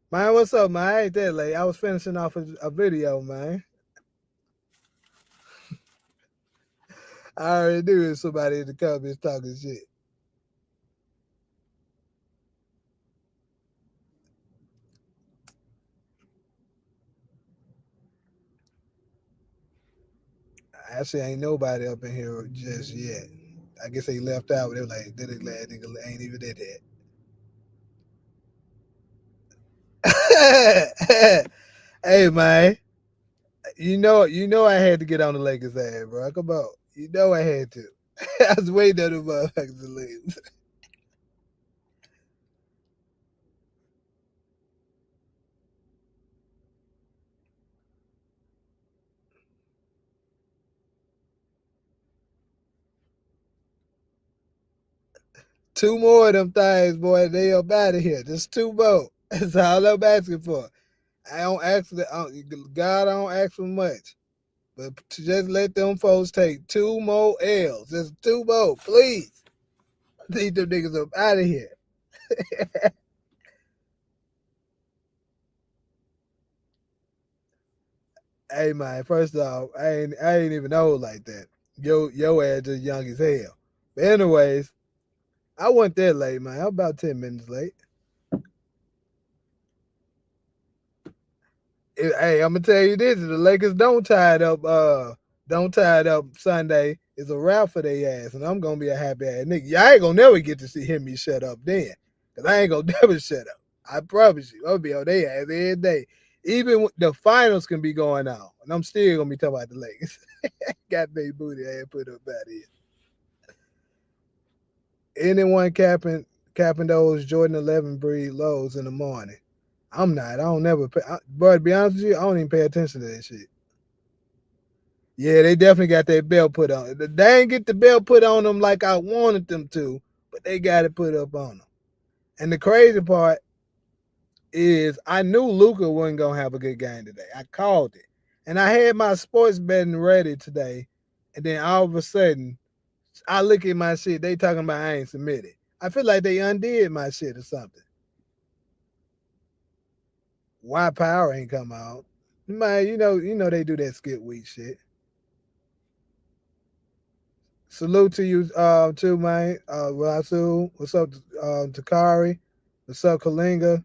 Man, what's up, man? I ain't that late. I was finishing off a video, man. I already knew there's somebody in the comments talking shit. Actually, ain't nobody up in here just yet. I guess they left out. They were like, "They glad nigga ain't even did that." Hey, man, you know, I had to get on the Lakers' ass, bro. Come on, you know I had to. I was waiting on the motherfuckers to leave. Two more of them things, boy. They up out of here. Just two more. That's all I'm asking for. I don't ask God. I don't ask for much, but to just let them folks take two more L's, just two more, please. Leave them niggas up out of here. Hey man, first off, I ain't even old like that. Yo ass just young as hell. But anyways, I wasn't that late, man. I'm about 10 minutes late. Hey, I'm gonna tell you this: if the Lakers don't tie it up Sunday, it's a wrap for their ass, and I'm gonna be a happy ass nigga. Y'all ain't gonna never get to hear me shut up then, cause I ain't gonna never shut up. I promise you, I'll be on their ass every day. Even the finals can be going on, and I'm still gonna be talking about the Lakers. Got big booty ass put up out here. Anyone capping those Jordan 11 breed lows in the morning? I'm not. I don't never. But to be honest with you, I don't even pay attention to that shit. Yeah, they definitely got their belt put on. They ain't get the belt put on them like I wanted them to, but they got it put up on them. And the crazy part is, I knew Luca wasn't gonna have a good game today. I called it, and I had my sports betting ready today, and then all of a sudden, I look at my shit. They talking about I ain't submitted. I feel like they undid my shit or something. Why power ain't come out? Man, you know they do that skip week shit. Salute to you, too, man. Rasul, what's up, Takari? What's up, Kalinga?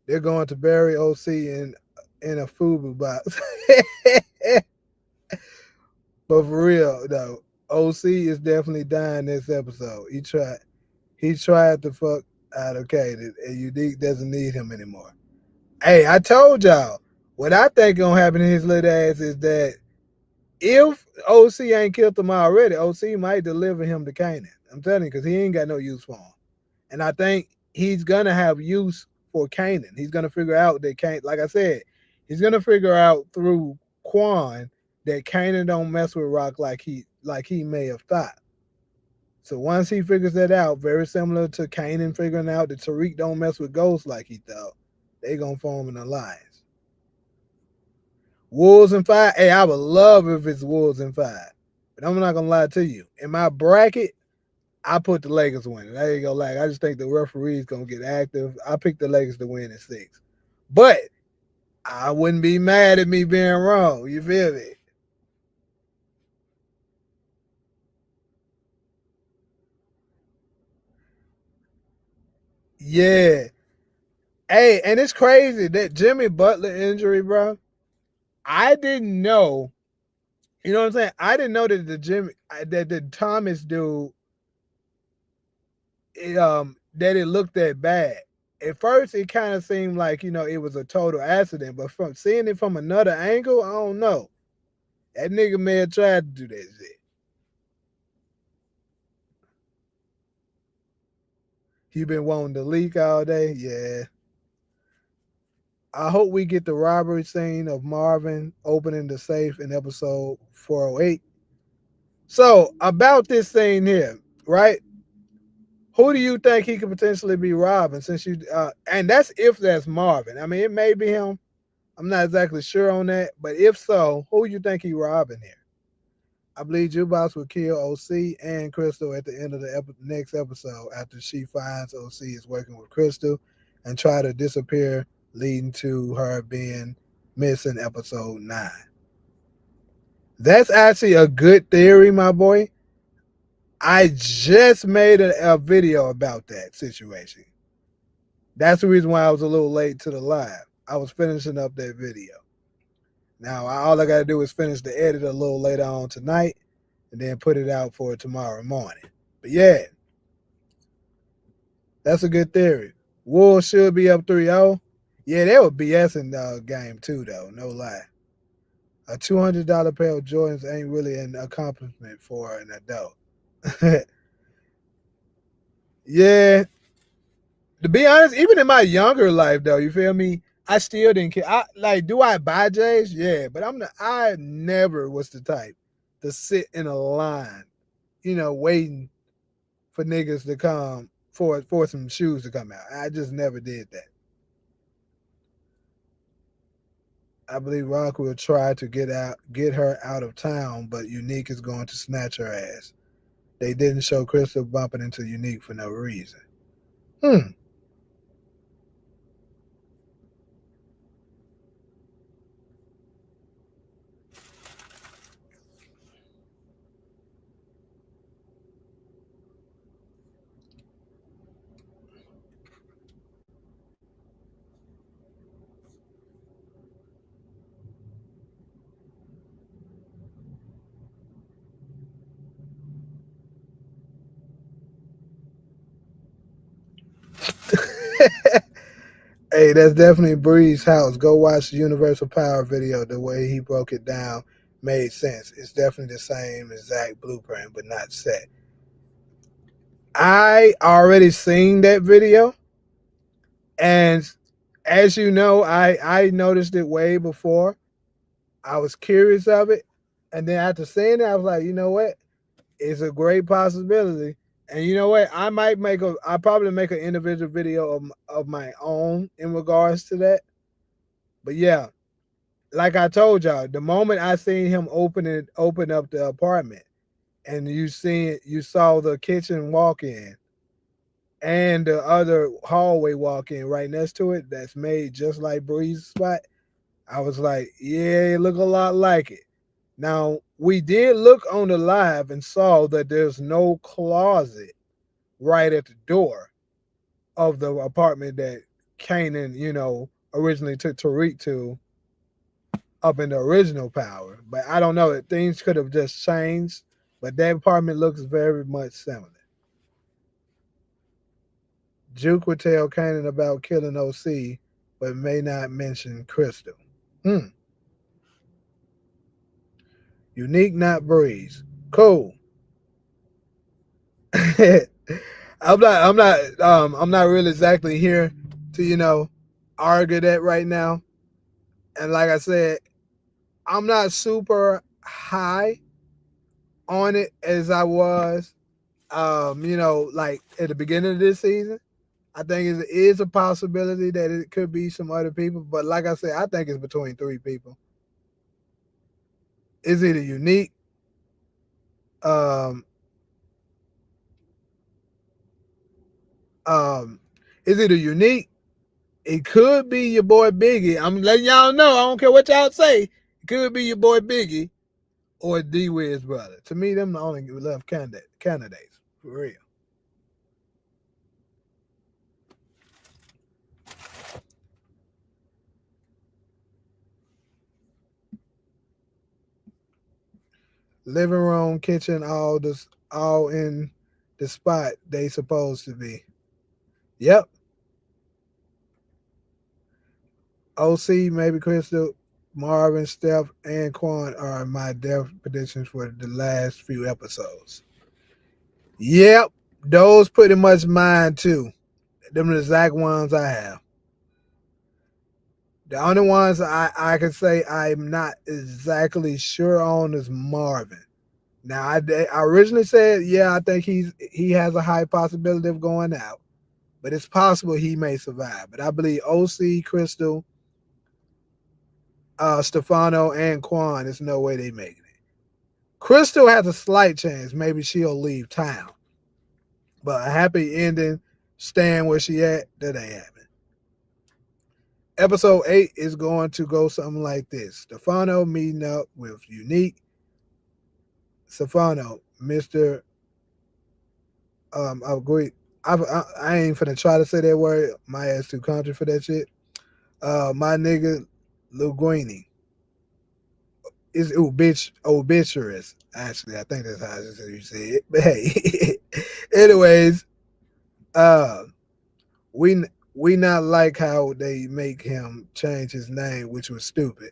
They're going to bury OC in a FUBU box. But for real though, OC is definitely dying this episode. He tried to fuck out of Kanan, and Unique doesn't need him anymore. Hey, I told y'all what I think gonna happen to his little ass is that if OC ain't killed him already, OC might deliver him to Kanan. I'm telling you, because he ain't got no use for him. And I think he's gonna have use for Kanan. He's gonna figure out that like I said, he's gonna figure out through Quan that Kanan don't mess with Rock like he may have thought. So once he figures that out, very similar to Kanan figuring out that Tariq don't mess with Ghost like he thought, they gonna form an alliance. Wolves in five. Hey, I would love if it's Wolves in five. But I'm not gonna lie to you. In my bracket, I put the Lakers winning. I ain't gonna lie. I just think the referee's gonna get active. I picked the Lakers to win in six. But I wouldn't be mad at me being wrong. You feel me? Yeah. Hey, and it's crazy that Jimmy Butler injury, bro. I didn't know. You know what I'm saying? I didn't know that the Thomas dude, that it looked that bad. At first, it kind of seemed like it was a total accident, but from seeing it from another angle, I don't know. That nigga may have tried to do that shit. He been wanting to leak all day. Yeah. I hope we get the robbery scene of Marvin opening the safe in episode 408. So about this scene here, right? Who do you think he could potentially be robbing? Since and that's if that's Marvin. I mean, it may be him. I'm not exactly sure on that, but if so, who you think he robbing here? I believe Jukebox will kill OC and Crystal at the end of the next episode after she finds OC is working with Crystal, and try to disappear, leading to her being missing episode 9. That's actually a good theory, my boy. I just made a video about that situation. That's the reason why I was a little late to the live. I was finishing up that video. Now, all I got to do is finish the edit a little later on tonight and then put it out for tomorrow morning. But yeah, that's a good theory. Wolves should be up 3-0. Yeah, they were BSing game 2, though. No lie. A $200 pair of Jordans ain't really an accomplishment for an adult. Yeah. To be honest, even in my younger life, though, you feel me? I still didn't care. Do I buy J's? Yeah, but I never was the type to sit in a line, waiting for niggas to come for some shoes to come out. I just never did that. I believe Rock will try to get her out of town, but Unique is going to snatch her ass. They didn't show Crystal bumping into Unique for no reason. Hey, that's definitely Bree's house. Go watch the Universal Power video. The way he broke it down made sense. It's definitely the same exact blueprint, but not set. I already seen that video, and as you know, I noticed it way before. I was curious of it, and then after seeing it, I was like, you know what? It's a great possibility. And you know what? I probably make an individual video of my own in regards to that. But yeah, like I told y'all, the moment I seen him open up the apartment, and you saw the kitchen walk in and the other hallway walk in right next to it, that's made just like Breeze's spot. I was like, yeah, it look a lot like it. Now, we did look on the live and saw that there's no closet right at the door of the apartment that Kanan, originally took Tariq to up in the original Power. But I don't know. Things could have just changed, but that apartment looks very much similar. Juke would tell Kanan about killing OC, but may not mention Crystal. Unique, not Breeze. Cool. I'm not really exactly here to, argue that right now. And like I said, I'm not super high on it as I was, like at the beginning of this season. I think it is a possibility that it could be some other people, but like I said, I think it's between 3 people. It's either Unique, it's either Unique. It could be your boy Biggie. I'm letting y'all know. I don't care what y'all say. It could be your boy Biggie or D Wiz brother. To me, them the only left candidates for real. Living room, kitchen, all in the spot they supposed to be. Yep. OC, maybe Crystal, Marvin, Steph, and Quan are my death predictions for the last few episodes. Yep. Those pretty much mine too. Them are the exact ones I have. The only ones I can say I'm not exactly sure on is Marvin. Now, I originally said, yeah, I think he has a high possibility of going out, but it's possible he may survive. But I believe OC, Crystal, Stefano, and Quan, there's no way they making it. Crystal has a slight chance. Maybe she'll leave town. But a happy ending, staying where she at, that ain't happening. Episode 8 is going to go something like this: Stefano meeting up with Unique. Stefano, Mr. I agree. I ain't finna try to say that word. My ass too country for that shit. My nigga Linguini is obituaries. Actually, I think that's how you say it. But hey, anyways, uh, we we not like how they make him change his name, which was stupid.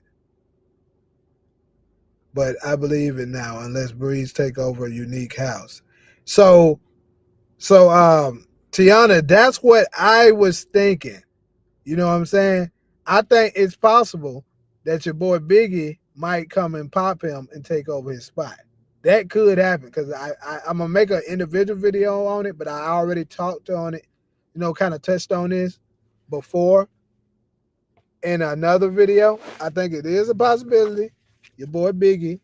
But I believe it now, unless Breeze take over a Unique house. So Tiana, that's what I was thinking. You know what I'm saying? I think it's possible that your boy Biggie might come and pop him and take over his spot. That could happen because I'm gonna make an individual video on it, but I already talked on it, kind of touched on this before in another video. I think it is a possibility. Your boy Biggie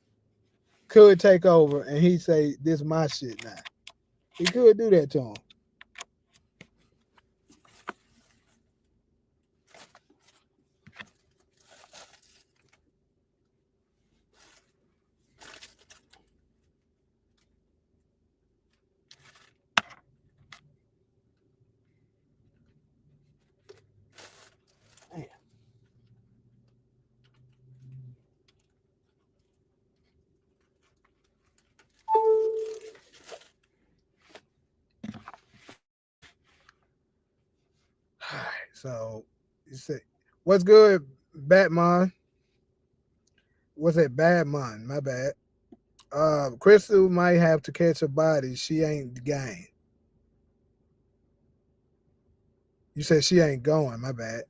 could take over and he say, "This is my shit now." He could do that to him. So you say, "What's good, Batman?" What's that, Batman? My bad. Crystal might have to catch a body. She ain't the game. You said she ain't going. My bad.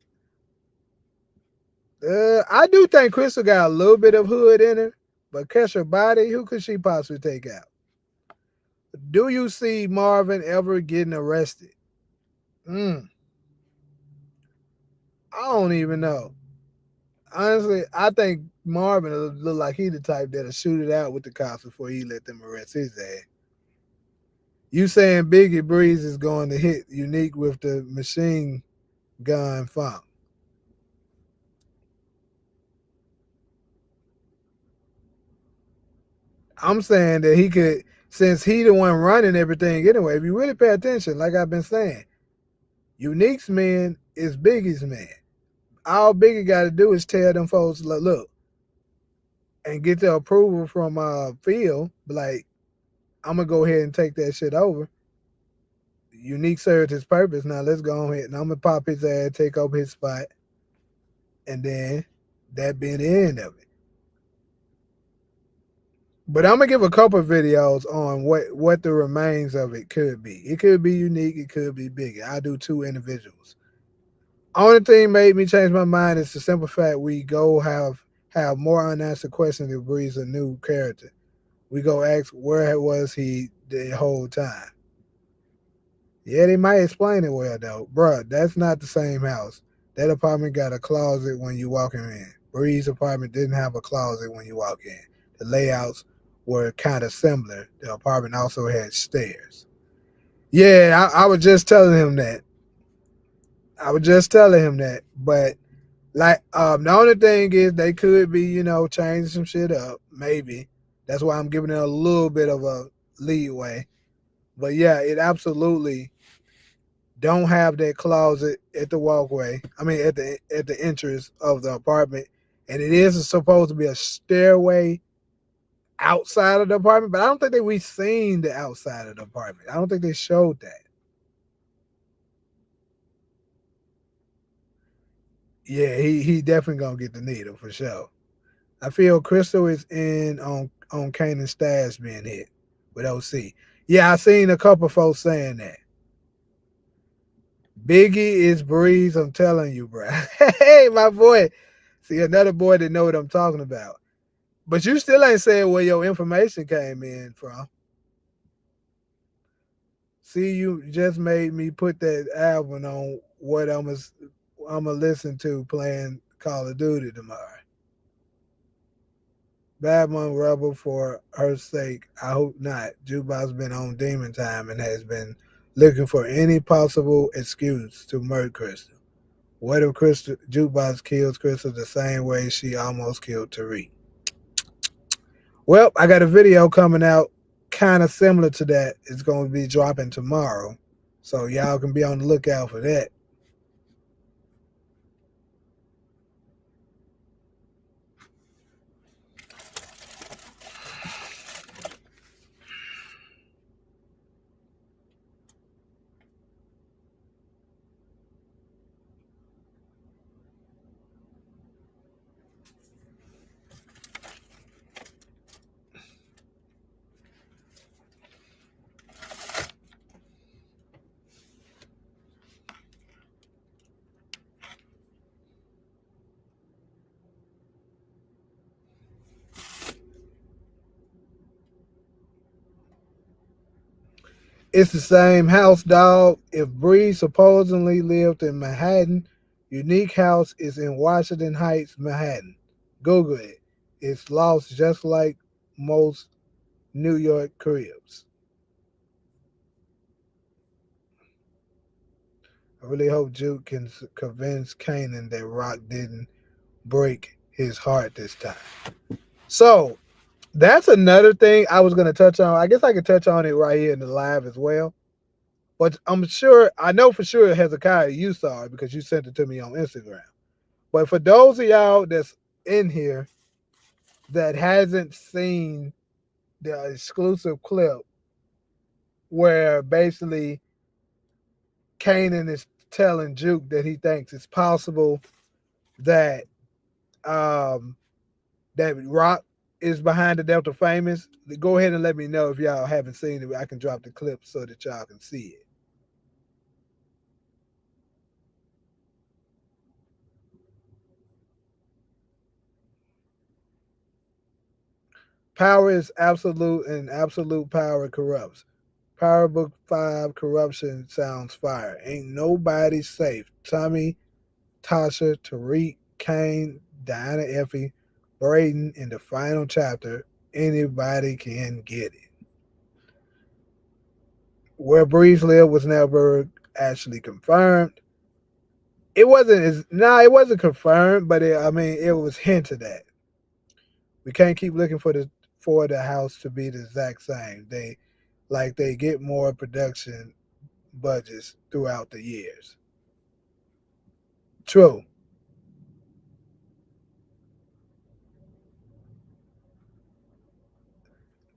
I do think Crystal got a little bit of hood in her, but catch her body. Who could she possibly take out? Do you see Marvin ever getting arrested? I don't even know. Honestly, I think Marvin look like he the type that'll shoot it out with the cops before he let them arrest his ass. You saying Biggie Breeze is going to hit Unique with the machine gun funk? I'm saying that he could, since he the one running everything anyway. If you really pay attention, like I've been saying, Unique's man is Biggie's man. All Biggie got to do is tell them folks, look, and get the approval from Phil. Like, I'm gonna go ahead and take that shit over. Unique served his purpose. Now let's go ahead and I'm gonna pop his ass, take over his spot, and then that be the end of it. But I'm gonna give a couple of videos on what the remains of it could be. It could be Unique. It could be Biggie. I do two individuals. Only thing made me change my mind is the simple fact we go have more unanswered questions that breeds a new character. We go ask where was he the whole time. Yeah, they might explain it well though, bruh. That's not the same house. That apartment got a closet when you walking in. Bree's apartment didn't have a closet when you walk in. The layouts were kind of similar. The apartment also had stairs. Yeah, I was just telling him that. I was just telling him that. But like, the only thing is they could be, changing some shit up. Maybe. That's why I'm giving it a little bit of a leeway. But yeah, it absolutely don't have that closet at the walkway. I mean, at the entrance of the apartment, and it is supposed to be a stairway outside of the apartment. But I don't think that we seen the outside of the apartment. I don't think they showed that. Yeah, he definitely gonna get the needle for sure. I feel Crystal is in on Kanan's stash being hit with OC. Yeah, I seen a couple folks saying that. Biggie is Breeze. I'm telling you, bro. Hey, my boy. See, another boy that know what I'm talking about. But you still ain't saying where your information came in from. See, you just made me put that album on what I'm gonna listen to playing Call of Duty tomorrow. Badman Rebel for her sake. I hope not. Jukebox been on demon time and has been looking for any possible excuse to murder Crystal. What if Crystal Jukebox kills Crystal the same way she almost killed Tariq? Well, I got a video coming out kind of similar to that. It's going to be dropping tomorrow. So y'all can be on the lookout for that. It's the same house, dog. If Bree supposedly lived in Manhattan, Unique House is in Washington Heights, Manhattan. Google it. It's lost just like most New York cribs. I really hope Juke can convince Kanan that Rock didn't break his heart this time. So that's another thing I was going to touch on. I guess I could touch on it right here in the live as well. But I'm sure, I know for sure, Hezekiah, you saw it because you sent it to me on Instagram. But for those of y'all that's in here that hasn't seen the exclusive clip where basically Kanan is telling Juke that he thinks it's possible that um, that Rock is behind the Delta Famous, go ahead and let me know if y'all haven't seen it. I can drop the clip so that y'all can see it. Power is absolute, and absolute power corrupts. Power Book 5 corruption sounds fire. Ain't nobody safe. Tommy, Tasha, Tariq, Kane, Diana Effie, Braden in the final chapter. Anybody can get it. Where Breeze lived was never actually confirmed. It wasn't confirmed, but I mean it was hinted at. We can't keep looking for the house to be the exact same. They get more production budgets throughout the years. True.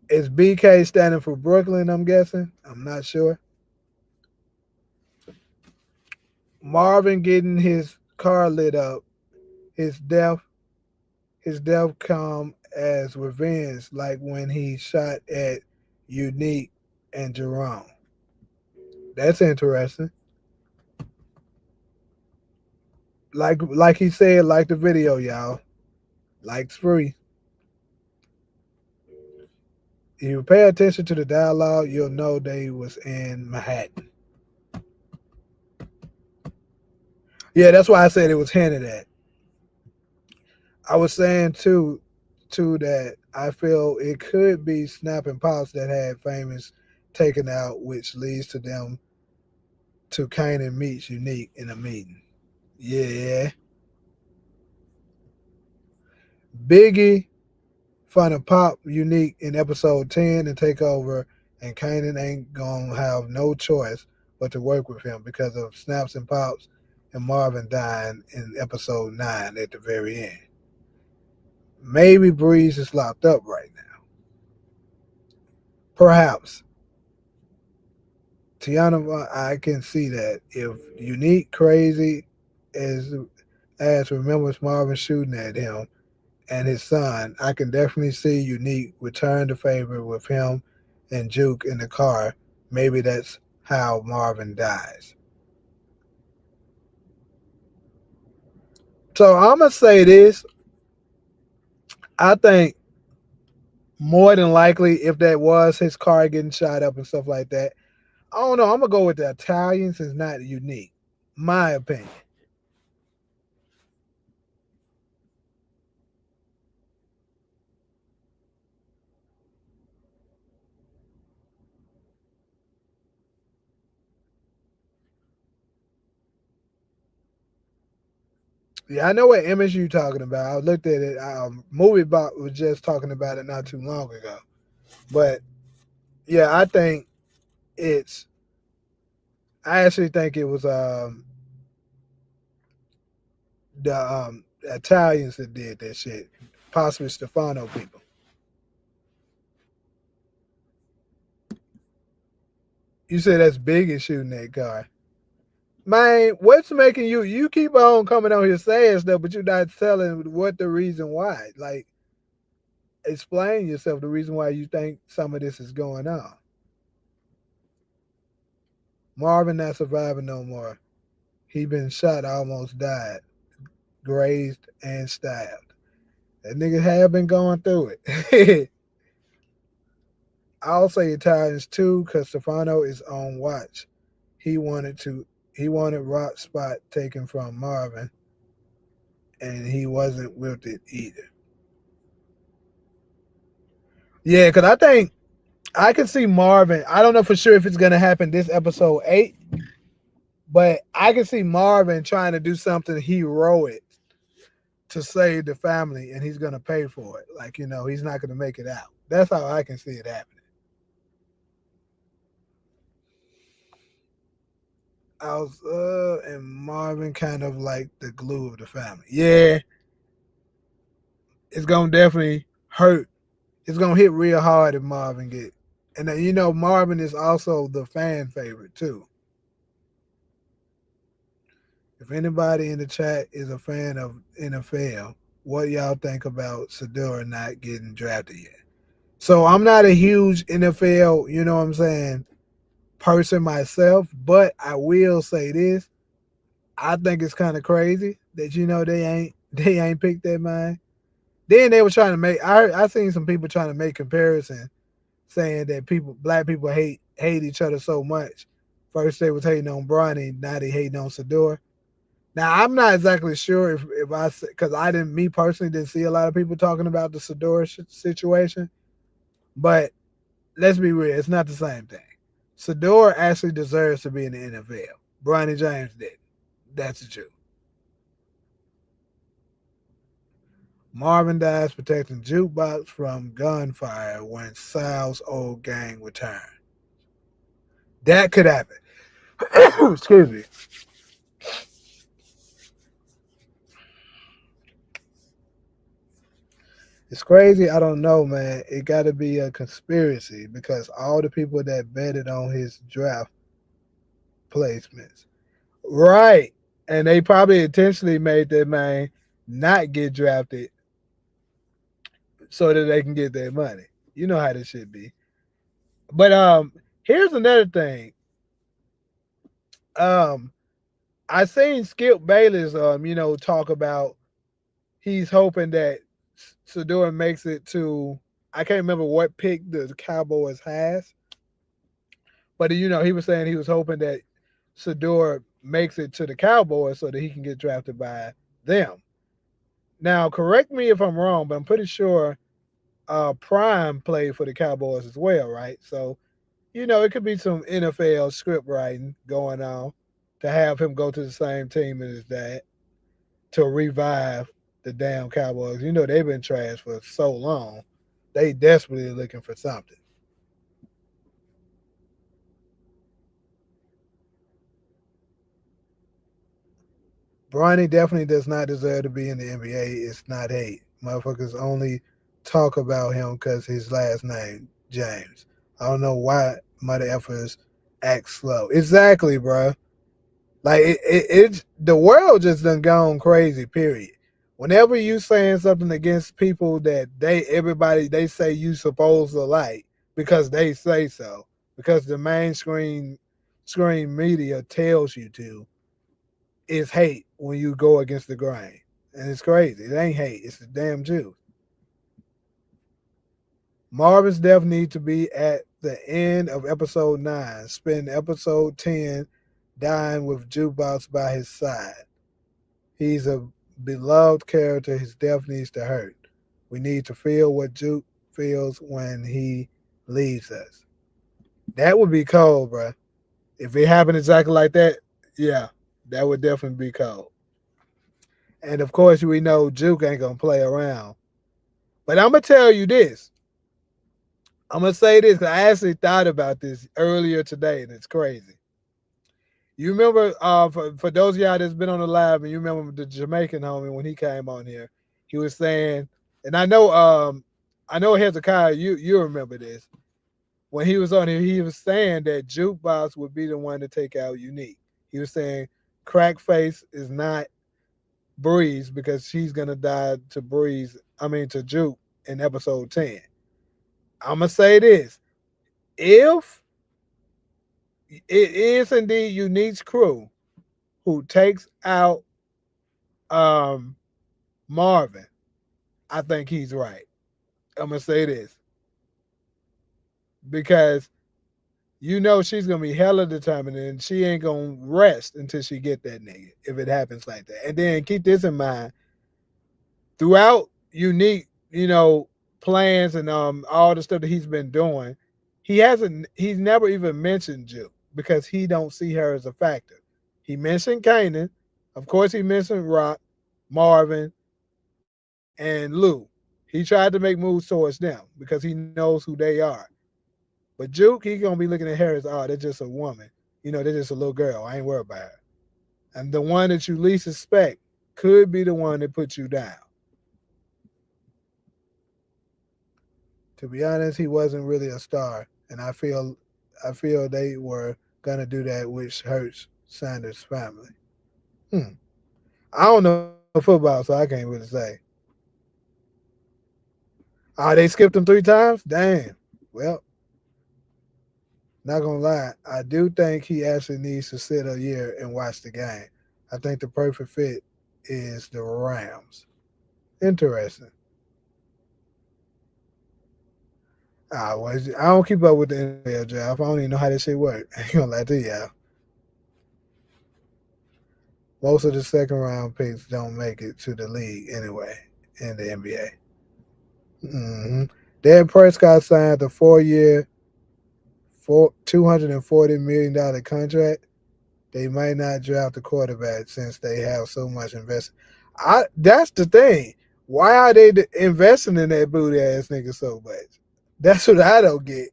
Is BK standing for Brooklyn, I'm guessing? I'm not sure. Marvin getting his car lit up, his death his death come as revenge, like when he shot at Unique and Jerome. That's interesting. Like he said, like the video, y'all. Likes free. If you pay attention to the dialogue, you'll know they was in Manhattan. Yeah, that's why I said it was hinted at. I was saying too that I feel it could be Snap and Pops that had Famous taken out, which leads to them to Kanan meets Unique in a meeting. Yeah. Biggie finna pop Unique in episode 10 and take over, and Kanan ain't gonna have no choice but to work with him because of Snaps and Pops and Marvin dying in episode 9 at the very end. Maybe Breeze is locked up right now. Perhaps. Tiana, I can see that. If Unique crazy as remembers Marvin shooting at him and his son, I can definitely see Unique return the favor with him and Juke in the car. Maybe that's how Marvin dies. So I'm gonna say this. I think more than likely, if that was his car getting shot up and stuff like that, I don't know. I'm gonna go with the Italians. It's not Unique, my opinion. Yeah, I know what image you talking about. I looked at it. Movie Bot was just talking about it not too long ago. But yeah, I think it's. I actually think it was the Italians that did that shit, possibly Stefano people. You said that's big as shooting that car. Man, what's making you? You keep on coming on here saying stuff, but you're not telling what the reason why. Like, explain yourself. The reason why you think some of this is going on. Marvin not surviving no more. He been shot, almost died, grazed and stabbed. That nigga have been going through it. I'll say Italians too, cause Stefano is on watch. He wanted to. He wanted Rock spot taken from Marvin, and he wasn't with it either. Yeah, cause I think I can see Marvin. I don't know for sure if it's gonna happen this episode 8, but I can see Marvin trying to do something heroic to save the family, and he's gonna pay for it. Like, he's not gonna make it out. That's how I can see it happening. I was and Marvin kind of like the glue of the family. Yeah, it's gonna definitely hurt. It's gonna hit real hard if Marvin get. And then, Marvin is also the fan favorite too. If anybody in the chat is a fan of NFL, what y'all think about Sadura not getting drafted yet? So I'm not a huge NFL, you know what I'm saying, person myself, but I will say this. I think it's kind of crazy that they ain't picked that man. Then they were trying to make I seen some people trying to make comparison saying that black people hate each other so much. First they was hating on Bronny, now they hating on Sador. Now I'm not exactly sure if I because I didn't me personally didn't see a lot of people talking about the Sador situation, but let's be real, it's not the same thing. Sador actually deserves to be in the NFL. Bronny James did. That's the truth. Marvin dies protecting Jukebox from gunfire when Sal's old gang return. That could happen. Excuse me. It's crazy. I don't know, man. It got to be a conspiracy because all the people that betted on his draft placements, right? And they probably intentionally made that man not get drafted so that they can get their money. You know how this should be. But here's another thing. Um, I seen Skip Bayless talk about he's hoping that Sador makes it to I can't remember what pick the Cowboys has, but he was saying he was hoping that Sador makes it to the Cowboys so that he can get drafted by them. Now, correct me if I'm wrong, but I'm pretty sure Prime played for the Cowboys as well, right? So, it could be some NFL script writing going on to have him go to the same team as his dad to revive the damn Cowboys. They've been trash for so long. They desperately looking for something. Bronny definitely does not deserve to be in the NBA. It's not hate. Motherfuckers only talk about him because his last name, James. I don't know why mother effers act slow. Exactly, bro. Like the world just done gone crazy. Period. Whenever you saying something against people that they say you supposed to like because they say so, because the mainstream screen media tells you to, it's hate when you go against the grain. And it's crazy. It ain't hate. It's the damn truth. Marvin's death needs to be at the end of episode 9. Spend episode 10 dying with Jukebox by his side. He's a beloved character. His death needs to hurt. We need to feel what Juke feels when he leaves us. That would be cold, bro. If it happened exactly like that, yeah, that would definitely be cold. And of course, we know Juke ain't gonna play around. But I'm gonna tell you this. I'm gonna say this because I actually thought about this earlier today, and it's crazy. You remember, for those of y'all that's been on the live, and you remember the Jamaican homie when he came on here, he was saying, and I know Hezekiah, you remember this. When he was on here, he was saying that Jukebox would be the one to take out Unique. He was saying Crackface is not Breeze because she's gonna die to to Juke in episode 10. I'ma say this. If it is indeed Unique's crew who takes out um Marvin, I think he's right. I'm gonna say this because she's gonna be hella determined and she ain't gonna rest until she get that nigga if it happens like that. And then keep this in mind: throughout Unique, plans and all the stuff that he's been doing, he's never even mentioned Juke because he don't see her as a factor. He mentioned Kanan, of course he mentioned Rock, Marvin, and Lou. He tried to make moves towards them because he knows who they are. But Juke, he gonna be looking at her as, oh, they're just a woman. They're just a little girl. I ain't worried about her. And the one that you least suspect could be the one that puts you down. To be honest, he wasn't really a star, and I feel they were gonna do that, which hurts Sanders' family. Hmm. I don't know football, so I can't really say. Oh, they skipped him 3 times? Damn. Well, not gonna lie, I do think he actually needs to sit a year and watch the game. I think the perfect fit is the Rams. Interesting. I don't keep up with the NFL draft. I don't even know how this shit work. I ain't gonna lie to y'all. Most of the second round picks don't make it to the league anyway in the NBA. Mm-hmm. Dak Prescott signed a 4-year, $240 million contract. They might not draft a quarterback since they have so much investment. That's the thing. Why are they investing in that booty ass nigga so much? That's what I don't get.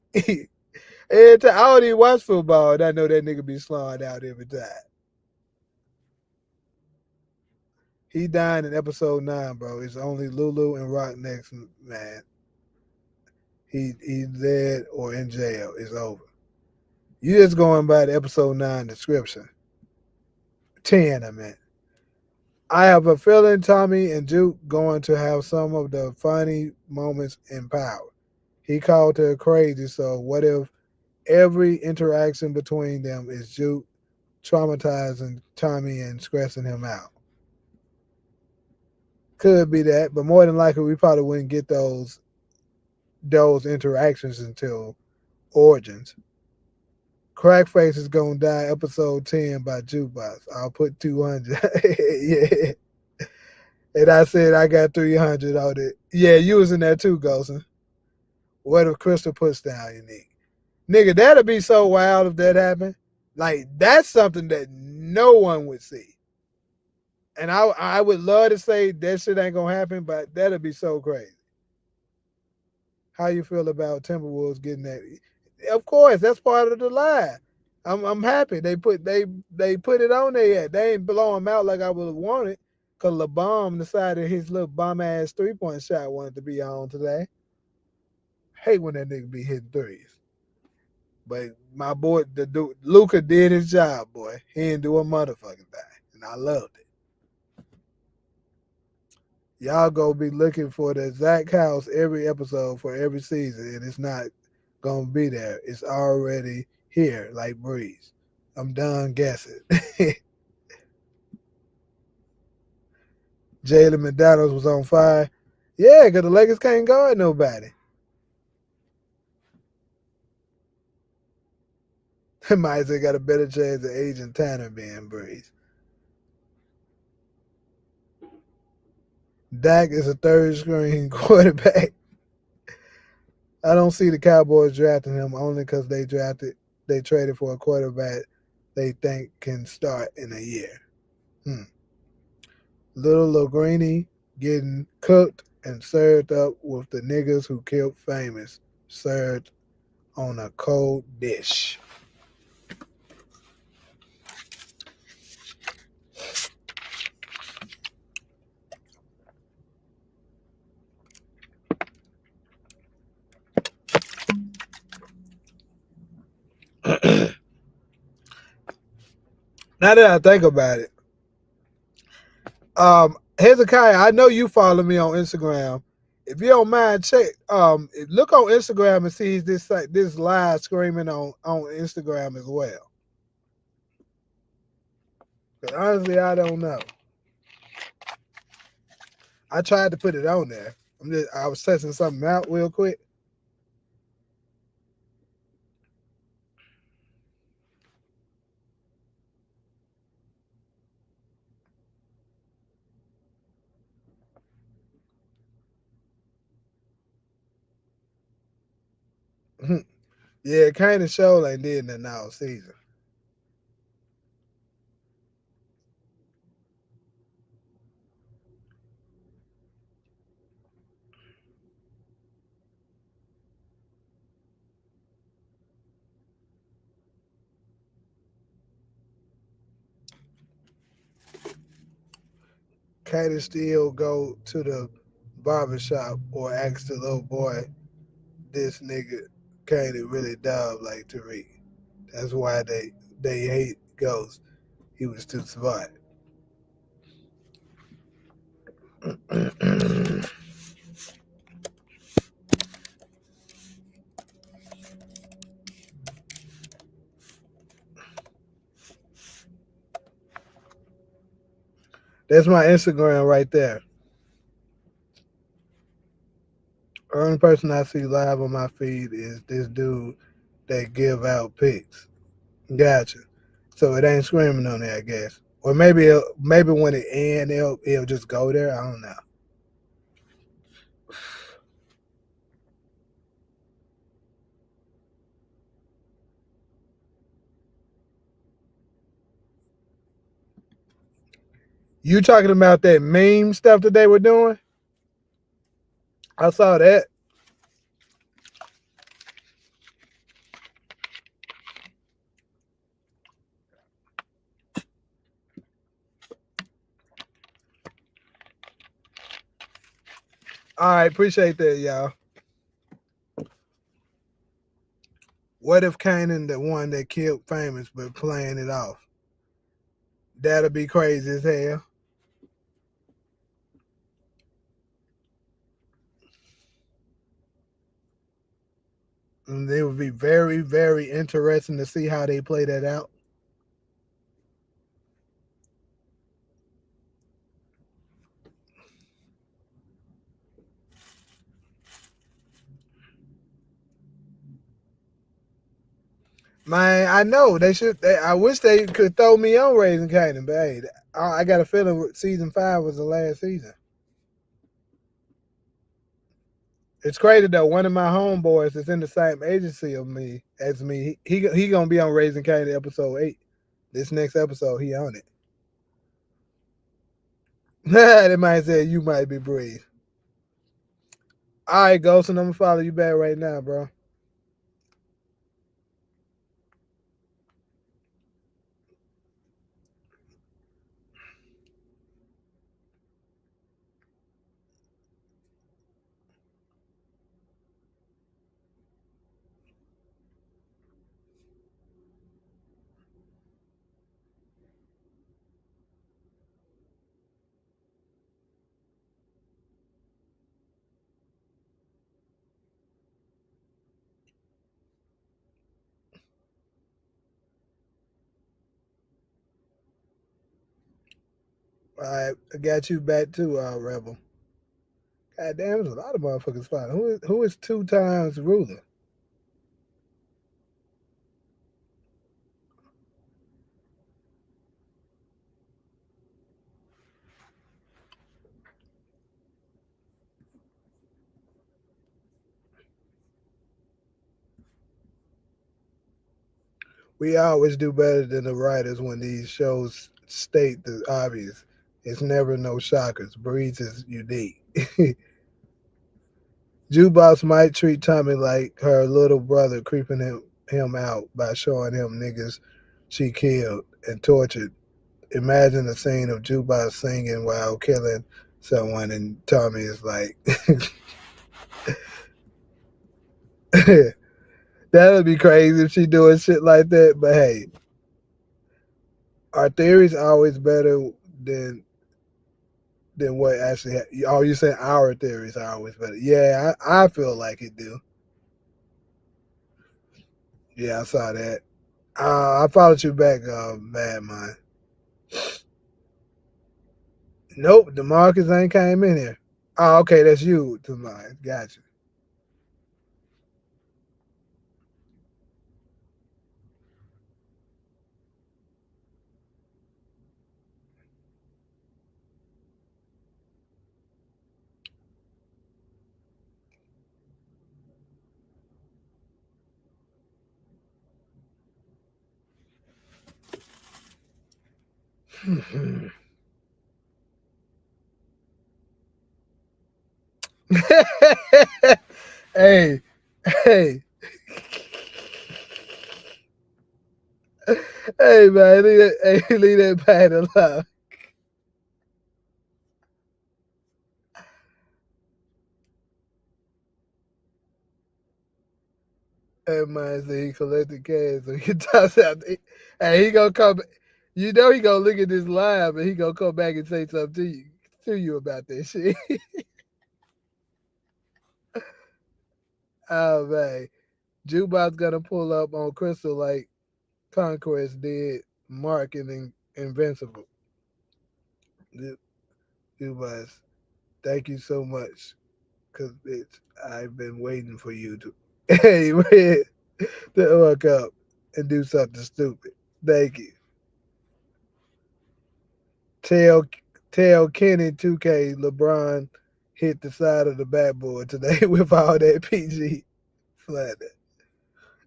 Every time, I don't even watch football, and I know that nigga be slowing out every time. He died in episode 9, bro. It's only Lulu and Rock next, man. He's dead or in jail. It's over. You just going by the episode 9 description. 10, I meant. I have a feeling Tommy and Duke going to have some of the funny moments in Power. He called her crazy, so what if every interaction between them is Duke traumatizing Tommy and stressing him out? Could be that, but more than likely we probably wouldn't get those interactions until Origins. Crackface is gonna die episode 10 by Jukebox. I'll put 200. Yeah. And I said I got 300 on it. Yeah, you was in there too, Golson. What if Crystal puts down Unique? Nigga, that'd be so wild if that happened. Like, that's something that no one would see. And I would love to say that shit ain't gonna happen, but that'd be so crazy. How you feel about Timberwolves getting that? Of course, that's part of the lie. I'm happy they put it on there. They ain't blow him out like I would have wanted, cause LeBron decided his little bum ass 3-point shot wanted to be on today. Hate when that nigga be hitting threes. But my boy, the dude, Luka did his job, boy. He didn't do a motherfucking thing, and I loved it. Y'all go be looking for the Zach House every episode for every season, and it's not gonna be there. It's already here, like Breeze. I'm done guessing. Jalen McDaniels was on fire. Yeah, because the Lakers can't guard nobody. Might say got a better chance of Agent Tanner being Breeze. Dak is a third string quarterback. I don't see the Cowboys drafting him only because they traded for a quarterback they think can start in a year. Little Logrini getting cooked and served up with the niggas who killed Famous, served on a cold dish. Now that I think about it, Hezekiah, I know you follow me on Instagram. If you don't mind, look on Instagram and see this live screaming on Instagram as well. But honestly, I don't know. I tried to put it on there. I was testing something out real quick. Yeah, Kanan show ain't did nothing all season. Kanan still go to the barbershop or ask the little boy, this nigga Kanan really dub like Tariq. That's why they hate Ghost. He was too smart. That's my Instagram right there. The only person I see live on my feed is this dude that give out pics. Gotcha. So it ain't screaming on there, I guess. Or maybe when it ends, it'll just go there. I don't know. You talking about that meme stuff that they were doing? I saw that. All right, appreciate that, y'all. What if Kanan, the one that killed Famous, but playing it off? That'll be crazy as hell. And it would be very, very interesting to see how they play that out. Man, I know they should. I wish they could throw me on Raising Kanan, but hey, I got a feeling season 5 was the last season. It's crazy though. One of my homeboys is in the same agency as me. He gonna be on Raising Kanan episode 8. This next episode, he on it. They might say you might be brave. All right, Ghost, and I'm gonna follow you back right now, bro. All right, I got you back too, Rebel. God damn, there's a lot of motherfuckers fighting. Who is 2 times ruler? We always do better than the writers when these shows state the obvious. It's never no shockers. Breeze is unique. Jukebox might treat Tommy like her little brother, creeping him out by showing him niggas she killed and tortured. Imagine a scene of Jukebox singing while killing someone, and Tommy is like, that'd be crazy if she doing shit like that. But hey, our theories always better than than what actually. Oh, you saying our theories are always better? Yeah, I feel like it do. Yeah, I saw that. I followed you back, Mad Mind. Nope, DeMarcus ain't came in here. Oh, okay, that's you, DeMarcus. Gotcha. Hey, hey, hey, man, leave that pain alone. That man said he collected cash so he can toss out. Hey, he gonna come. You know he gonna look at this live and he gonna come back and say something to you about that shit. Oh man, Jukebox gonna pull up on Crystal like Conquest did Mark and Invincible. Jukebox, thank you so much, cause bitch, I've been waiting for you to, hey man, to hook up and do something stupid. Thank you. Tell tell Kenny 2K LeBron hit the side of the backboard today with all that PG slander.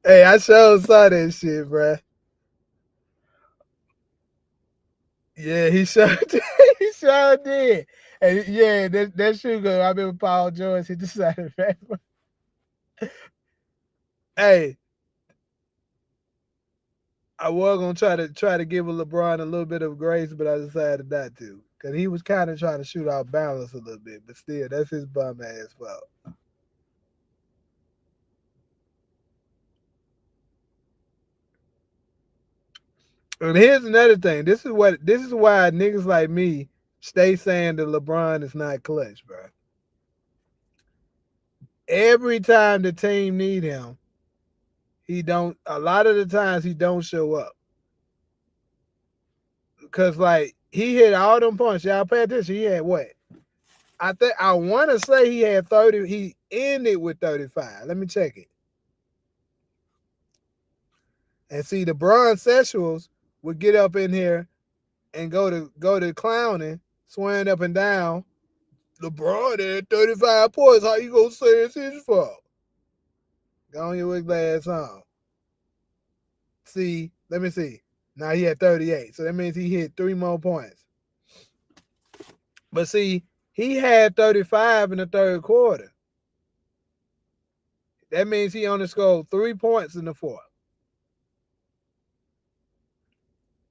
Hey, I sure saw that shit, bruh. Yeah, he sure did. He sure did. And yeah, that should go. I remember Paul George hit the side of the backboard. Hey, I was gonna try to give a LeBron a little bit of grace, but I decided not to. Cause he was kind of trying to shoot out balance a little bit, but still, that's his bum ass fault. And here's another thing. This is why niggas like me stay saying that LeBron is not clutch, bro. Every time the team need him, he don't. A lot of the times he don't show up. Cause like he hit all them points. Y'all pay attention. He had what? I want to say he had 30. He ended with 35. Let me check it. And see the bronze sexuals would get up in here and go to clowning, swearing up and down. LeBron had 35 points. How you gonna say it's his fault? Go on your wig glass on. See, let me see. Now he had 38. So that means he hit 3 more points. But see, he had 35 in the third quarter. That means he only scored 3 points in the fourth.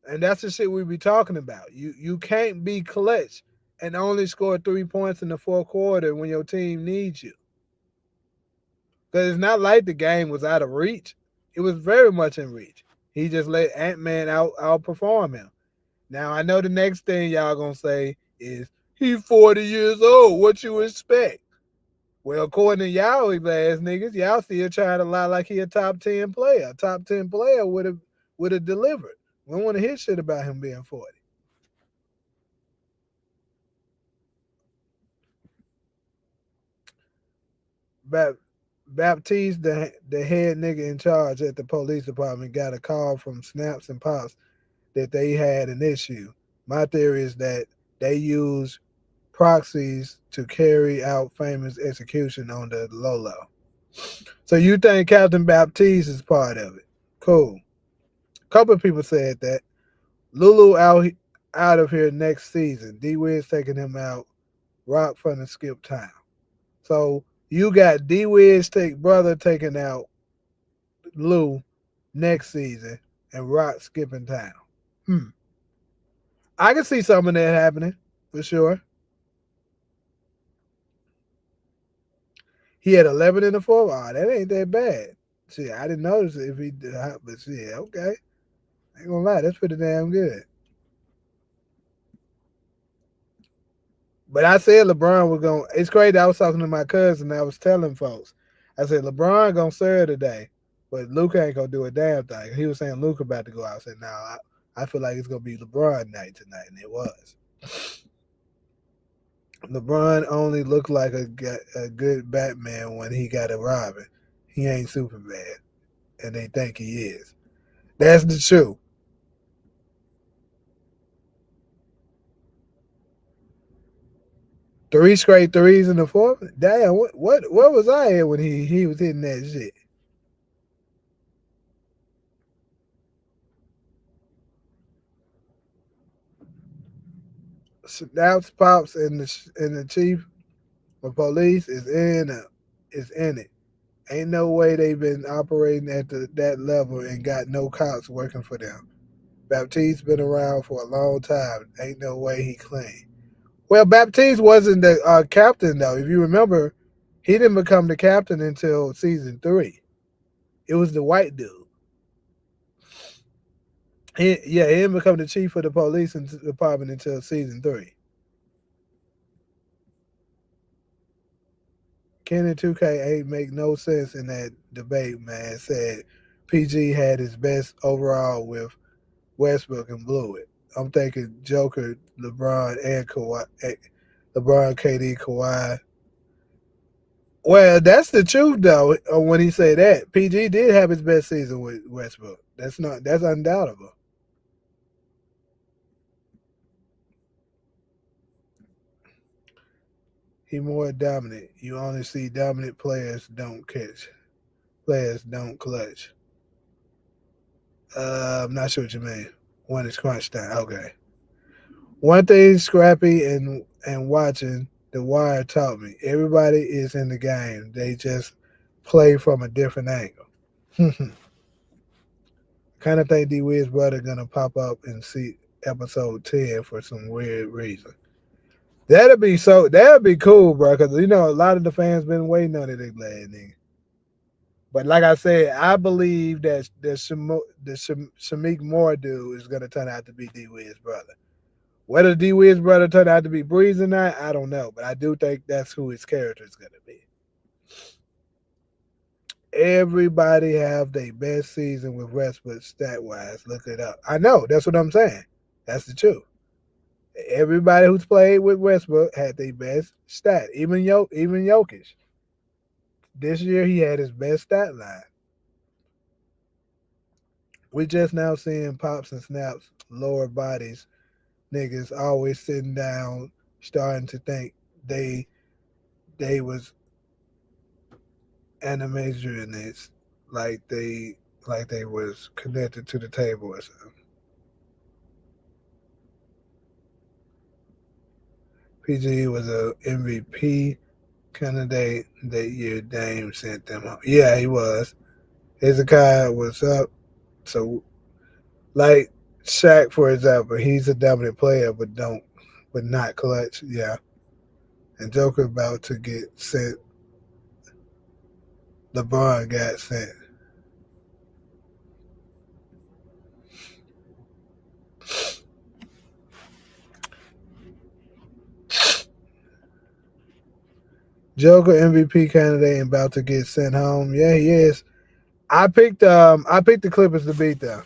And that's the shit we be talking about. You can't be clutch and only score 3 points in the fourth quarter when your team needs you. Because it's not like the game was out of reach. It was very much in reach. He just let Ant-Man outperform him. Now I know the next thing y'all gonna say is he's 40 years old. What you expect? Well, according to y'all ass niggas, y'all still trying to lie like he a top 10 player. A top 10 player would have delivered. We don't want to hear shit about him being 40. Baptiste, the head nigga in charge at the police department, got a call from Snaps and Pops that they had an issue. My theory is that they use proxies to carry out famous execution on the Lolo. So you think Captain Baptiste is part of it? Cool. A couple of people said that. Lulu out. out of here next season. D Wiz taking him out. Rock from the skip town. So you got D Wiz take brother taking out Lou next season and Rock skipping town. Hmm. I can see some of that happening for sure. He had 11 in the fourth. Oh, that ain't that bad. See, I didn't notice if he did, but see, okay. I ain't gonna lie, that's pretty damn good. But I said LeBron was going. It's crazy. I was talking to my cousin. And I was telling folks. I said LeBron gonna serve today, but Luka ain't gonna do a damn thing. He was saying Luka about to go out. I said, no, I feel like it's gonna be LeBron night tonight, and it was. LeBron only looked like a good Batman when he got a Robin. He ain't super bad, and they think he is. That's the truth. Three straight threes in the fourth. Damn, what was I at when he was hitting that shit? Snaps, pops, and the chief of police is in it. Ain't no way they've been operating at that level and got no cops working for them. Baptiste been around for a long time. Ain't no way he clean. Well, Baptiste wasn't the captain though. If you remember, he didn't become the captain until season 3. It was the white dude. He didn't become the chief of the police department until season 3. Kanan 2K ain't make no sense in that debate, man. Said PG had his best overall with Westbrook and blew it. I'm thinking Joker, LeBron, and Kawhi. LeBron, KD, Kawhi. Well, that's the truth though. When he said that, PG did have his best season with Westbrook. That's undoubtable. He more dominant. You only see dominant players don't catch. Players don't clutch. I'm not sure what you mean. When it's crunch time. Okay. One thing Scrappy and watching The Wire taught me. Everybody is in the game. They just play from a different angle. Kind of think D Wiz brother gonna pop up and see episode 10 for some weird reason. That'd be cool, bro. Because a lot of the fans been waiting on it. They glad nigga. But like I said, I believe that Shamik Moore dude is gonna turn out to be D Wiz brother. Whether D Wiz brother turned out to be Breeze or not, I don't know. But I do think that's who his character is gonna be. Everybody have their best season with Westbrook stat wise. Look it up. I know, that's what I'm saying. That's the truth. Everybody who's played with Westbrook had their best stat. Even Jokic. This year he had his best stat line. We just now seeing pops and snaps, lower bodies, niggas always sitting down, starting to think they was animation in this, like they was connected to the table or something. PG was a MVP candidate that year. Dame sent them home. Yeah, he was. Hezekiah was up. So like Shaq, for example, he's a dominant player, but not clutch. Yeah, and Joker about to get sent. LeBron got sent. Joker MVP candidate and about to get sent home. Yeah, he is. I picked the Clippers to beat them.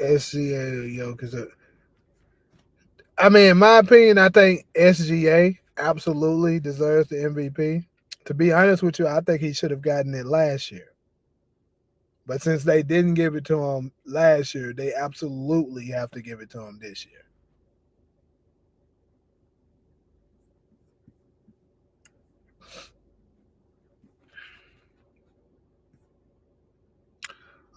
SGA, yo, because I mean, in my opinion, I think SGA absolutely deserves the MVP. To be honest with you, I think he should have gotten it last year. But since they didn't give it to him last year, they absolutely have to give it to him this year.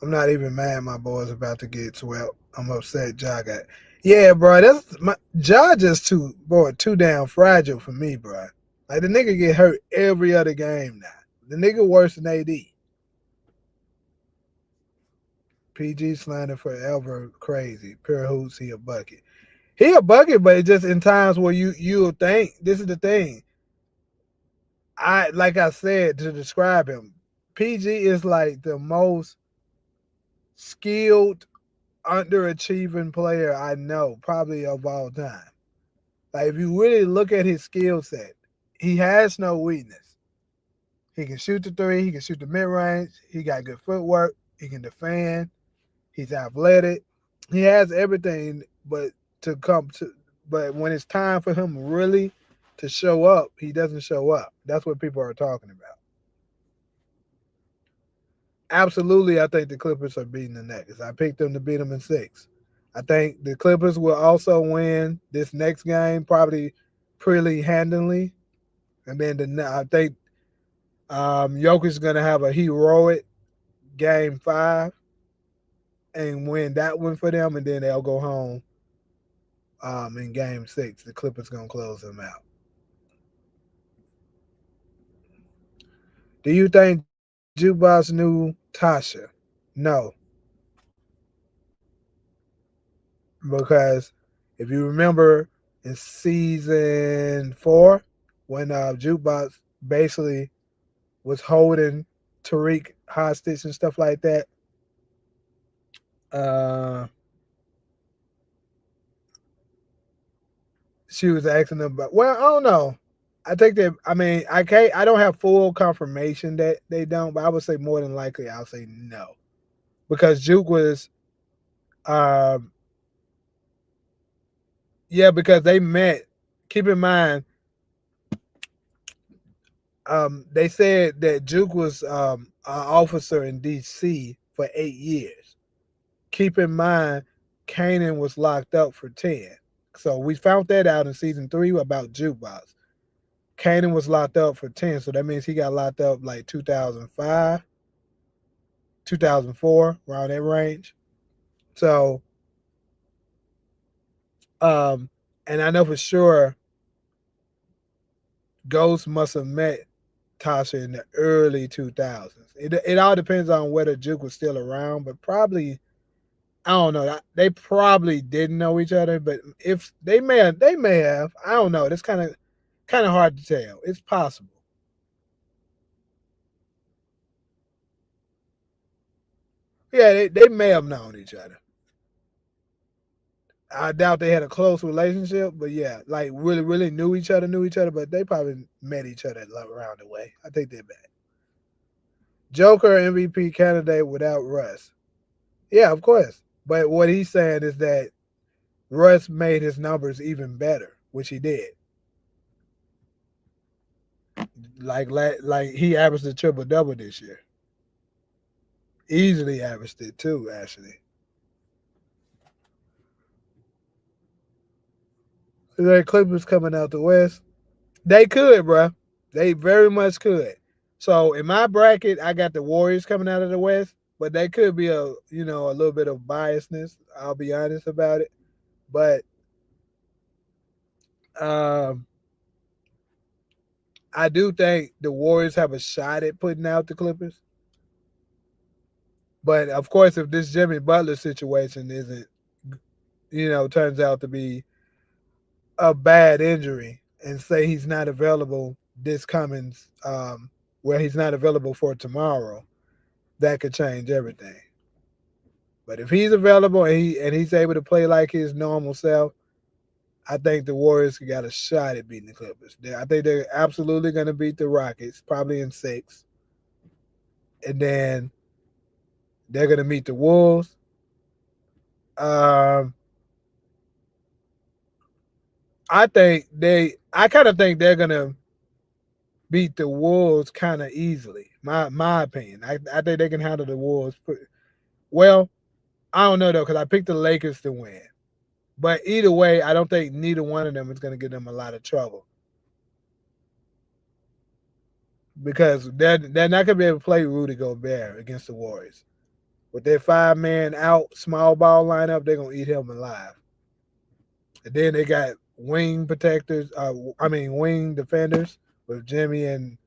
I'm not even mad my boy's about to get swept. I'm upset Ja got. Yeah, bro, that's my Ja just too damn fragile for me, bro. Like the nigga get hurt every other game now. The nigga worse than AD. PG slander forever crazy. Pure hoots, he a bucket. He a bucket, but it's just in times where you'll think this is the thing. Like I said to describe him, PG is like the most skilled underachieving player I know, probably of all time. Like if you really look at his skill set, he has no weakness. He can shoot the three, he can shoot the mid range, he got good footwork, he can defend, he's athletic, he has everything, but when it's time for him really to show up, he doesn't show up. That's what people are talking about. Absolutely, I think the Clippers are beating the Nets. I picked them to beat them in 6. I think the Clippers will also win this next game, probably pretty handily. And then I think Jokic is going to have a heroic game 5 and win that one for them, and then they'll go home in game 6. The Clippers going to close them out. Do you think Jukebox knew Tasha? No, because if you remember in season 4, when Jukebox basically was holding Tariq hostage and stuff like that, uh, she was asking them about. Well, I don't know. I think that I mean I can't. I don't have full confirmation that they don't, but I would say more than likely I'll say no, because Juke was, um, yeah, because they met. Keep in mind, they said that Juke was an officer in D.C. for 8 years. Keep in mind, Kanan was locked up for 10. So we found that out in season 3 about Jukebox. Kanan was locked up for 10, so that means he got locked up like 2005, 2004, around that range. So, and I know for sure Ghost must have met Tasha in the early 2000s. It all depends on whether Juke was still around, but probably I don't know. They probably didn't know each other, but if they may have. I don't know. It's kind of hard to tell. It's possible. Yeah, they may have known each other. I doubt they had a close relationship, but yeah, like really knew each other, but they probably met each other around the way. I think they're bad. Joker MVP candidate without Russ. Yeah, of course. But what he's saying is that Russ made his numbers even better, which he did. Like he averaged a triple double this year. Easily averaged it too, actually. Is there Clippers coming out the West? They could, bro. They very much could. So in my bracket, I got the Warriors coming out of the West, but they could be a little bit of biasness. I'll be honest about it. But um, I do think the Warriors have a shot at putting out the Clippers. But of course, if this Jimmy Butler situation isn't, turns out to be a bad injury, and say he's not available this coming, where he's not available for tomorrow, that could change everything. But if he's available and he's able to play like his normal self, I think the Warriors got a shot at beating the Clippers. I think they're absolutely going to beat the Rockets, probably in 6, and then they're going to meet the Wolves, Um, I kind of think they're gonna beat the Wolves kind of easily. My opinion. I think they can handle the Wolves. Well, I don't know though because I picked the Lakers to win. But either way, I don't think neither one of them is going to give them a lot of trouble because they're not going to be able to play Rudy Gobert against the Warriors. With their 5-man out small ball lineup, they're going to eat him alive. And then they got wing protectors. Wing defenders with Jimmy and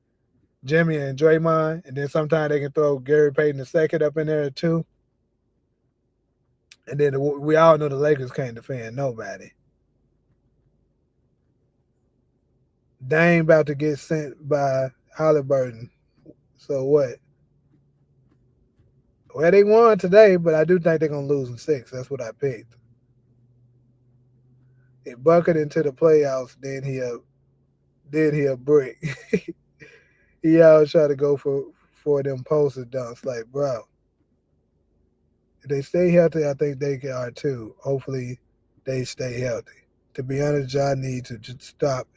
Draymond, and then sometimes they can throw Gary Payton II up in there too. And then we all know the Lakers can't defend nobody. Dame about to get sent by Halliburton. So what? Well, they won today, but I do think they're gonna lose in 6. That's what I picked. It bucketed into the playoffs, then he a brick. He always try to go for them poster dunks. Like, bro, if they stay healthy, I think they are too. Hopefully, they stay healthy. To be honest, John needs to just stop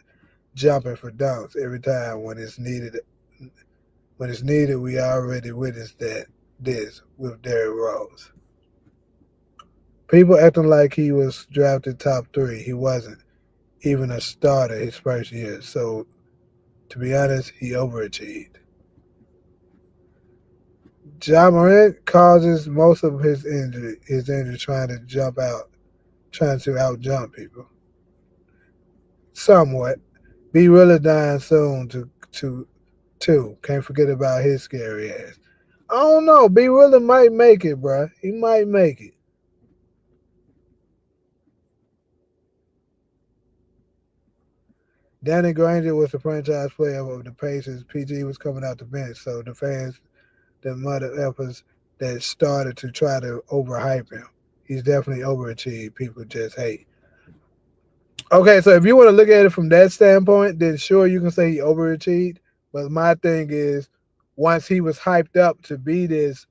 jumping for dunks every time when it's needed. When it's needed, we already witnessed this with Derrick Rose. People acting like he was drafted top 3. He wasn't even a starter his first year. So, to be honest, he overachieved. Ja Morant causes most of his injury trying to trying to out jump people. Somewhat. Be really dying soon too. Can't forget about his scary ass. I don't know. B really might make it, bruh. He might make it. Danny Granger was the franchise player of the Pacers. PG was coming out the bench, so the fans, the mother effers that started to try to overhype him. He's definitely overachieved. People just hate. Okay, so if you want to look at it from that standpoint, then sure you can say he overachieved. But my thing is, once he was hyped up to be this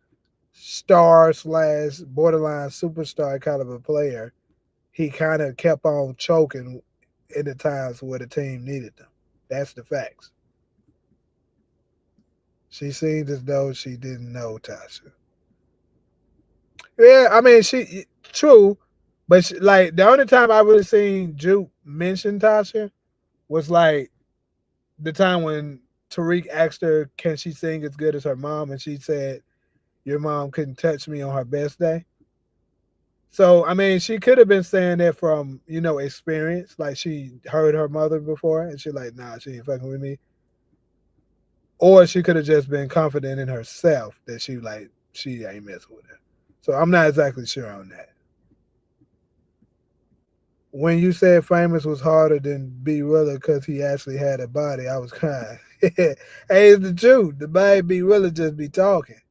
star slash borderline superstar kind of a player, he kind of kept on choking in the times where the team needed them. That's the facts. She seemed as though she didn't know Tasha. Yeah, I mean, she true, but like the only time I really seen Juke mention Tasha was like the time when Tariq asked her, "Can she sing as good as her mom?" and she said, "Your mom couldn't touch me on her best day." So I mean, she could have been saying that from experience, like she heard her mother before, and she like, "Nah, she ain't fucking with me." Or she could have just been confident in herself that she ain't messing with her. So I'm not exactly sure on that. When you said famous was harder than B Rilla because he actually had a body, I was crying. Hey, it's the truth. The body B Rilla just be talking.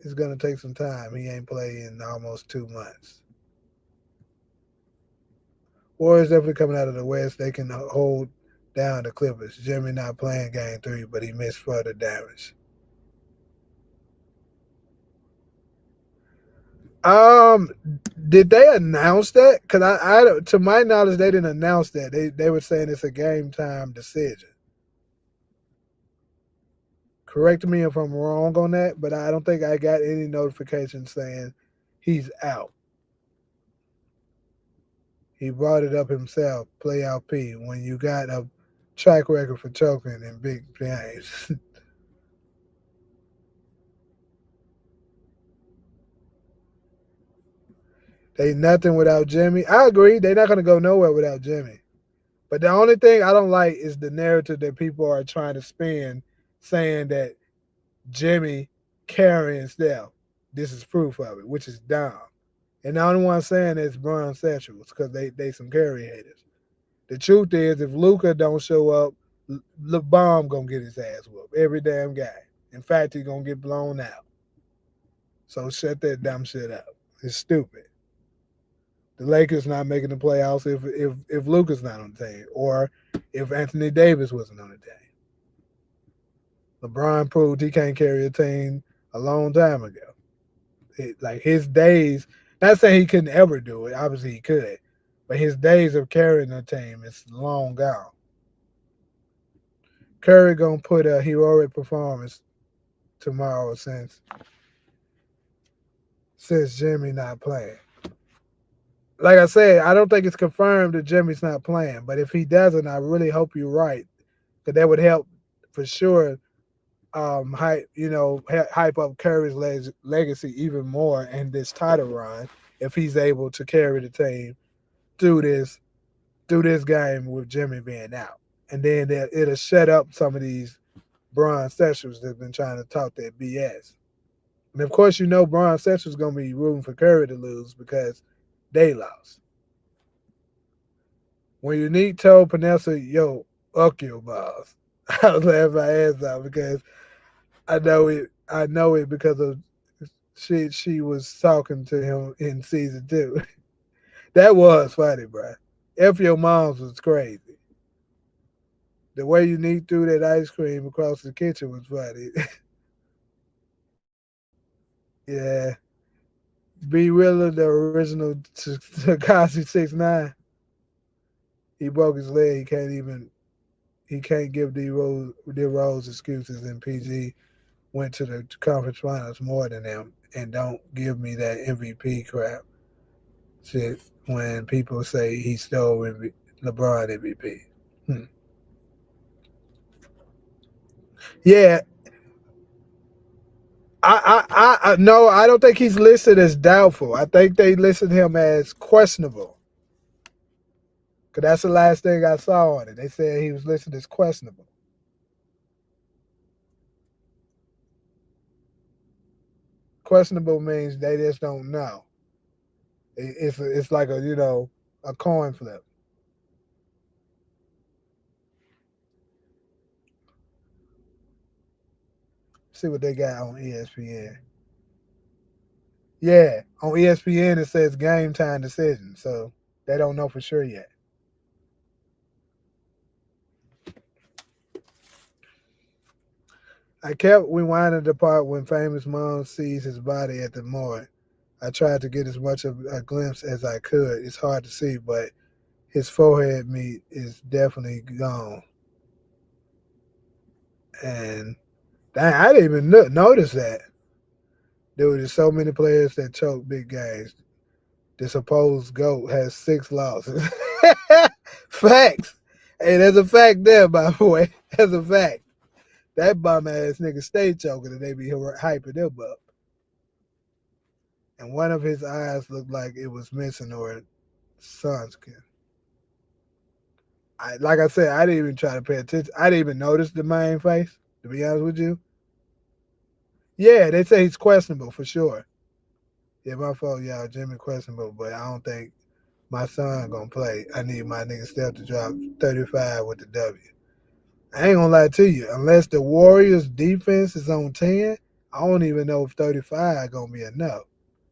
It's gonna take some time. He ain't played in almost 2 months. Warriors definitely coming out of the West. They can hold down the Clippers. Jimmy not playing game 3, but he missed further damage. Um, did they announce that? Because to my knowledge, they didn't announce that. They were saying it's a game time decision. Correct me if I'm wrong on that, but I don't think I got any notification saying he's out. He brought it up himself, playoff P, when you got a track record for choking in big games. They nothing without Jimmy. I agree. They're not going to go nowhere without Jimmy. But the only thing I don't like is the narrative that people are trying to spin, saying that Jimmy carrying Steph. This is proof of it, which is dumb. And the only one saying is Bron Sexuals because they some carry haters. The truth is, if Luca don't show up, LeBron gonna get his ass whooped. Every damn guy. In fact, he's gonna get blown out. So shut that dumb shit up. It's stupid. The Lakers not making the playoffs if Luca's not on the team, or if Anthony Davis wasn't on the team. LeBron proved he can't carry a team a long time ago. Like his days. Not saying he couldn't ever do it. Obviously he could, but his days of carrying the team is long gone. Curry gonna put a heroic performance tomorrow since Jimmy not playing. Like I said, I don't think it's confirmed that Jimmy's not playing, but if he doesn't, I really hope you're right, because that would help for sure. Hype up Curry's legacy even more in this title run if he's able to carry the team through this game with Jimmy being out, and then it'll shut up some of these Bron Sexuals that've been trying to talk that BS. And of course, Bron Sexual's gonna be rooting for Curry to lose because they lost. When Unique told Panessa, "Yo, fuck your balls," I was laughing my ass out because I know it. I know it because of she was talking to him in season 2. That was funny, bro. F your moms was crazy. The way Unique threw that ice cream across the kitchen was funny. Yeah. B Willer, the original Takashi 6ix9ine, he broke his leg. He can't give D Rose excuses, and PG went to the conference finals more than them, and don't give me that MVP crap shit when people say he stole LeBron MVP. Yeah, I no, I don't think he's listed as doubtful. I think they listed him as questionable. Cause that's the last thing I saw on it. They said he was listed as questionable. Questionable means they just don't know. It's like a coin flip. See what they got on ESPN. Yeah, on ESPN it says game time decision, so they don't know for sure yet. I kept rewinding the part when Famous Mom sees his body at the morgue. I tried to get as much of a glimpse as I could. It's hard to see, but his forehead meat is definitely gone. And dang, I didn't even notice that. There were just so many players that choke big games. The supposed GOAT has 6 losses. Facts. Hey, there's a fact there, by the way. There's a fact. That bum ass nigga stay choking and they be hyping him up. And one of his eyes looked like it was missing or sunscreen. Like I said, I didn't even try to pay attention. I didn't even notice the main face, to be honest with you. Yeah, they say he's questionable for sure. Yeah, my fault, y'all. Jimmy questionable, but I don't think my son gonna play. I need my nigga Steph to drop 35 with the W. I ain't gonna lie to you. Unless the Warriors defense is on 10, I don't even know if 35 gonna be enough.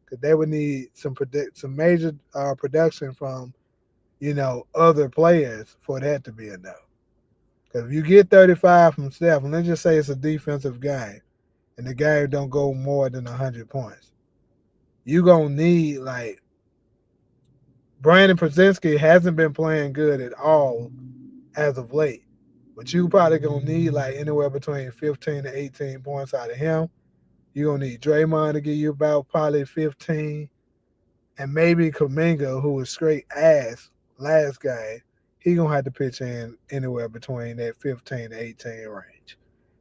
Cause they would need some major production from other players for that to be enough. Cause if you get 35 from Steph, and let's just say it's a defensive game, and the game don't go more than 100 points, you gonna need like Brandon Przinski hasn't been playing good at all as of late. But you probably gonna need like anywhere between 15 to 18 points out of him. You're gonna need Draymond to give you about probably 15. And maybe Kuminga, who was straight ass last game, he gonna have to pitch in anywhere between that 15 to 18 range.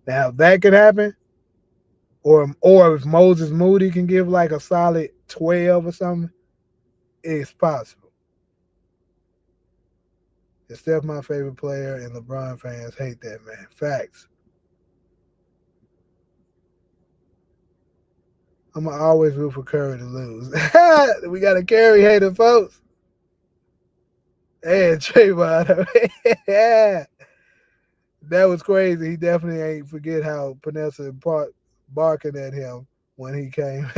Now if that could happen, or if Moses Moody can give like a solid 12 or something, it's possible. It's Steph my favorite player, and LeBron fans hate that man. Facts. I'm gonna always root for Curry to lose. We got a Curry hater, folks. And Trayvon. Yeah, that was crazy. He definitely ain't forget how Panessa barking at him when he came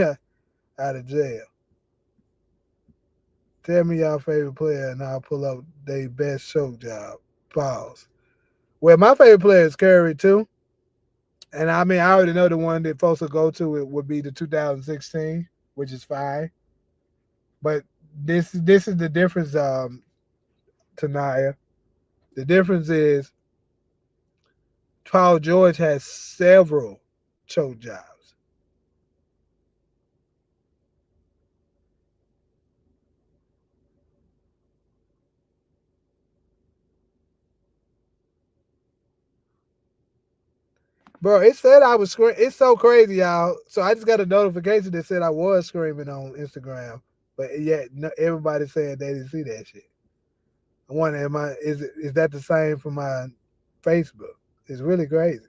out of jail. Tell me y'all favorite player, and I'll pull up their best choke job. Pause. Well, my favorite player is Curry too. And I mean, I already know the one that folks will go to it would be the 2016. which is fine. But this is the difference, Tanaya. The difference is Paul George has several choke jobs. Bro, it said I was screaming. It's so crazy, y'all. So I just got a notification that said I was screaming on Instagram, but yet no, everybody said they didn't see that shit. I wonder, is that the same for my Facebook? It's really crazy.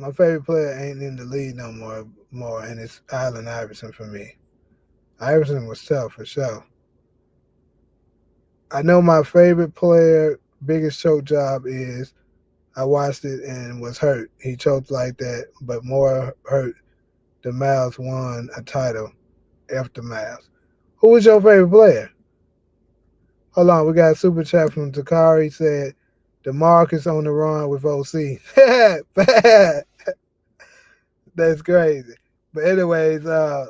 My favorite player ain't in the league no more, and it's Allen Iverson for me. Iverson was tough for sure. I know my favorite player, biggest choke job is I watched it and was hurt. He choked like that, but more hurt. The Mavs won a title after Mavs. Who was your favorite player? Hold on, we got a super chat from Takari said DeMarcus on the run with OC. That's crazy. But anyways, I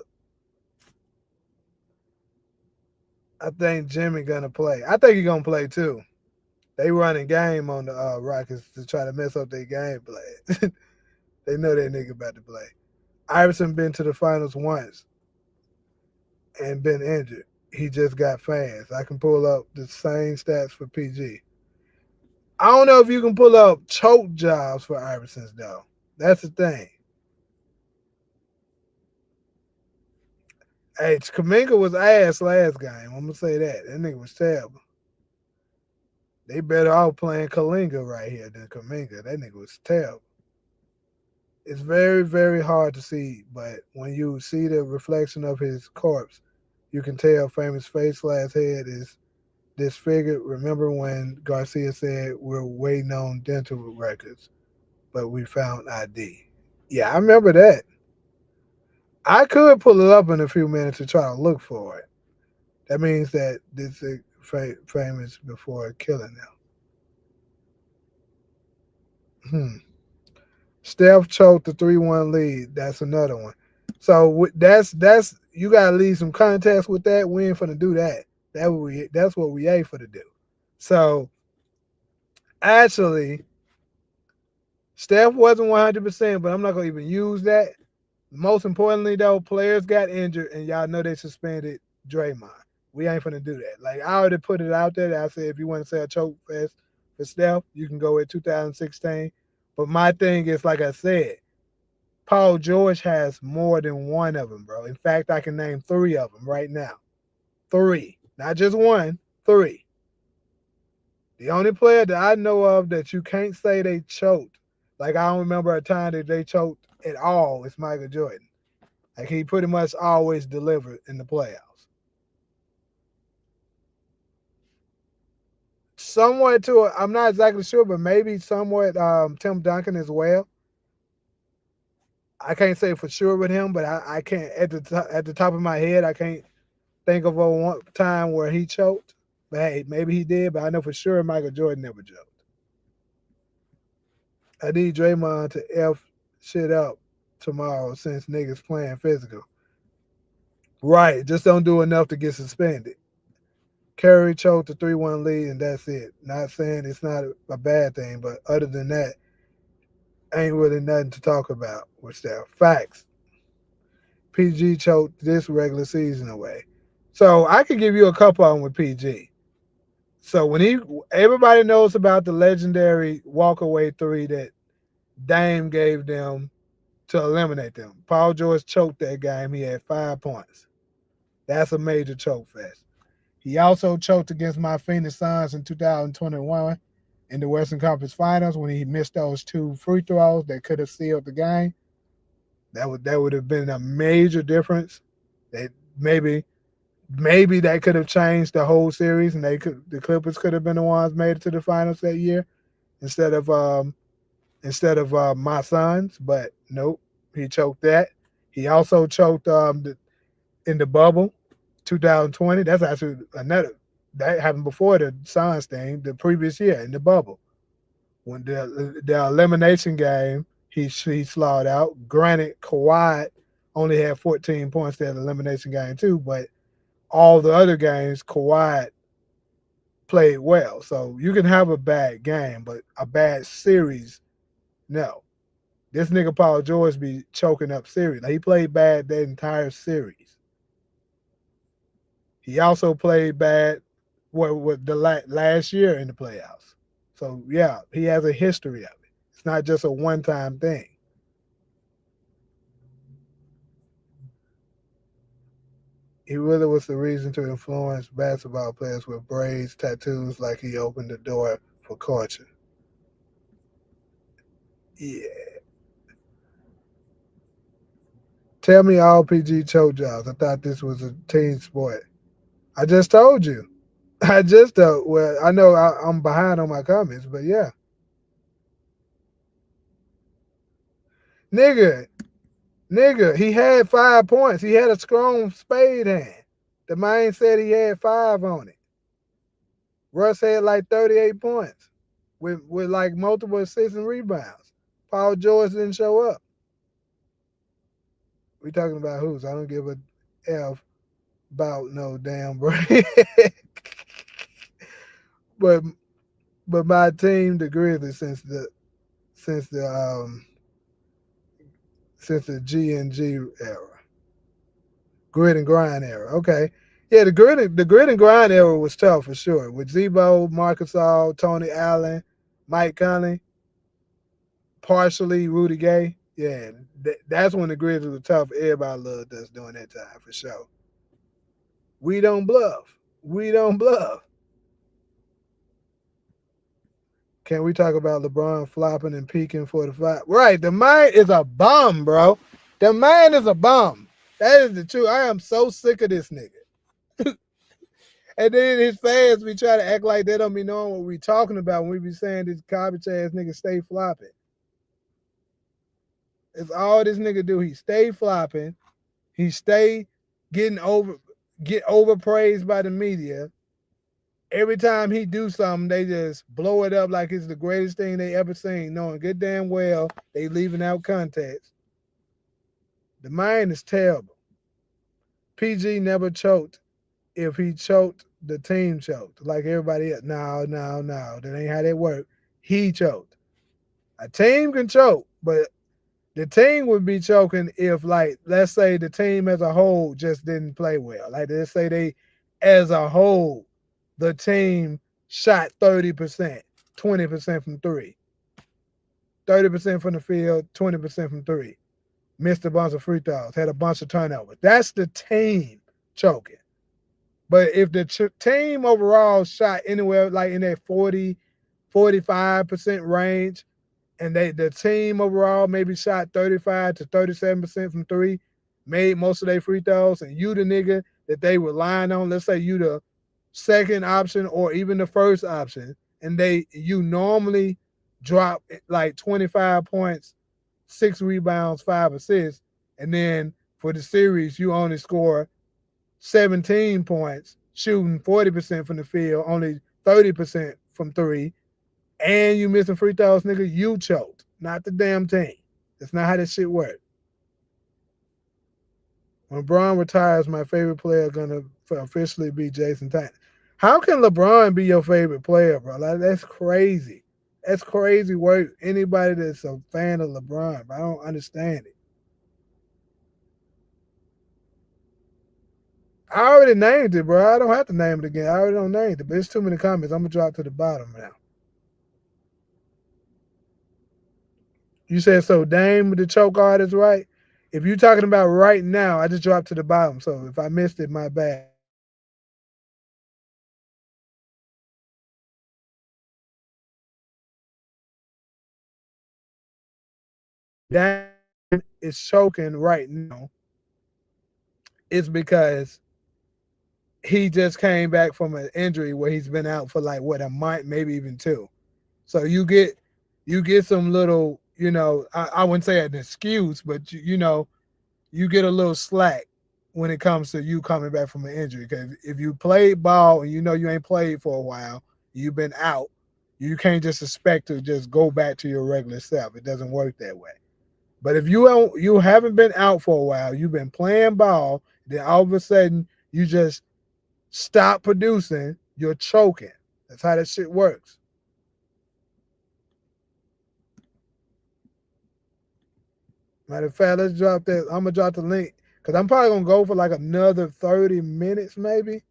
think Jimmy gonna play. I think he's gonna play too. They running game on the Rockets to try to mess up their game plan. They know that nigga about to play. Iverson been to the finals once and been injured. He just got fans. I can pull up the same stats for PG. I don't know if you can pull up choke jobs for Iverson's though. That's the thing. Hey, Kaminga was ass last game. I'm gonna say that. That nigga was terrible. They better off playing Kalinga right here than Kaminga. That nigga was terrible. It's very, very hard to see, but when you see the reflection of his corpse, you can tell famous face last head is disfigured. Remember when Garcia said we're waiting on dental records, but we found ID? Yeah, I remember that. I could pull it up in a few minutes to try to look for it. That means that this is famous before killing them. Steph choked the 3-1 lead. That's another one. So that's you gotta leave some context with that. We ain't finna do that. That's what we ain't finna do. So actually, Steph wasn't 100%, but I'm not gonna even use that. Most importantly, though, players got injured, and y'all know they suspended Draymond. We ain't finna do that. Like I already put it out there. That I said if you want to say a choke fest for Steph, you can go with 2016. But my thing is, like I said, Paul George has more than one of them, bro. In fact, I can name three of them right now. Three, not just one, three. The only player that I know of that you can't say they choked, like I don't remember a time that they choked at all, is Michael Jordan. Like he pretty much always delivered in the playoffs. Somewhat to, I'm not exactly sure, but maybe somewhat Tim Duncan as well. I can't say for sure with him, but I can't at the top of my head I can't think of a one time where he choked. But hey, maybe he did, but I know for sure Michael Jordan never choked. I need Draymond to F shit up tomorrow since niggas playing physical. Right, just don't do enough to get suspended. Curry choked the 3-1 lead, and that's it. Not saying it's not a bad thing, but other than that, ain't really nothing to talk about with that. Facts. PG choked this regular season away. So I could give you a couple of them with PG. So everybody knows about the legendary walkaway three that Dame gave them to eliminate them. Paul George choked that game. He had 5 points. That's a major choke fest. He also choked against my Phoenix Suns in 2021 in the Western Conference Finals when he missed those 2 free throws that could have sealed the game. That would have been a major difference. That maybe that could have changed the whole series, and the Clippers could have been the ones made it to the finals that year instead of my Suns. But nope, he choked that. He also choked in the bubble, 2020. That's actually another that happened before the Suns thing, the previous year in the bubble when the elimination game he slowed out. Granted, Kawhi only had 14 points that elimination game too, but all the other games Kawhi played well. So you can have a bad game, but a bad series, no. This nigga Paul George be choking up series. Like, he played bad that entire series. He also played bad with the last year in the playoffs. So yeah, he has a history of it. It's not just a one-time thing. He really was the reason to influence basketball players with braids, tattoos, like he opened the door for culture. Yeah. Tell me all PG choke jobs. I thought this was a team sport. I just told you. I just well, I know I'm behind on my comments, but yeah. Nigga, he had 5 points. He had a strong spade hand. The man said he had 5 on it. Russ had like 38 points with like multiple assists and rebounds. Paul George didn't show up. We talking about who's? I don't give a F about no damn break. but my team, the Grizzlies, since the G and G era, grit and grind era. Okay, yeah, the grit and grind era was tough for sure. With Zebo, Marcus All, Tony Allen, Mike Conley, partially Rudy Gay. Yeah, that's when the Grizzlies were tough. Everybody loved us during that time for sure. We don't bluff. We don't bluff. Can we talk about LeBron flopping and peaking for the fight? Right, the man is a bum, bro. The man is a bum. That is the truth. I am so sick of this nigga. And then his fans be trying to act like they don't be knowing what we talking about when we be saying this garbage ass nigga stay flopping. It's all this nigga do. He stay flopping. He stay getting overpraised by the media. Every time he do something, they just blow it up like it's the greatest thing they ever seen, knowing good damn well they leaving out context. The man is terrible. PG never choked. If he choked, the team choked. Like everybody else. No. That ain't how that work. He choked. A team can choke, but the team would be choking if, like, let's say the team as a whole just didn't play well. Like, let's say they, as a whole, the team shot 30%, 20% from three, 30% from the field, 20% from three, missed a bunch of free throws, had a bunch of turnovers. That's the team choking. But if the team overall shot anywhere like in that 40, 45% range, and the team overall maybe shot 35 to 37% from three, made most of their free throws, and you the nigga that they were relying on, let's say you the second option or even the first option, and you normally drop like 25 points, 6 rebounds, 5 assists, and then for the series you only score 17 points, shooting 40% from the field, only 30% from three, and you missing free throws, nigga, you choked, not the damn team. That's not how this shit works. When LeBron retires, my favorite player gonna officially be Jason Tatum. How can LeBron be your favorite player, bro? Like, that's crazy. That's crazy work. Anybody that's a fan of LeBron, I don't understand it. I already named it, bro. I don't have to name it again. I already don't name it, but it's too many comments. I'm gonna drop to the bottom now. You said so. Dame the choke artist, right? If you're talking about right now, I just dropped to the bottom. So if I missed it, my bad. Dame is choking right now. it's because he just came back from an injury where he's been out for like what, a month, maybe even two. So you get some little, I wouldn't say an excuse, but you get a little slack when it comes to you coming back from an injury. Because if you played ball and you ain't played for a while, you've been out, you can't just expect to just go back to your regular self. It doesn't work that way. But if you haven't been out for a while, you've been playing ball, then all of a sudden you just stop producing, you're choking. That's how that shit works. Matter of fact, let's drop that. I'm gonna drop the link because I'm probably gonna go for like another 30 minutes, maybe.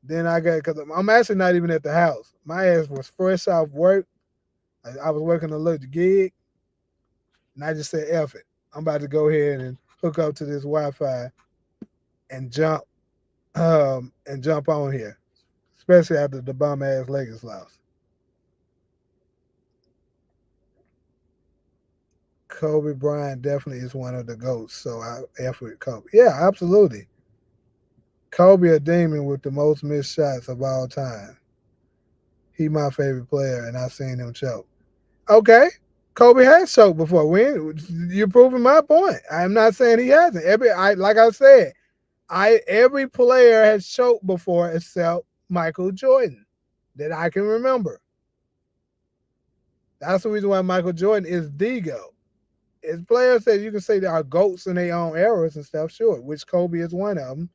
Then I got because I'm actually not even at the house. My ass was fresh off work. I was working a little gig, and I just said, "F it." I'm about to go ahead and hook up to this Wi-Fi and jump on here, especially after the bum ass Lakers loss. Kobe Bryant definitely is one of the goats. So I F with Kobe. Yeah, absolutely. Kobe a demon with the most missed shots of all time. He my favorite player, and I've seen him choke. Okay, Kobe has choked before. You're proving my point. I'm not saying he hasn't. Like I said, every player has choked before except Michael Jordan that I can remember. That's the reason why Michael Jordan is the GOAT. As players that you can say they are GOATs in their own eras and stuff, sure, which Kobe is one of them.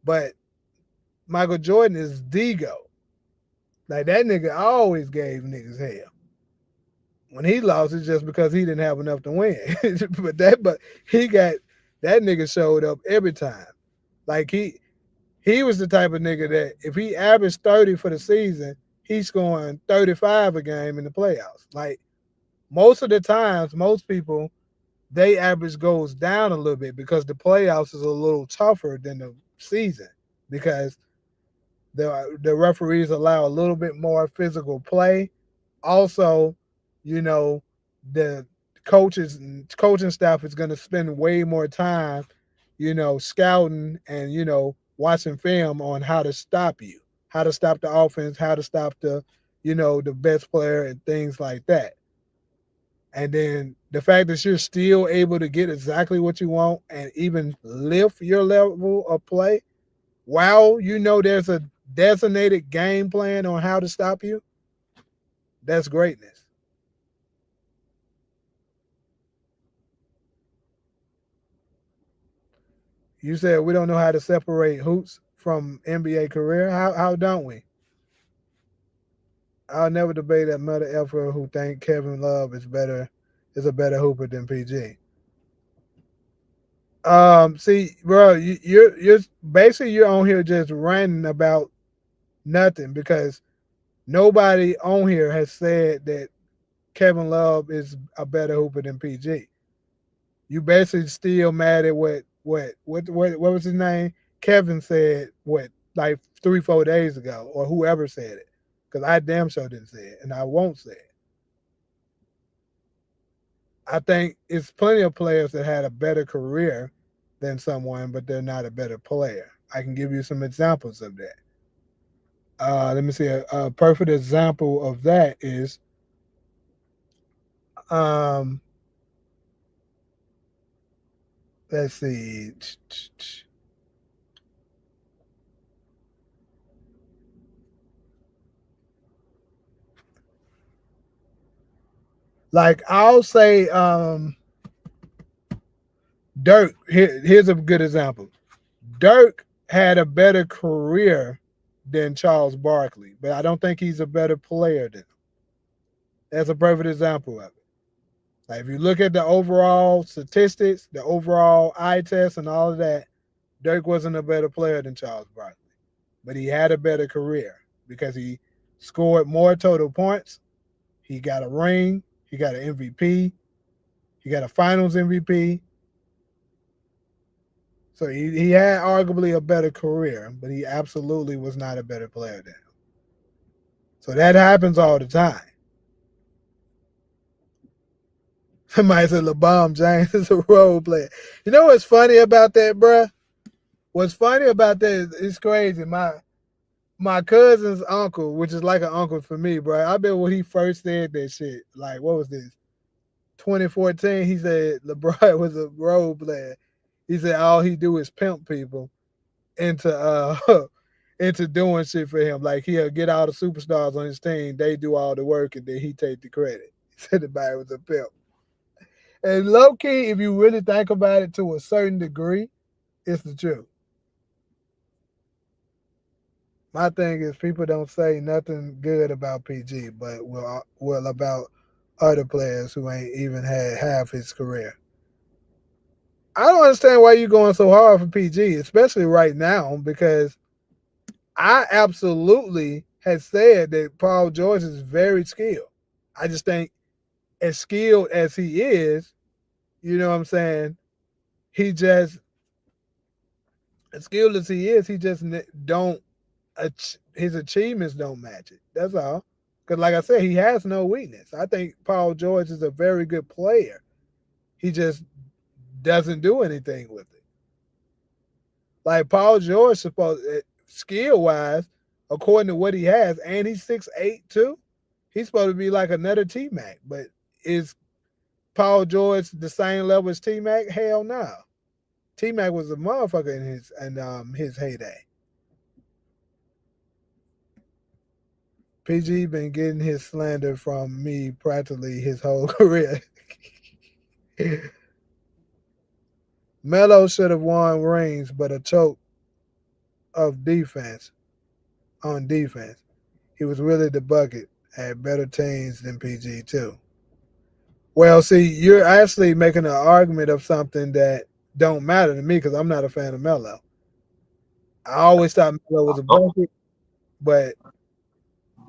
But Michael Jordan is the GOAT. Like that nigga always gave niggas hell. When he lost, it's just because he didn't have enough to win. but he got that nigga showed up every time. Like he was the type of nigga that if he averaged 30 for the season, he's scoring 35 a game in the playoffs. Like most of the times, most people they average goes down a little bit because the playoffs is a little tougher than the season because the referees allow a little bit more physical play. Also, you know, the coaching staff is going to spend way more time, scouting and watching film on how to stop you, how to stop the offense, how to stop the best player and things like that. And then the fact that you're still able to get exactly what you want and even lift your level of play while there's a designated game plan on how to stop you, that's greatness. You said we don't know how to separate hoops from NBA career. How don't we? I'll never debate that mother effer who think Kevin Love is a better hooper than PG. See, bro, you're basically you're on here just ranting about nothing because nobody on here has said that Kevin Love is a better hooper than PG. You basically still mad at what was his name? Kevin said what like 3 4 days ago or whoever said it because I damn sure didn't say it and I won't say it. I think it's plenty of players that had a better career than someone, but they're not a better player. I can give you some examples of that. Let me see. A perfect example of that is um, let's see. Like I'll say Dirk. Here's a good example. Dirk had a better career than Charles Barkley, but I don't think he's a better player than him. That's a perfect example of it. Like if you look at the overall statistics, the overall eye test, and all of that, Dirk wasn't a better player than Charles Barkley, but he had a better career because he scored more total points. He got a ring. He got an MVP. He got a Finals MVP. So he had arguably a better career, but he absolutely was not a better player than him. So that happens all the time. Somebody said LeBron James is a role player. You know what's funny about that, bruh? What's funny about that is it's crazy. My cousin's uncle, which is like an uncle for me, bro. I bet when he first said that shit, like what was this? 2014, he said LeBron was a role player. He said all he do is pimp people into into doing shit for him. Like he'll get all the superstars on his team, they do all the work, and then he take the credit. He said the guy was a pimp. And low key, if you really think about it to a certain degree, it's the truth. My thing is people don't say nothing good about PG, but will about other players who ain't even had half his career. I don't understand why you're going so hard for PG, especially right now, because I absolutely had said that Paul George is very skilled. I just think as skilled as he is, you know what I'm saying, he just as skilled as he is, he just don't his achievements don't match it. That's all. Because like I said, he has no weakness. I think Paul George is a very good player. He just doesn't do anything with it. Like Paul George, supposed skill wise, according to what he has, and he's 6'8" too. He's supposed to be like another T Mac. But is Paul George the same level as T Mac? Hell no. T Mac was a motherfucker in his heyday. PG been getting his slander from me practically his whole career. Melo should have won rings, but a choke of defense on defense. He was really the bucket, had better teams than PG too. Well, see, you're actually making an argument of something that don't matter to me because I'm not a fan of Melo. I always thought Melo was a bucket, but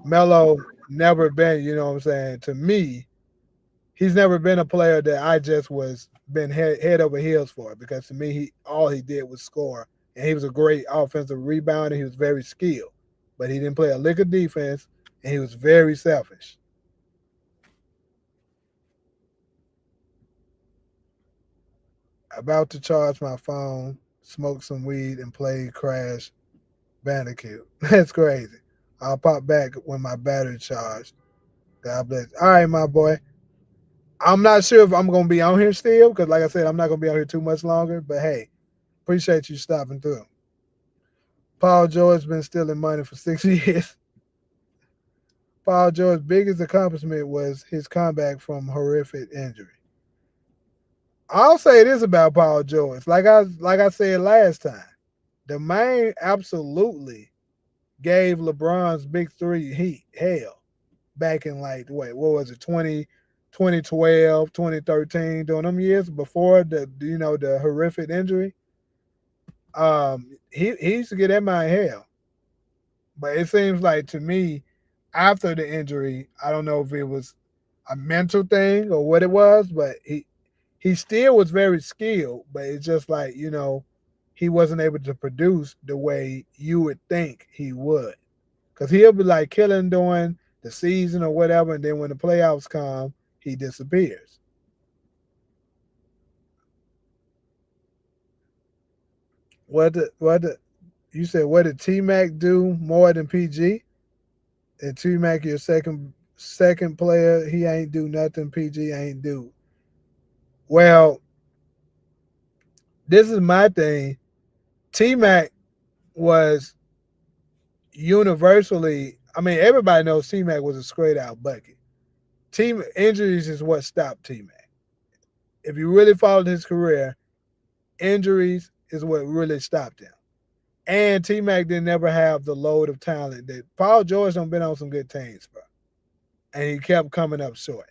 Melo never been, you know what I'm saying, to me, he's never been a player that I just was been head over heels for because to me, all he did was score, and he was a great offensive rebounder. He was very skilled, but he didn't play a lick of defense, and he was very selfish. About to charge my phone, smoke some weed, and play Crash Bandicoot. That's crazy. I'll pop back when my battery charged. God bless. All right, my boy. I'm not sure if I'm gonna be on here still because, like I said, I'm not gonna be on here too much longer. But hey, appreciate you stopping through. Paul George been stealing money for 6 years. Paul George's biggest accomplishment was his comeback from horrific injury. I'll say this about Paul George, like I said last time, the man absolutely gave LeBron's big three heat hell back in like what was it 2012, 2013, during them years before the horrific injury. He used to get that man hell. But it seems like to me, after the injury, I don't know if it was a mental thing or what it was, but he still was very skilled, but it's just like, he wasn't able to produce the way you would think he would. Because he'll be like killing during the season or whatever, and then when the playoffs come, he disappears. You said what did T Mac do more than PG? And T Mac your second player, he ain't do nothing PG ain't do. Well, this is my thing. T Mac was universally, I mean, everybody knows T Mac was a straight out bucket. Team injuries is what stopped T Mac. If you really followed his career, injuries is what really stopped him. And T Mac didn't ever have the load of talent that Paul George done been on some good teams, bro. And he kept coming up short.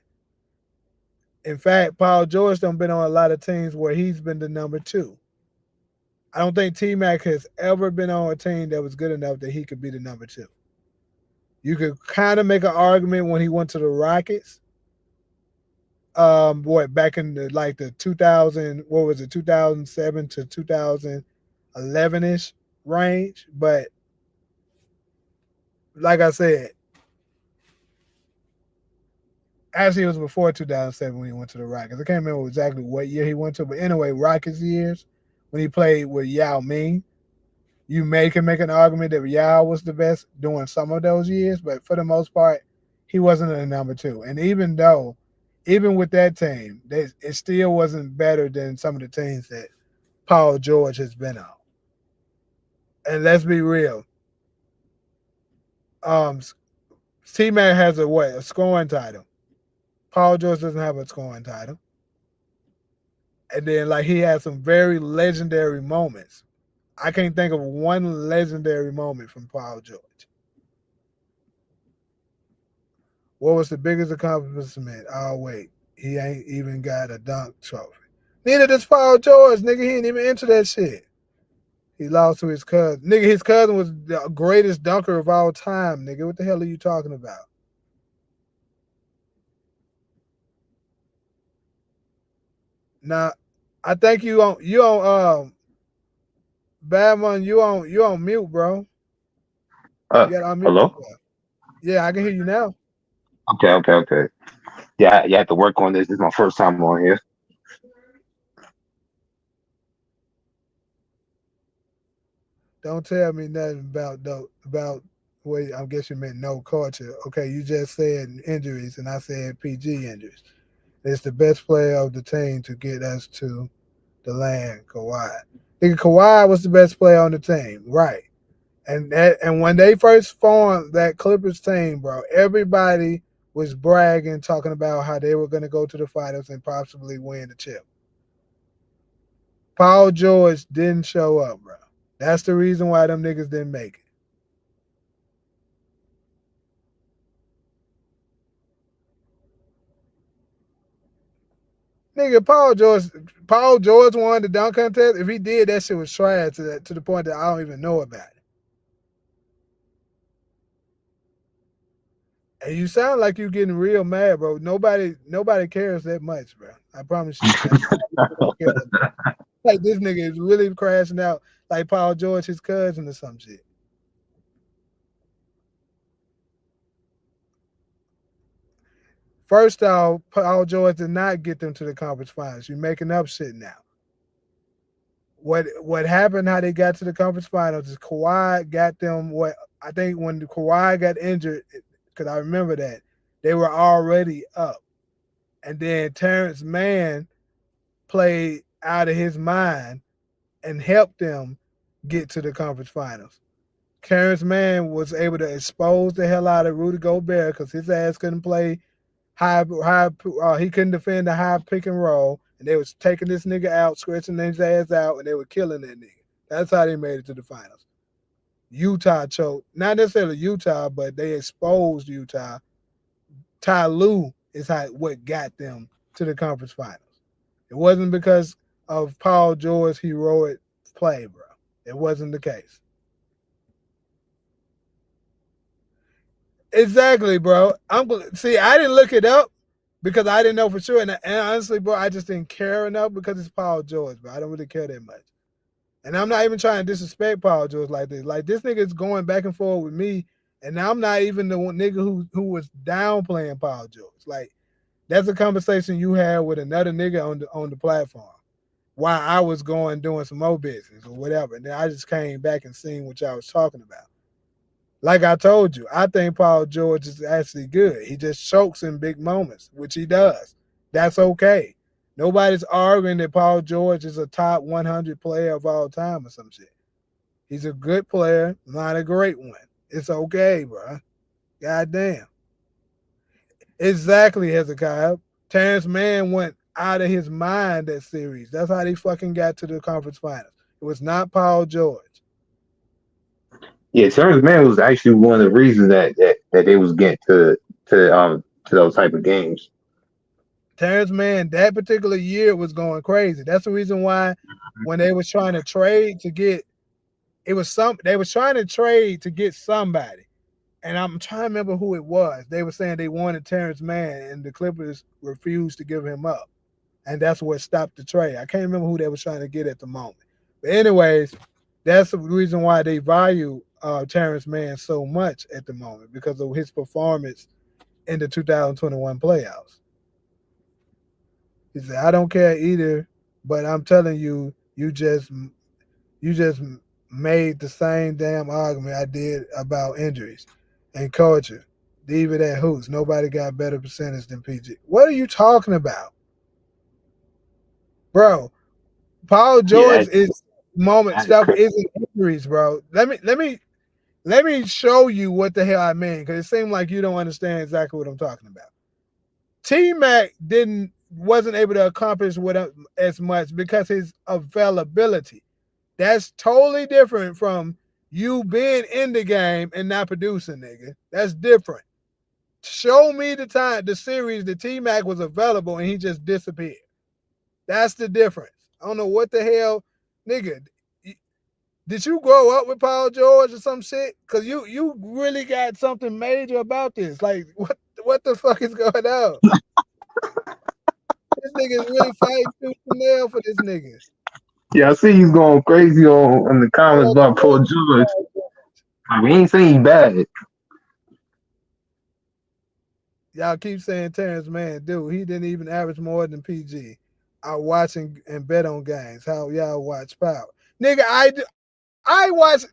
In fact, Paul George done been on a lot of teams where he's been the number two. I don't think T Mac has ever been on a team that was good enough that he could be the number two. You could kind of make an argument when he went to the Rockets. Back in the 2000, what was it, 2007 to 2011 ish range. But like I said, Actually, it was before 2007 when he went to the Rockets. I can't remember exactly what year he went to, but anyway, Rockets years when he played with Yao Ming. You can make an argument that Yao was the best during some of those years, but for the most part, he wasn't a number two. And even with that team, it still wasn't better than some of the teams that Paul George has been on. And let's be real, um, T-Mac has a scoring title. Paul George doesn't have a scoring title. And then like he had some very legendary moments. I can't think of one legendary moment from Paul George. What was the biggest accomplishment? Oh wait, he ain't even got a dunk trophy. Neither does Paul George, nigga. He ain't even into that shit. He lost to his cousin. Nigga, his cousin was the greatest dunker of all time, nigga. What the hell are you talking about? Now, I think you on Badman, you on mute, bro. You gotta unmute Hello? yourself. Yeah, I can hear you now. Okay. Yeah, you have to work on this. This is my first time on here. Don't tell me nothing about wait, I guess you meant no culture. Okay, you just said injuries and I said PG injuries. It's the best player of the team to get us to the land, Kawhi. Nigga, Kawhi was the best player on the team, right? And when they first formed that Clippers team, bro, everybody was bragging, talking about how they were going to go to the finals and possibly win the chip. Paul George didn't show up, bro. That's the reason why them niggas didn't make it. Nigga, Paul George won the dunk contest. If he did, that shit was trash to the point that I don't even know about it. And you sound like you getting real mad, bro. Nobody cares that much, bro. I promise you. Like this nigga is really crashing out like Paul George, his cousin or some shit. First off, Paul George did not get them to the conference finals. You're making up shit now. What happened? How they got to the conference finals is Kawhi got them. What I think when Kawhi got injured, because I remember that they were already up, and then Terrence Mann played out of his mind and helped them get to the conference finals. Terrence Mann was able to expose the hell out of Rudy Gobert because his ass couldn't play he couldn't defend the high pick and roll, and they was taking this nigga out, scratching his ass out, and they were killing that nigga. That's how they made it to the finals. Utah choked, not necessarily Utah, but they exposed Utah. Ty Lue is what got them to the conference finals. It wasn't because of Paul George's heroic play, bro. It wasn't the case. Exactly, bro. See. I didn't look it up because I didn't know for sure, and honestly, bro, I just didn't care enough because it's Paul George, bro. I don't really care that much, and I'm not even trying to disrespect Paul George like this. Like this nigga is going back and forth with me, and I'm not even the one nigga who was downplaying Paul George. Like that's a conversation you had with another nigga on the platform while I was going doing some more business or whatever, and then I just came back and seen what y'all was talking about. Like I told you, I think Paul George is actually good. He just chokes in big moments, which he does. That's okay. Nobody's arguing that Paul George is a top 100 player of all time or some shit. He's a good player, not a great one. It's okay, bro. God damn. Exactly, Hezekiah. Terrence Mann went out of his mind that series. That's how they fucking got to the conference finals. It was not Paul George. Yeah, Terrence Mann was actually one of the reasons that they was getting to those type of games. Terrence Mann that particular year was going crazy. That's the reason why when they was trying to trade to get they was trying to trade to get somebody. And I'm trying to remember who it was. They were saying they wanted Terrence Mann and the Clippers refused to give him up. And that's what stopped the trade. I can't remember who they was trying to get at the moment. But anyways, that's the reason why they value Terrence Mann so much at the moment because of his performance in the 2021 playoffs. He said, "I don't care either, but I'm telling you, you just made the same damn argument I did about injuries and culture. Leave it at hoops. Nobody got better percentage than PG. What are you talking about, bro? Paul Yeah, George is moment that's stuff crazy. isn't injuries, bro. Let me show you what the hell I mean, because it seems like you don't understand exactly what I'm talking about. T Mac wasn't able to accomplish with as much because his availability. That's totally different from you being in the game and not producing, nigga. That's different. Show me the series that T Mac was available and he just disappeared. That's the difference. I don't know what the hell, nigga. Did you grow up with Paul George or some shit? Cause you really got something major about this. Like what the fuck is going on? This nigga is really fighting tooth and nail for this nigga. Yeah, I see he's going crazy on the comments about Paul George. I mean, he ain't saying he bad. Y'all keep saying Terrence Mann, dude. He didn't even average more than PG. I watch and bet on games. How y'all watch Power, nigga? I watch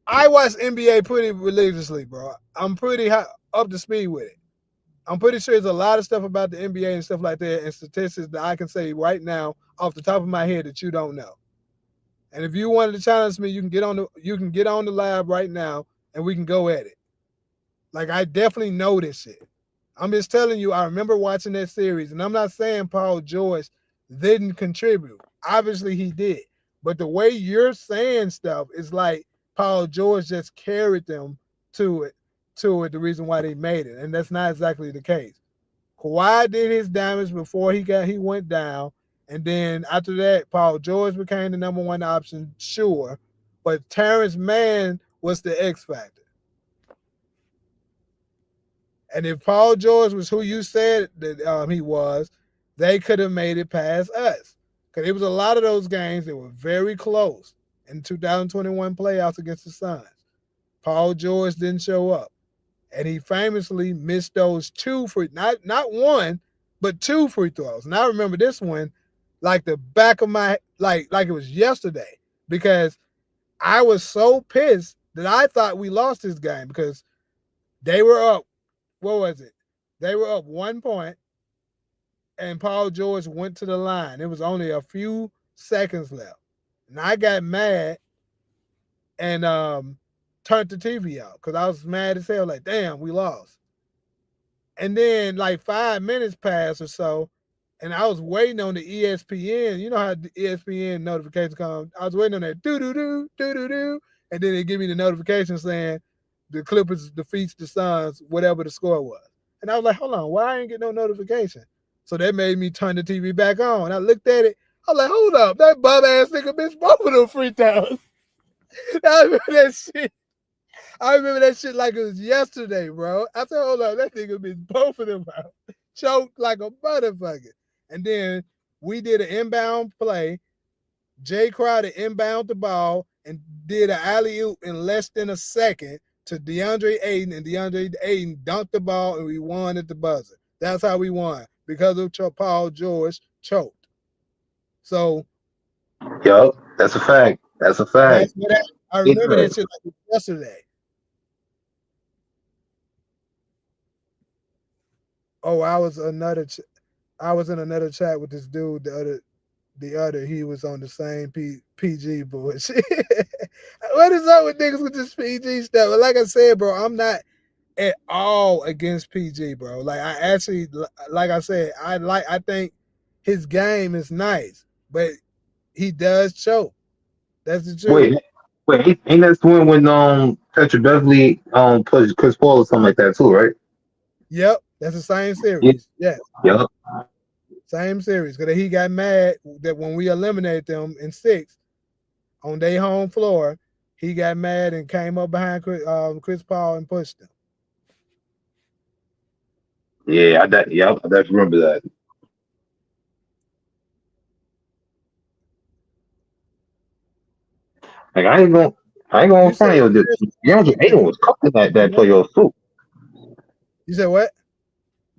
I watch NBA pretty religiously, bro. I'm pretty up to speed with it. I'm pretty sure there's a lot of stuff about the NBA and stuff like that and statistics that I can say right now off the top of my head that you don't know. And if you wanted to challenge me, you can get on the lab right now and we can go at it. Like I definitely know this shit. I'm just telling you, I remember watching that series, and I'm not saying Paul George didn't contribute. Obviously he did. But the way you're saying stuff is like Paul George just carried them to it, the reason why they made it. And that's not exactly the case. Kawhi did his damage before he went down. And then after that, Paul George became the number one option, sure. But Terrence Mann was the X factor. And if Paul George was who you said that he was, they could have made it past us. Because it was a lot of those games that were very close in 2021 playoffs against the Suns. Paul George didn't show up. And he famously missed those two free, not one, but two free throws. And I remember this one like the back of my like it was yesterday because I was so pissed that I thought we lost this game because they were up. What was it? They were up 1 point, and Paul George went to the line. It was only a few seconds left, and I got mad and turned the TV out because I was mad as hell. Like, damn, we lost. And then like 5 minutes passed or so, and I was waiting on the ESPN. You know how the ESPN notifications come. I was waiting on that doo doo doo doo doo doo, and then they give me the notification saying the Clippers defeats the Suns, whatever the score was. And I was like, hold on, why I ain't get no notification? So that made me turn the TV back on. I looked at it. I was like, hold up, that bum ass nigga missed both of them free throws. I remember that shit. I remember that shit like it was yesterday, bro. I said, hold up, that nigga missed both of them out. Choked like a motherfucker. And then we did an inbound play. Jay Crowder inbound the ball and did an alley-oop in less than a second to DeAndre Ayton, and DeAndre Ayton dunked the ball, and we won at the buzzer. That's how we won, because of Paul George choked. So Yup, that's a fact. That's a fact. that's what I It's remember that shit like yesterday. Oh, I was in another chat with this dude the other he was on the same PG bullshit. What is up with niggas with this PG stuff? But like I said, bro, I'm not at all against PG, bro. Like I actually, like I said, I think his game is nice, but he does choke. That's the truth. wait, wait, ain't that the one when Patrick Beverly pushed Chris Paul or something like that too, right? Yep, that's the same Yeah, series. Yes, yup. same series. Because he got mad that when we eliminated them in six on their home floor, he got mad and came up behind Chris Paul and pushed him. Yeah, yup, I definitely remember that. Like I ain't gonna You said front you. Terrence Mann DeAndre was Ayton was cooking that what? playoff too. You said what?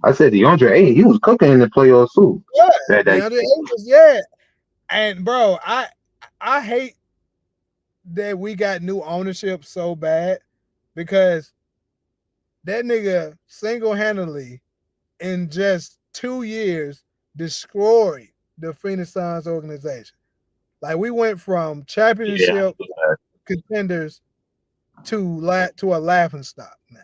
I said DeAndre Ayton, he was cooking in the playoffs too. Yeah, That DeAndre Ayton, yeah. And bro, I hate that we got new ownership so bad because that nigga single handedly in just 2 years destroyed the Phoenix Suns organization. Like we went from yeah, championship contenders to a laughing stock now.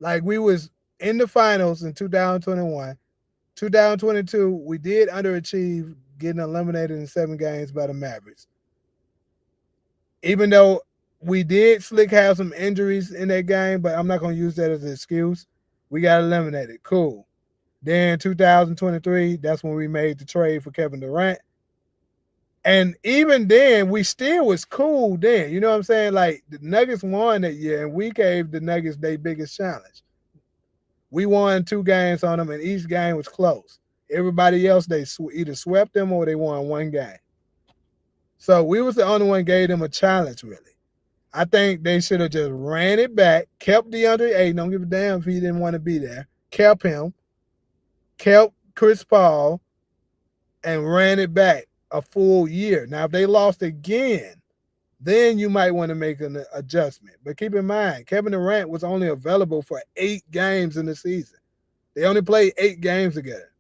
Like we was in the finals in 2021. 2022, we did underachieve, getting eliminated in 7 games by the Mavericks. Even though we did slick have some injuries in that game, but I'm not gonna use that as an excuse. We got eliminated. Cool. Then 2023, that's when we made the trade for Kevin Durant. And even then, we still was cool then. You know what I'm saying? Like the Nuggets won that year, and we gave the Nuggets their biggest challenge. We won 2 games on them, and each game was close. Everybody else, they either swept them or they won 1 game. So we was the only one gave them a challenge, really. I think they should have just ran it back, kept DeAndre Ayton, don't give a damn if he didn't want to be there, kept him, kept Chris Paul, and ran it back a full year. Now, if they lost again, then you might want to make an adjustment. But keep in mind, Kevin Durant was only available for 8 games in the season. They only played 8 games together.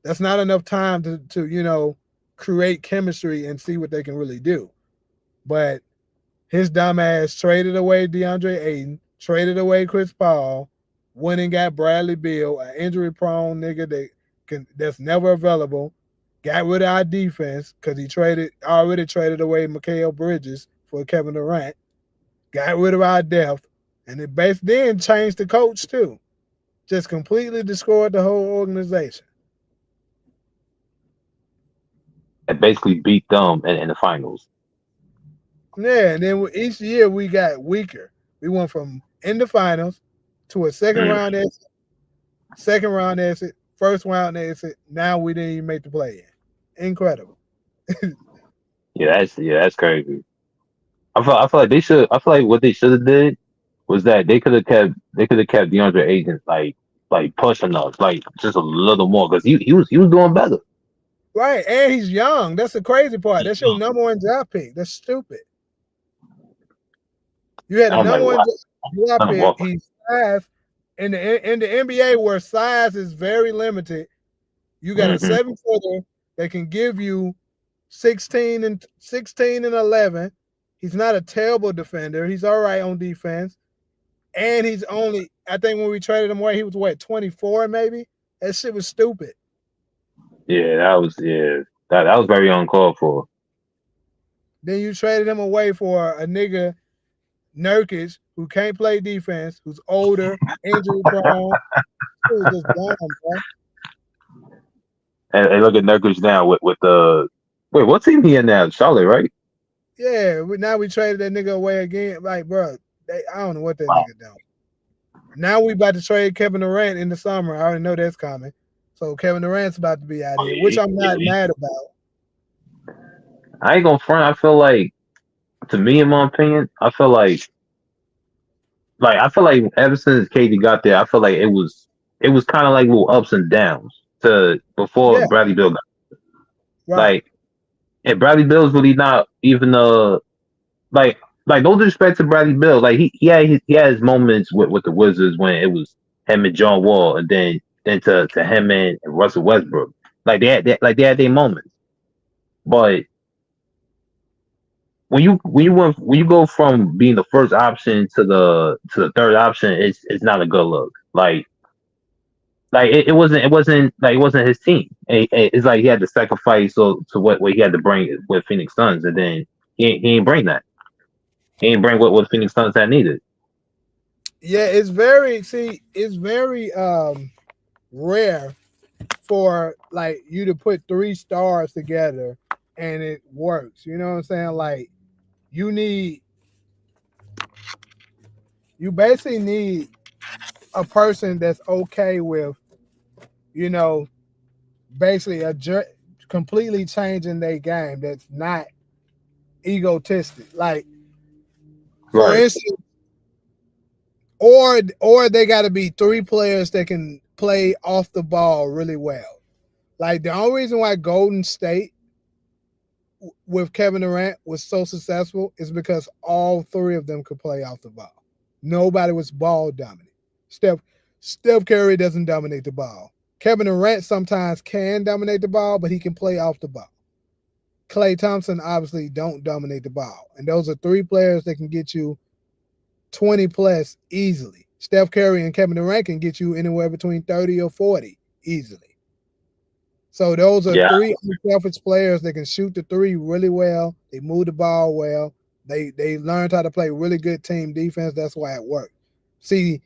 That's not enough time to create chemistry and see what they can really do. But his dumb ass traded away DeAndre Ayton, traded away Chris Paul, went and got Bradley Beal, an injury-prone nigga that's never available, got rid of our defense because he already traded away Mikal Bridges for Kevin Durant, got rid of our depth, and it then changed the coach too. Just completely destroyed the whole organization. and basically beat them in the finals. Yeah, and then each year we got weaker. We went from in the finals to a second round exit, first round exit. Now we didn't even make the play in. Incredible. That's crazy. I feel like they should. I feel like what they should have did was that they could have kept DeAndre Ayton like pushing us like just a little more because he was doing better. Right, and he's young. That's the crazy part. That's your number one draft pick. That's stupid. You had a I'm like, number one wow, draft son of pick. Walker. He's fast in the NBA where size is very limited. You got a Hmm. 7-footer that can give you 16 and 11. He's not a terrible defender. He's all right on defense. And he's only, I think when we traded him away, he was what, 24 maybe? That shit was stupid. That was very uncalled for. Then you traded him away for a nigga Nurkic who can't play defense, who's older, injury prone. It was just dumb, bro. And look at Nurkic now with the wait, what team he in now? Charlotte, right? Yeah, now we traded that nigga away again. Like, bro, I don't know what that Wow. nigga doing. Now we about to trade Kevin Durant in the summer. I already know that's coming. So Kevin Durant's about to be out Oh, here, which yeah, I'm not mad about. I ain't gonna front. I feel like, to me, in my opinion, I feel like ever since KD got there, I feel like it was kind of like little ups and downs to before Yeah, Bradley Bill got right. like, and Bradley Bill's really not even like no disrespect to Bradley Bill, like he had his moments with the Wizards when it was him and John Wall, and then to him and Russell Westbrook, like they had their moments, but when you go from being the first option to the third option, it's not a good look. It wasn't his team. It's like he had to sacrifice to what he had to bring with Phoenix Suns, and then he ain't bring that. He ain't bring what Phoenix Suns had needed. Yeah, it's very rare for like you to put 3 stars together and it works. You know what I'm saying? Like you need you basically need a person that's okay with, you know, basically completely changing their game that's not egotistic. Like, for Right. instance, or they got to be three players that can play off the ball really well. Like the only reason why Golden State with Kevin Durant was so successful is because all three of them could play off the ball. Nobody was ball dominant. Steph Steph Curry doesn't dominate the ball. Kevin Durant sometimes can dominate the ball, but he can play off the ball. Klay Thompson obviously don't dominate the ball. And those are three players that can get you 20 plus easily. Steph Curry and Kevin Durant can get you anywhere between 30 or 40 easily. So those are Yeah, three unselfish players that can shoot the three really well. They move the ball well. They learned how to play really good team defense. That's why it worked. See,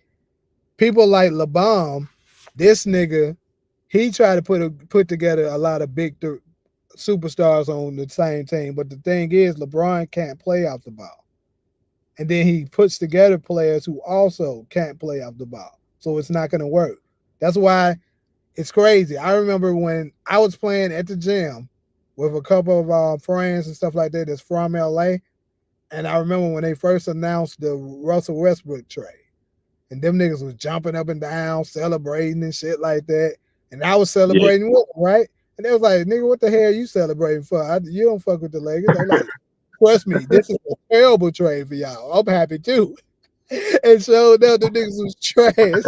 people like LeBron, this nigga, he tried to put together a lot of big superstars on the same team. But the thing is, LeBron can't play off the ball. And then he puts together players who also can't play off the ball. So it's not going to work. That's why it's crazy. I remember when I was playing at the gym with a couple of our friends and stuff like that that's from LA. And I remember when they first announced the Russell Westbrook trade. And them niggas was jumping up and down, celebrating and shit like that. And I was yeah. celebrating with them, right? And they was like, nigga, what the hell are you celebrating for? You don't fuck with the Lakers. I'm like, trust me, this is a terrible trade for y'all. I'm happy too. And so now the niggas was trash.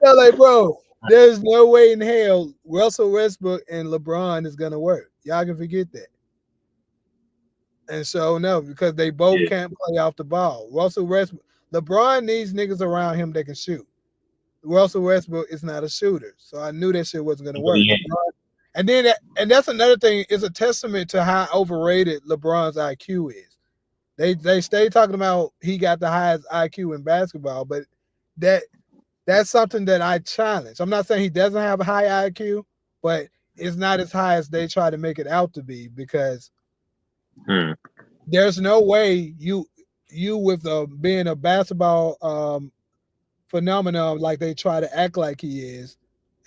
They're like, bro, there's no way in hell Russell Westbrook and LeBron is gonna work. Y'all can forget that. And so no, because they both Yeah, can't play off the ball. Russell Westbrook, LeBron needs niggas around him that can shoot. Russell Westbrook is not a shooter, so I knew that shit wasn't gonna he work. really ain't. LeBron, and that's another thing. It's a testament to how overrated LeBron's IQ is. They stay talking about he got the highest IQ in basketball, but that that's something that I challenge. I'm not saying he doesn't have a high IQ, but it's not as high as they try to make it out to be because Hmm. there's no way you with being a basketball phenomenon like they try to act like he is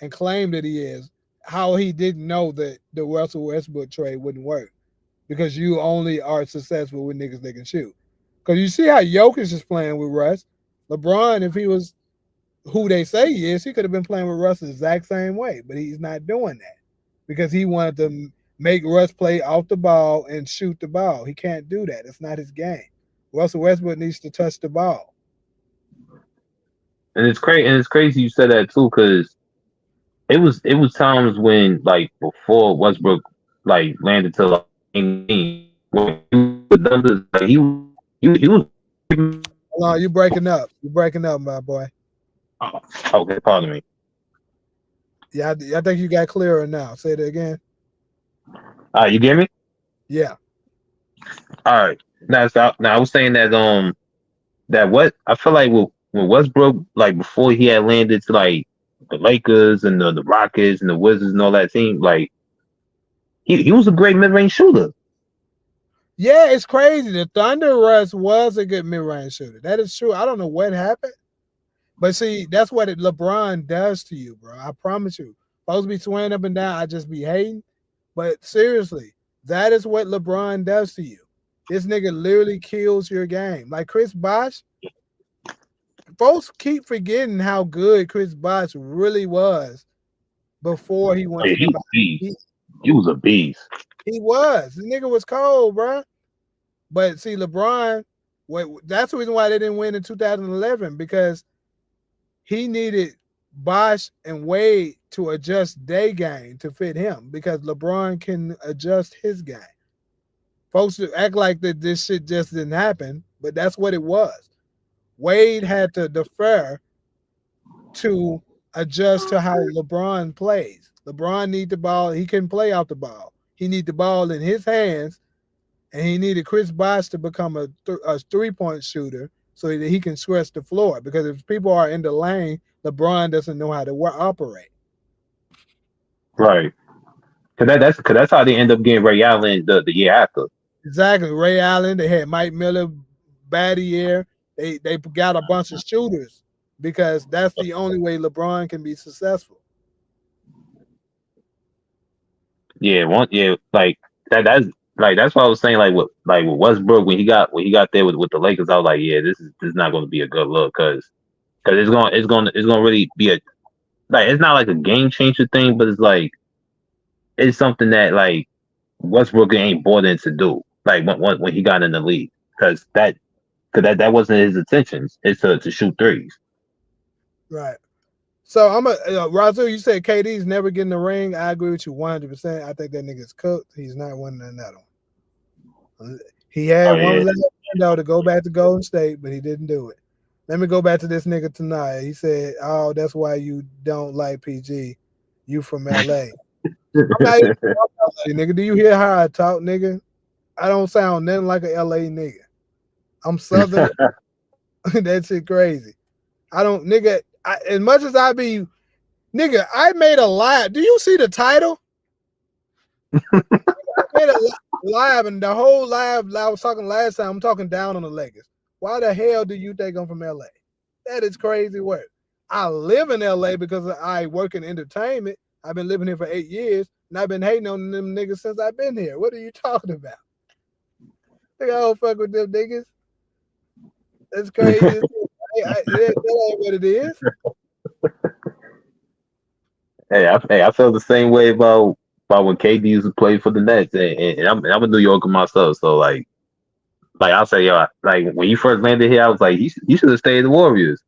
and claim that he is, how he didn't know that the Russell Westbrook trade wouldn't work because you only are successful with niggas that can shoot. Because you see how Jokic is playing with Russ. LeBron, if he was who they say he is, he could have been playing with Russ the exact same way, but he's not doing that because he wanted to make Russ play off the ball and shoot the ball. He can't do that. It's not his game. Russell Westbrook needs to touch the ball. And it's crazy. And it's crazy you said that too, because it was times when like before Westbrook like landed to like when he was with numbers, like he was. Hold on, you breaking up. You breaking up, my boy. Oh, okay, pardon me. Yeah, I think you got clearer now. Say it again. You get me? Yeah. All right. Now I was saying that what I feel like with Westbrook, like before he had landed to like the Lakers and the Rockets and the Wizards and all that team, like he was a great mid range shooter. Yeah, it's crazy. The Thunder Russ was a good mid-range shooter. That is true. I don't know what happened. But see, that's what LeBron does to you, bro. I promise you. Supposed to be swinging up and down, I just be hating. But seriously, that is what LeBron does to you. This nigga literally kills your game. Like Chris Bosh, folks keep forgetting how good Chris Bosh really was before he went Like, to he them. was a beast. He, He was a beast. he was. The nigga was cold, bro. But see, LeBron, that's the reason why they didn't win in 2011 because he needed Bosh and Wade to adjust their game to fit him because LeBron can adjust his game. Folks act like that this shit just didn't happen, but that's what it was. Wade had to defer to adjust to how LeBron plays. LeBron need the ball. He can play out the ball. He need the ball in his hands, and he needed Chris Bosh to become a 3-point shooter so that he can stretch the floor. Because if people are in the lane, LeBron doesn't know how to operate. Right. Cause that's how they end up getting Ray Allen the year after. Exactly. Ray Allen, they had Mike Miller, Batty year. They got a bunch of shooters because that's the only way LeBron can be successful. Yeah, like that's like that's what I was saying. Like with Westbrook when he got there with the Lakers, I was like, yeah, this is not going to be a good look because it's going to really be a like it's not like a game changer thing, but it's like it's something that like Westbrook ain't bought in to do. Like when he got in the league, because that wasn't his intentions. It's to shoot threes. Right. So I'm a Razoo. You said KD's never getting the ring. I agree with you 100%. I think that nigga's cooked. He's not winning another one. He had Oh one yeah. last window to go back to Golden State, but he didn't do it. Let me go back to this nigga tonight. He said, "Oh, that's why you don't like PG. You from LA." I'm not even from LA, nigga. Do you hear how I talk, nigga? I don't sound nothing like a LA nigga. I'm Southern. That shit crazy. I don't, nigga. As much as I be, nigga, I made a live. Do you see the title? I made a live, and the whole live I was talking last time. I'm talking down on the Lakers. Why the hell do you think I'm from LA? That is crazy work. I live in LA because I work in entertainment. I've been living here for 8 years, and I've been hating on them niggas since I've been here. What are you talking about? Think I don't fuck with them niggas. That's crazy. That ain't what it is. Hey, I felt the same way about when KD used to play for the Nets, and I'm a New Yorker myself, so like I'll say, yo, like when you first landed here, I was like, you should have stayed in the Warriors.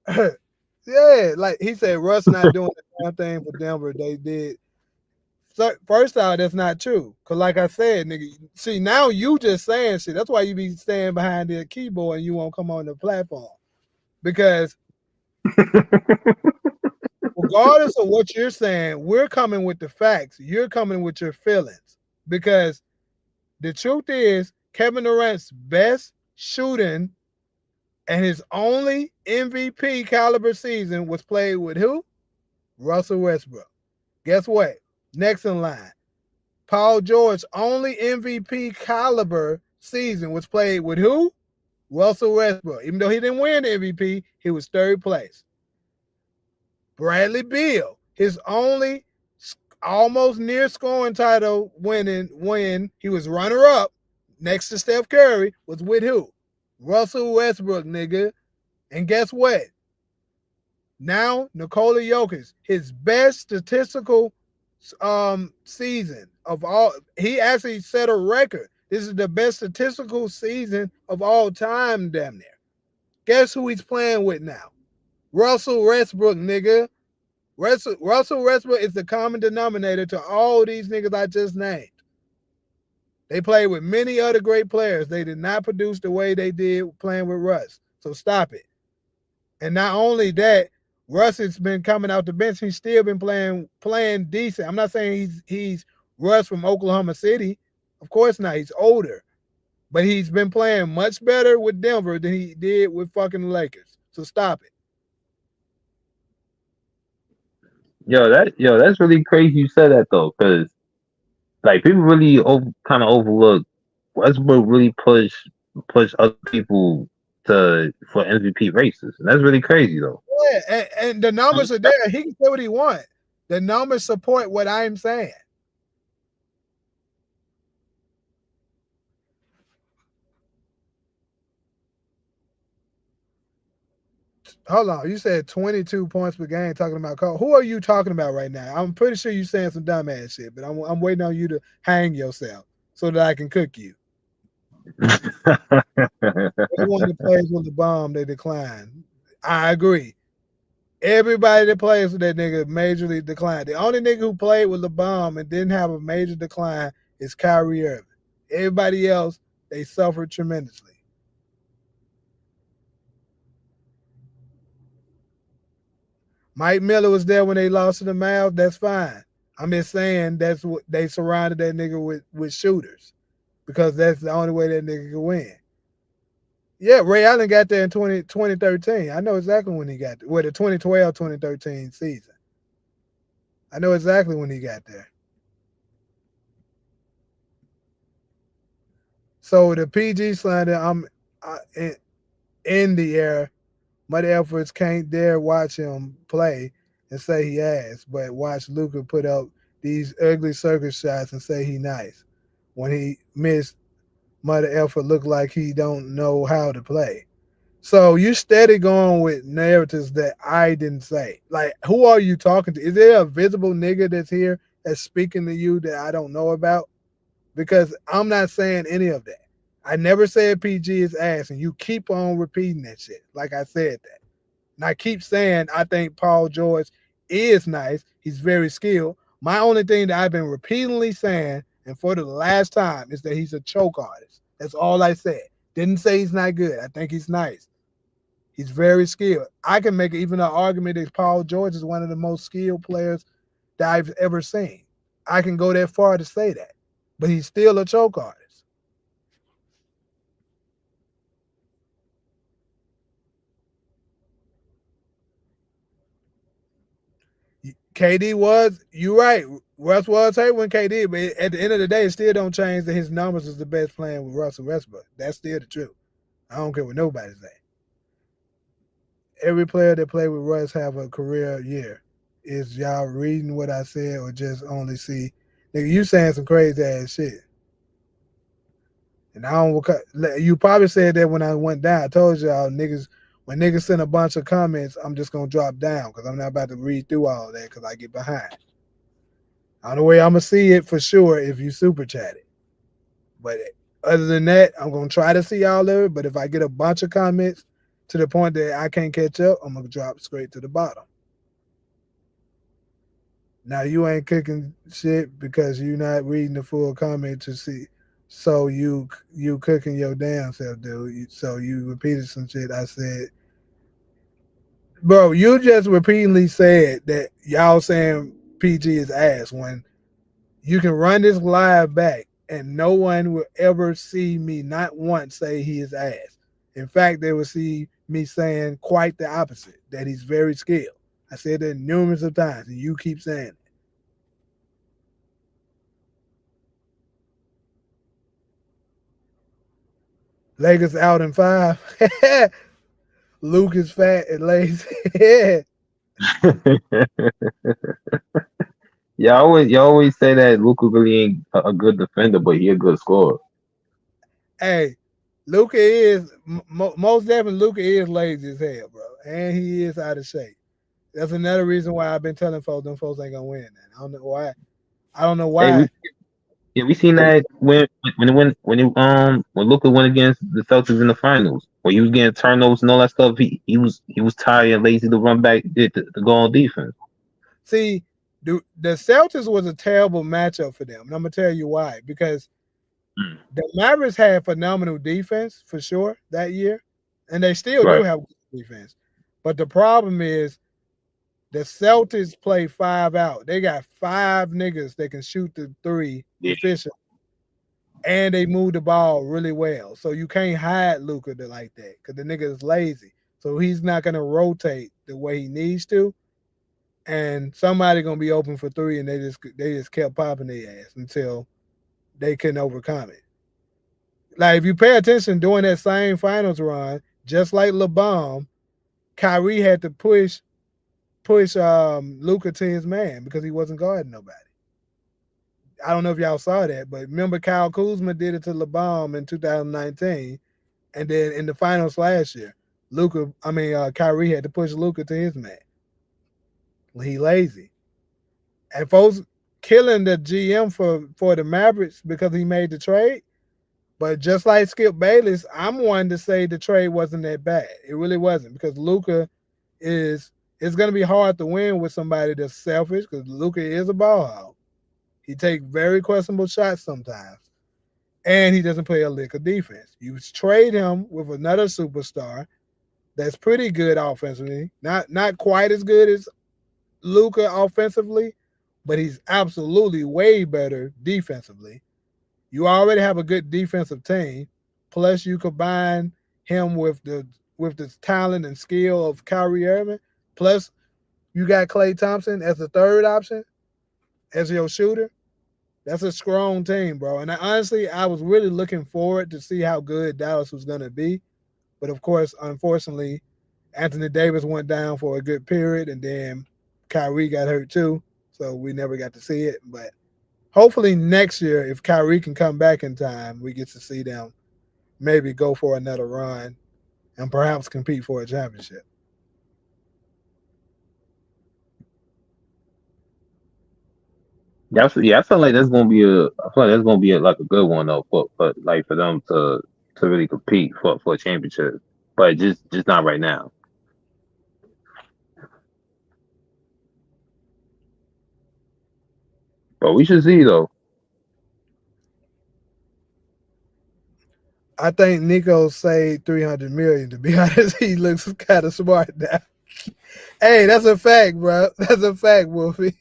Yeah, like he said, Russ not doing the damn thing for Denver. They did. So, first out, that's not true. Cause like I said, nigga, see now you just saying shit. That's why you be staying behind the keyboard and you won't come on the platform. Because regardless of what you're saying, we're coming with the facts. You're coming with your feelings. Because the truth is, Kevin Durant's best shooting and his only MVP caliber season was played with who? Russell Westbrook. Guess what? Next in line. Paul George's only MVP caliber season was played with who? Russell Westbrook. Even though he didn't win the MVP, he was third place. Bradley Beal, his only almost near scoring title winning when he was runner up next to Steph Curry was with who? Russell Westbrook, nigga. And guess what? Now Nikola Jokic, his best statistical season of all, he actually set a record. This is the best statistical season of all time, damn near. Guess who he's playing with now? Russell Westbrook, nigga. Russell Westbrook is the common denominator to all these niggas I just named. They played with many other great players. They did not produce the way they did playing with Russ. So stop it. And not only that, Russ has been coming out the bench. He's still been playing decent. I'm not saying he's Russ from Oklahoma City. Of course not. He's older. But he's been playing much better with Denver than he did with fucking Lakers. So stop it. That's really crazy you said that though, because like people really kind of overlook Westbrook really push other people to for MVP races, and that's really crazy though. Yeah, and the numbers are there. He can say what he wants. The numbers support what I'm saying. Hold on. You said 22 points per game talking about Cole. Who are you talking about right now? I'm pretty sure you're saying some dumbass shit, but I'm waiting on you to hang yourself so that I can cook you. Everyone that plays with the bomb, they decline. I agree. Everybody that plays with that nigga majorly declined. The only nigga who played with the bomb and didn't have a major decline is Kyrie Irving. Everybody else, they suffered tremendously. Mike Miller was there when they lost to the Mavs. That's fine. I'm just saying that's what they surrounded that nigga with shooters because that's the only way that nigga could win. Yeah, Ray Allen got there in 2013. I know exactly when he got there. Well, the 2012-2013 season. I know exactly when he got there. So the PG slander, I'm in the air. Muddy efforts can't dare watch him play and say he ass, but watch Luka put up these ugly circus shots and say he nice. when he missed Mother effort looked like he don't know how to play. So you steady going with narratives that I didn't say. Like, who are you talking to? Is there a visible nigga that's here that's speaking to you that I don't know about? Because I'm not saying any of that. I never said PG is ass, and you keep on repeating that shit. Like I said that. And I keep saying I think Paul George is nice. He's very skilled. My only thing that I've been repeatedly saying, and for the last time, is that he's a choke artist. That's all I said. Didn't say he's not good. I think he's nice. He's very skilled. I can make even an argument that Paul George is one of the most skilled players that I've ever seen. I can go that far to say that. But he's still a choke artist. KD was, you're right. Russ was hurt when KD, but at the end of the day, it still don't change that his numbers is the best playing with Russell Westbrook. That's still the truth. I don't care what nobody say. Every player that played with Russ have a career year. Is y'all reading what I said or just only see? Nigga, you saying some crazy ass shit. And I don't. You probably said that when I went down. I told y'all niggas when niggas send a bunch of comments, I'm just gonna drop down because I'm not about to read through all that because I get behind. On the way, I'm gonna see it for sure if you super chat it. But other than that, I'm gonna try to see all of it. But if I get a bunch of comments to the point that I can't catch up, I'm gonna drop straight to the bottom. Now you ain't cooking shit because you're not reading the full comment to see. So you cooking your damn self, dude. So you repeated some shit I said, bro. You just repeatedly said that y'all saying PG is ass when you can run this live back and no one will ever see me not once say he is ass. In fact, they will see me saying quite the opposite, that he's very skilled. I said that numerous of times, and you keep saying it. Lakers out in 5. Luke is fat and lazy. y'all always say that Luka really ain't a good defender, but he a good scorer. Hey, Luca is most definitely Luca is lazy as hell, bro, and he is out of shape. That's another reason why I've been telling folks them folks ain't gonna win. That I don't know why. I don't know Hey, why. we seen that when Luka went against the Celtics in the finals, when he was getting turnovers and all that stuff, he was tired and lazy to run back to go on defense. See, the Celtics was a terrible matchup for them, and I'm gonna tell you why. Because Mm, the Mavericks had phenomenal defense for sure that year, and they still do right. have good defense. But the problem is the Celtics play 5 out. They got 5 niggas that can shoot the three Yeah. efficient, and they move the ball really well. So you can't hide Luka like that because the nigga is lazy. So he's not gonna rotate the way he needs to, and somebody gonna be open for three, and they just kept popping their ass until they couldn't overcome it. Like if you pay attention during that same finals run, just like LeBron, Kyrie had to push Luka to his man because he wasn't guarding nobody. I don't know if y'all saw that, but remember Kyle Kuzma did it to LeBron in 2019, and then in the finals last year, Kyrie had to push Luka to his man. He lazy, and folks killing the GM for the Mavericks because he made the trade. But just like Skip Bayless, I'm one to say the trade wasn't that bad. It really wasn't because Luka is it's going to be hard to win with somebody that's selfish because Luka is a ball hog. He takes very questionable shots sometimes, and he doesn't play a lick of defense. You trade him with another superstar that's pretty good offensively, not quite as good as Luka offensively, but he's absolutely way better defensively. You already have a good defensive team, plus you combine him with the talent and skill of Kyrie Irving, plus you got Klay Thompson as the third option as your shooter. That's a strong team, bro. And honestly, I was really looking forward to see how good Dallas was going to be. But of course, unfortunately, Anthony Davis went down for a good period, and then Kyrie got hurt too. So we never got to see it. But hopefully next year, if Kyrie can come back in time, we get to see them maybe go for another run and perhaps compete for a championship. Yeah, I feel like that's gonna be I feel like that's gonna be like a good one though for like for them to really compete for a championship, but just not right now. But we should see though. I think Nico saved 300 million. To be honest, he looks kind of smart now. Hey, that's a fact, bro. That's a fact, Wolfie.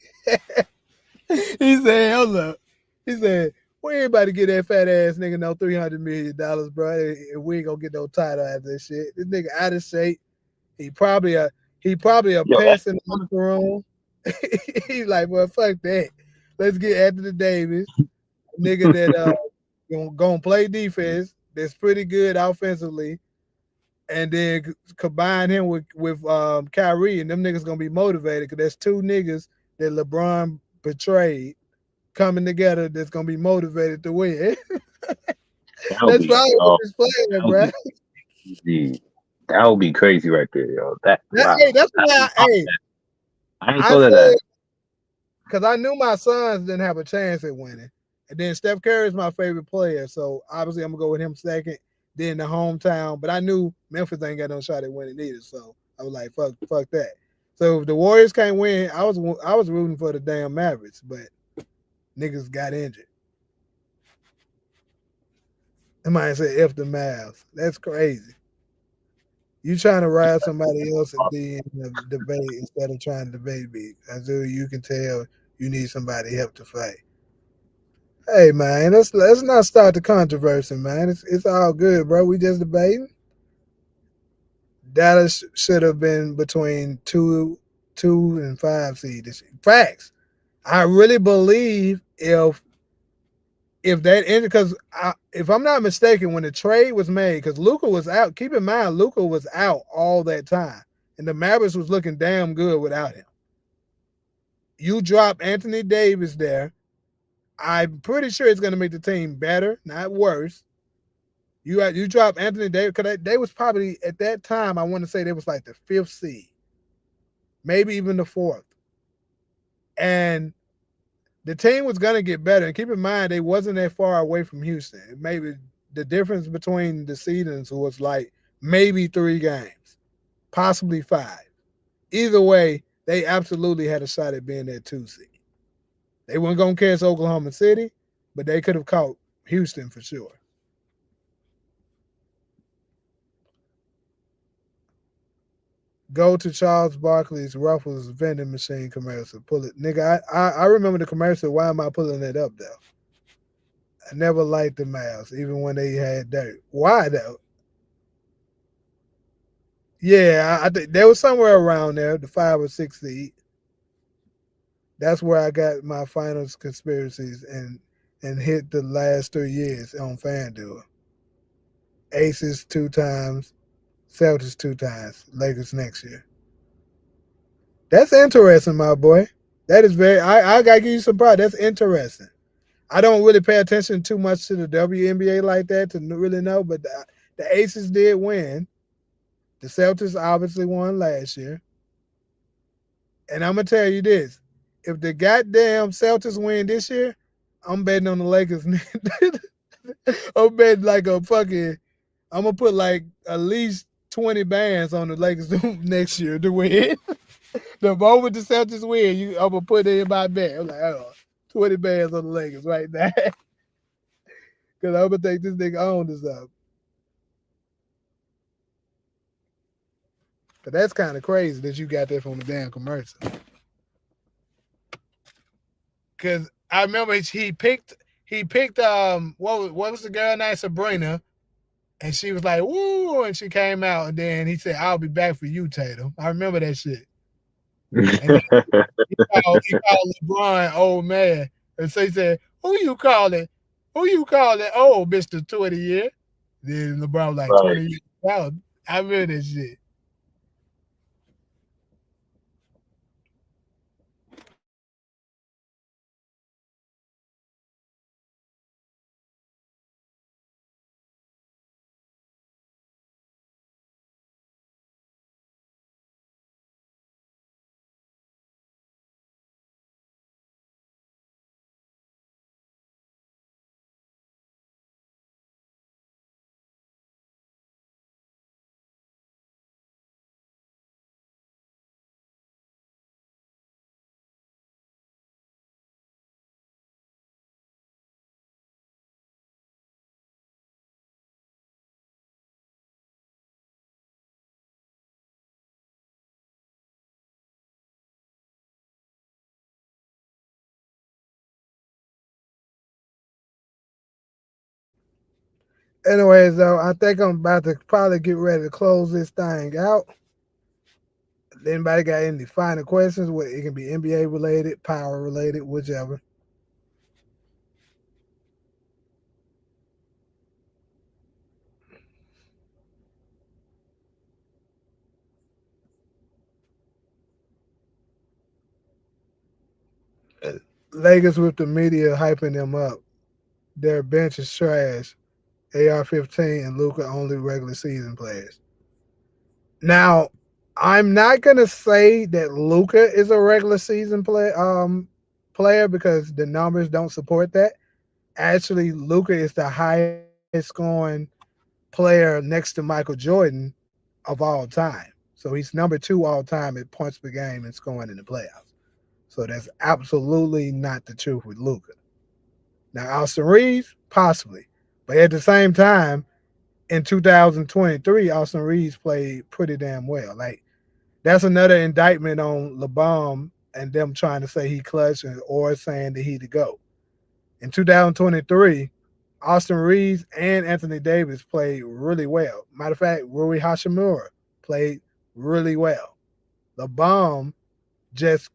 He said, "Hold up." He said, "We ain't about to get that fat ass nigga no $300 million, bro. And we ain't gonna get no title after this shit. This nigga out of shape. He probably a he probably a Yo, pest in the locker room. He's like, well, fuck that. Let's get Anthony Davis, nigga that gonna play defense. That's pretty good offensively, and then combine him with Kyrie, and them niggas gonna be motivated because there's two niggas that LeBron betrayed coming together that's gonna be motivated to win. that would That's be probably what yo, this playing, that would bro. be crazy. That would be crazy right there, yo. That Hey, wow. that's why. Hey, I ain't I thought of said that. because I knew my Suns didn't have a chance at winning, and then Steph Curry is my favorite player, so obviously I'm gonna go with him second. Then the hometown, but I knew Memphis ain't got no shot at winning either, so I was like, fuck that. So if the Warriors can't win, I was rooting for the damn Mavericks, but niggas got injured. I might say F the Mavs. That's crazy. You trying to ride somebody else and be in the debate instead of trying to debate me. As though you can tell you need somebody help to fight. Hey man, let's not start the controversy, man. It's all good, bro. We just debating. Dallas should have been between two and five seed. Facts. I really believe if that ended because if I'm not mistaken, when the trade was made, because Luka was out. Keep in mind, Luka was out all that time, and the Mavericks was looking damn good without him. You drop Anthony Davis there. I'm pretty sure it's going to make the team better, not worse. You drop Anthony Davis because they was probably at that time. I want to say they was like the fifth seed, maybe even the fourth, and the team was gonna get better. And keep in mind, they wasn't that far away from Houston. Maybe the difference between the seedings was like maybe 3 games, possibly 5. Either way, they absolutely had a shot at being that 2 seed. They weren't gonna catch Oklahoma City, but they could have caught Houston for sure. Go to Charles Barkley's Ruffles vending machine commercial. Pull it, nigga. I remember the commercial. Why am I pulling it up though? I never liked the Mavs, even when they had dirt. Why though? Yeah, I think they was somewhere around there, the 5 or 6 seed. That's where I got my finals conspiracies and hit the last 3 years on FanDuel. Aces 2 times, Celtics 2 times, Lakers next year. That's interesting, my boy. That is very. I gotta give you some pride. That's interesting. I don't really pay attention too much to the WNBA like that to really know, but the Aces did win. The Celtics obviously won last year. And I'm gonna tell you this: if the goddamn Celtics win this year, I'm betting on the Lakers. I'm betting like a fucking. I'm gonna put like at least 20 bands on the Lakers next year to win. The moment the Celtics win, I'm gonna put it in my bet. I'm like, 20 bands on the Lakers right now. Because I'm gonna think this nigga owned this up. But that's kind of crazy that you got that from the damn commercial. Because I remember he picked what was the girl name, Sabrina, and she was like woo, and she came out, and then he said I'll be back for you, Tatum. I remember that shit. And then he called LeBron old man, and so he said who you calling old, Mister 20 year. Then LeBron was like Right. 20 years old. I remember that shit. Anyways, though, I think I'm about to probably get ready to close this thing out. Anybody got any final questions? It can be NBA related, power related, whichever. Lakers with the media hyping them up. Their bench is trash. AR-15 and Luca only regular season players. Now, I'm not gonna say that Luca is a regular season player because the numbers don't support that. Actually, Luca is the highest scoring player next to Michael Jordan of all time. So he's number two all time at points per game and scoring in the playoffs. So that's absolutely not the truth with Luca. Now, Austin Reeves, possibly. But at the same time, in 2023, Austin Reeves played pretty damn well. Like, that's another indictment on LeBron and them trying to say he clutched or saying that he to go. In 2023, Austin Reeves and Anthony Davis played really well. Matter of fact, Rui Hashimura played really well. LeBron just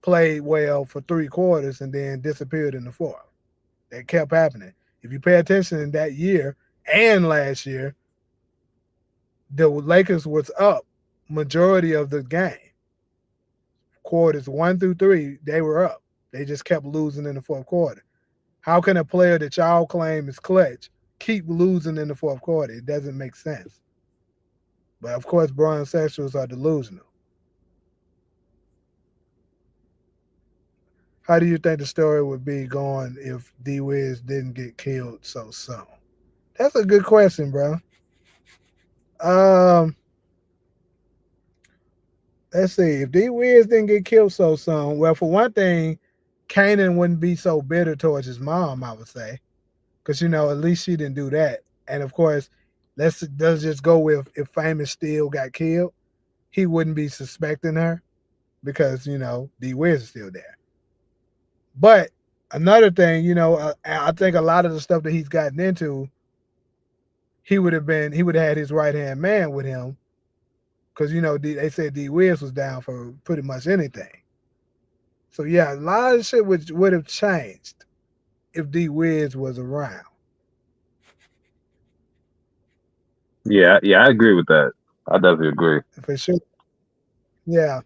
played well for 3 quarters and then disappeared in the fourth. That kept happening. If you pay attention in that year and last year, the Lakers was up majority of the game. Quarters 1 through 3, they were up. They just kept losing in the fourth quarter. How can a player that y'all claim is clutch keep losing in the fourth quarter? It doesn't make sense. But of course, bronsexuals are delusional. How do you think the story would be going if D Wiz didn't get killed so soon? That's a good question, bro. Um, let's see. If D Wiz didn't get killed so soon, well, for one thing, Kanan wouldn't be so bitter towards his mom, I would say, because at least she didn't do that. And of course, let's just go with if Famous still got killed, he wouldn't be suspecting her because D Wiz is still there. But another thing, I think a lot of the stuff that he's gotten into, he would have had his right hand man with him because they said D Wiz was down for pretty much anything. So yeah, a lot of shit would have changed if D Wiz was around Yeah, yeah, I agree with that. I definitely agree. for sure. Yeah,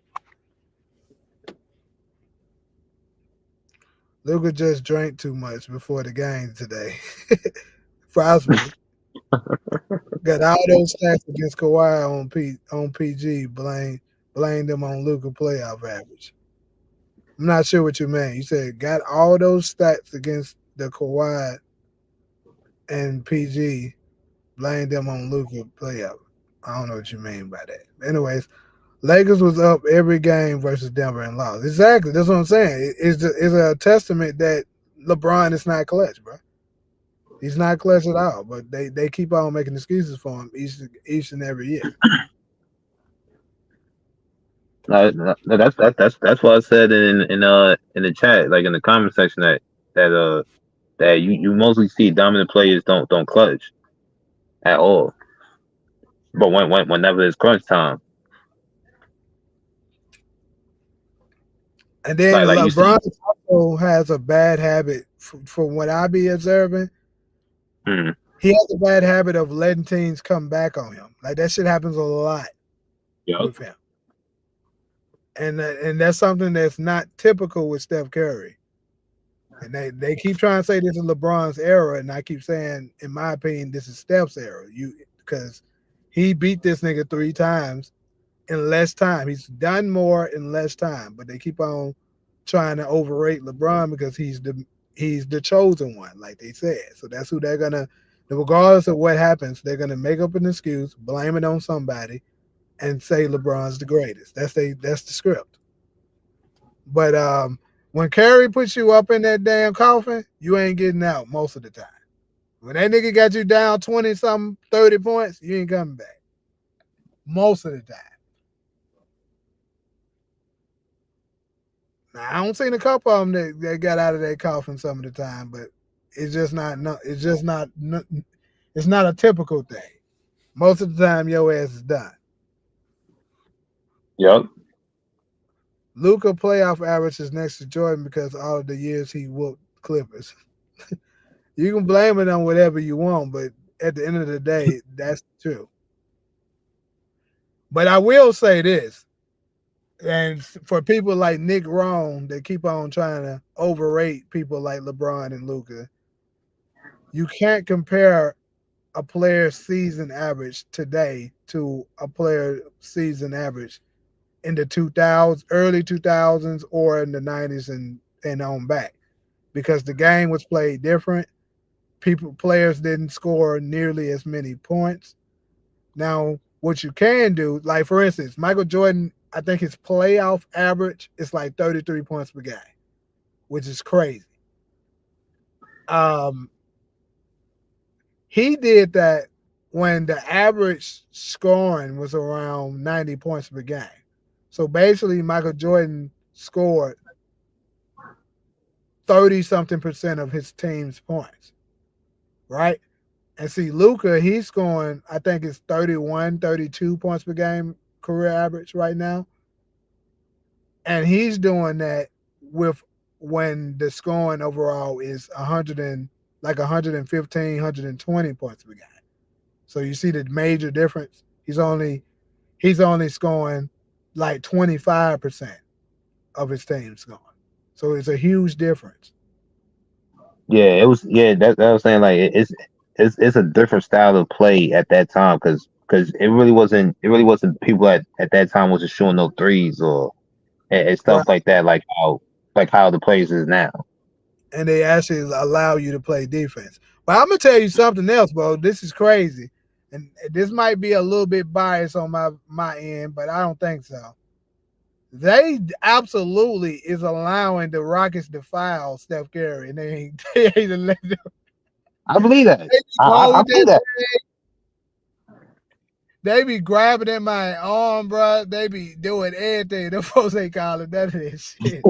Luka just drank too much before the game today. Possibly got all those stats against Kawhi on PG. Blame them on Luka playoff average. I'm not sure what you mean. You said got all those stats against the Kawhi and PG. Blame them on Luka playoff. I don't know what you mean by that. Anyways, Lakers was up every game versus Denver and lost. Exactly. That's what I'm saying. It's a testament that LeBron is not clutch, bro. He's not clutch at all. But they keep on making excuses for him each and every year. That's what I said in the chat, like in the comment section that that you mostly see dominant players don't clutch at all. But whenever it's crunch time, And then like you LeBron see, also has a bad habit, from what I be observing. mm, He has a bad habit of letting teams come back on him. Like that shit happens a lot yeah, with him, and that's something that's not typical with Steph Curry. And they keep trying to say this is LeBron's era, and I keep saying, in my opinion, this is Steph's era. Because he beat this nigga 3 times in less time. He's done more in less time, but they keep on trying to overrate LeBron because he's the chosen one, like they said. So that's who they're gonna. Regardless of what happens, they're gonna make up an excuse, blame it on somebody, and say LeBron's the greatest. That's the script. But when Curry puts you up in that damn coffin, you ain't getting out most of the time. When that nigga got you down 20 something, 30 points, you ain't coming back. Most of the time. Now, I don't seen a couple of them that got out of that coffin some of the time, but it's just not no, it's just not It's not a typical thing. Most of the time, your ass is done. Yep. Luca playoff average is next to Jordan because all of the years he whooped Clippers. You can blame it on whatever you want, but at the end of the day, that's true. But I will say this, and for people like Nick Rohn that keep on trying to overrate people like LeBron and Luca, you can't compare a player's season average today to a player season average in the 2000s, early 2000s, or in the 90s and on back, because the game was played different. Players didn't score nearly as many points. Now, what you can do, like for instance, Michael Jordan, I think his playoff average is like 33 points per game, which is crazy. Um, he did that when the average scoring was around 90 points per game. So basically, Michael Jordan scored 30 something percent of his team's points, right? And see, Luca, he's scoring, I think it's 31, 32 points per game career average right now. And he's doing that with when the scoring overall is 100 and like 115, 120 points per game. So you see the major difference. He's only scoring like 25% of his team scoring. So it's a huge difference. Yeah, it was. Yeah, that was saying like it's a different style of play at that time because it really wasn't people at that time wasn't shooting no threes or and Right. stuff like that like how the players is now. And they actually allow you to play defense. But I'm gonna tell you something else, bro. This is crazy, and this might be a little bit biased on my end, but I don't think so. They absolutely is allowing the Rockets to foul Steph Curry, and they ain't, they ain't let them. I believe that. They be I holding believe that. that. They be grabbing at my arm, bro. They be doing everything. The folks ain't calling none of this shit.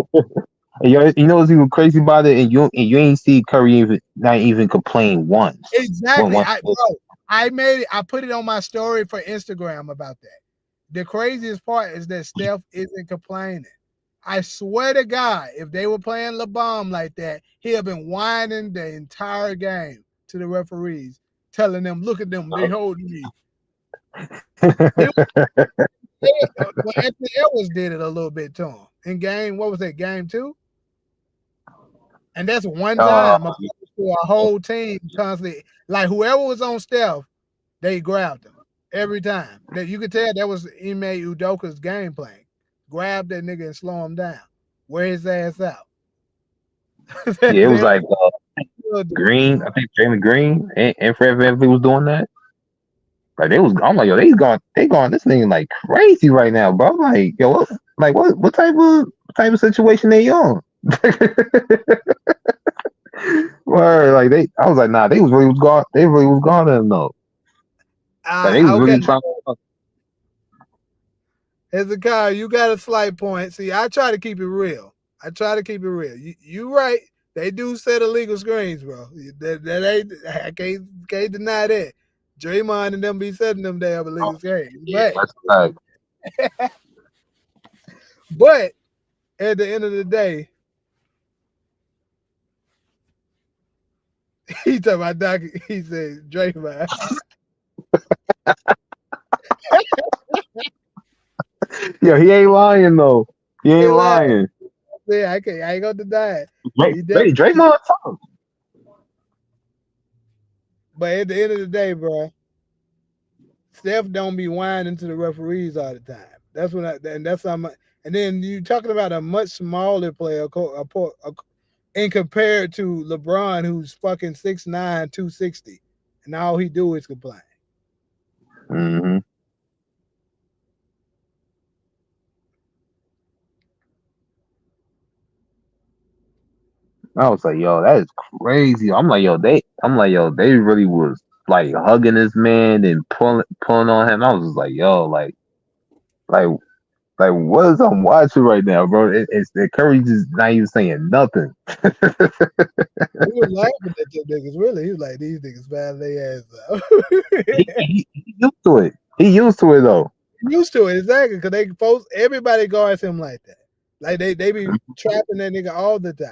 And you know what's even crazy about it, and you ain't see Curry even not even complain once. When Exactly. once I put it on my story for Instagram about that. The craziest part is that Steph isn't complaining. I swear to God, if they were playing LeBron like that, he'd have been whining the entire game to the referees, telling them, "Look at them, they holding me." He was, well, Anthony Edwards did it a little bit to him in game. What was that? Game two, and that's one uh, time opposed to a whole team constantly. Like whoever was on Steph, they grabbed him every time. That you could tell that was Ime Udoka's game plan. Grab that nigga and slow him down. Wear his ass out. yeah, it was They like will do it. Green. I think Jamie Green and Fred VanVleet was doing that. Like they was, I'm like, yo, they going this thing like crazy right now, bro. I'm like, yo, what type of situation they on? Word, like I was like, nah, they really was gone to them though. Like they was Okay, really trying. Hezekiah, you got a slight point. See, I try to keep it real. I try to keep it real. You right. They do set illegal screens, bro. That ain't. I can't deny that. Draymond and them be setting them damn Oh, illegal screens, yeah, that's like, but at the end of the day, he talking about Doc. He said Draymond. yo, he ain't lying though. He He ain't laughed. lying. Yeah, I ain't gonna deny it. Drake, He definitely. Draymond tough. But at the end of the day, bro, Steph don't be whining to the referees all the time. That's what and that's how much. And then you talking about a much smaller player, in compared to LeBron, who's fucking 6'9", 260, and all he do is complain. Hmm. I was like, yo, that is crazy. I'm like, yo, they really was like hugging this man and pulling on him. I was just like, yo, like, Like, what is I'm watching right now, bro? It's Curry just not even saying nothing. He was laughing at them niggas. Really, he was like, these niggas bad their ass out. He used to it. He used to it though. Used to it exactly because they post everybody guards him like that. Like they be trapping that nigga all the time.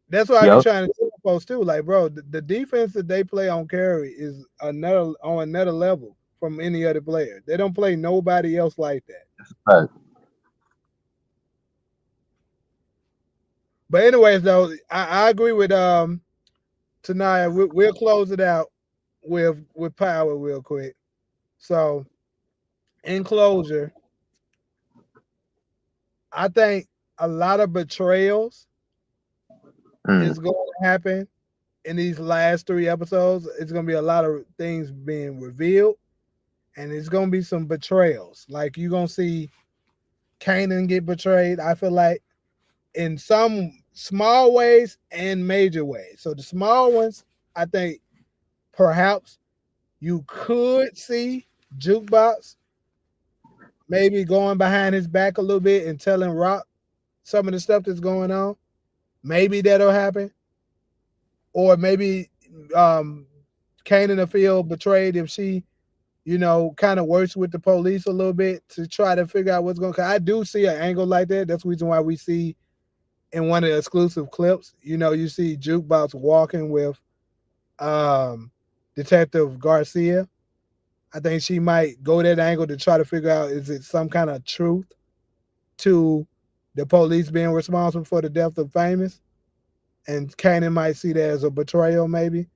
That's why I be Yep, trying to tell folks too. Like, bro, the defense that they play on Curry is another level from any other player. They don't play nobody else like that. right. But anyways, though, I agree with Tanaya. We'll close it out with power real quick. So in closure, I think a lot of betrayals Mm, is going to happen in these last 3 episodes. It's going to be a lot of things being revealed, and it's going to be some betrayals. Like you're going to see Kanan get betrayed. I feel like in some small ways and major ways. So the small ones, I think perhaps you could see Jukebox maybe going behind his back a little bit and telling Rock some of the stuff that's going on. Maybe that'll happen. Or maybe um Kanan will feel betrayed if she, kind of works with the police a little bit to try to figure out what's going on. I do see an angle like that. That's the reason why we see in one of the exclusive clips, you see Jukebox walking with um Detective Garcia. I think she might go that angle to try to figure out is it some kind of truth to the police being responsible for the death of Famous, and Kanan might see that as a betrayal, maybe.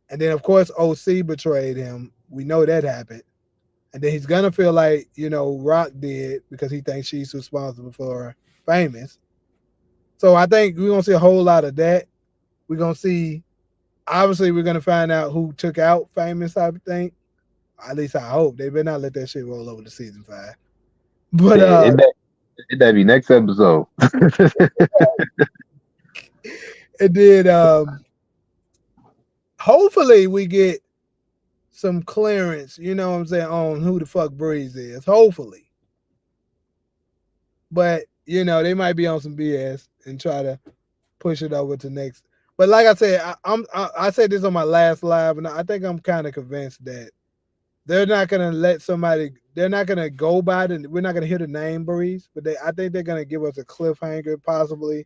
And then, of course, OC betrayed him. We know that happened. And then he's gonna feel like Rock did because he thinks she's responsible for Famous. So I think we're gonna see a whole lot of that. We're gonna see. Obviously, we're gonna find out who took out Famous. I think. At least I hope they better not let that shit roll over to season 5. But yeah, it that be next episode. it did. Hopefully, we get some clearance. You know what I'm saying on who the fuck Breeze is. Hopefully, but they might be on some BS and try to push it over to next. But like I said, I said this on my last live, and I think I'm kind of convinced that they're not gonna let somebody. They're not gonna go by the. We're not gonna hear the name Breeze, but I think they're gonna give us a cliffhanger, possibly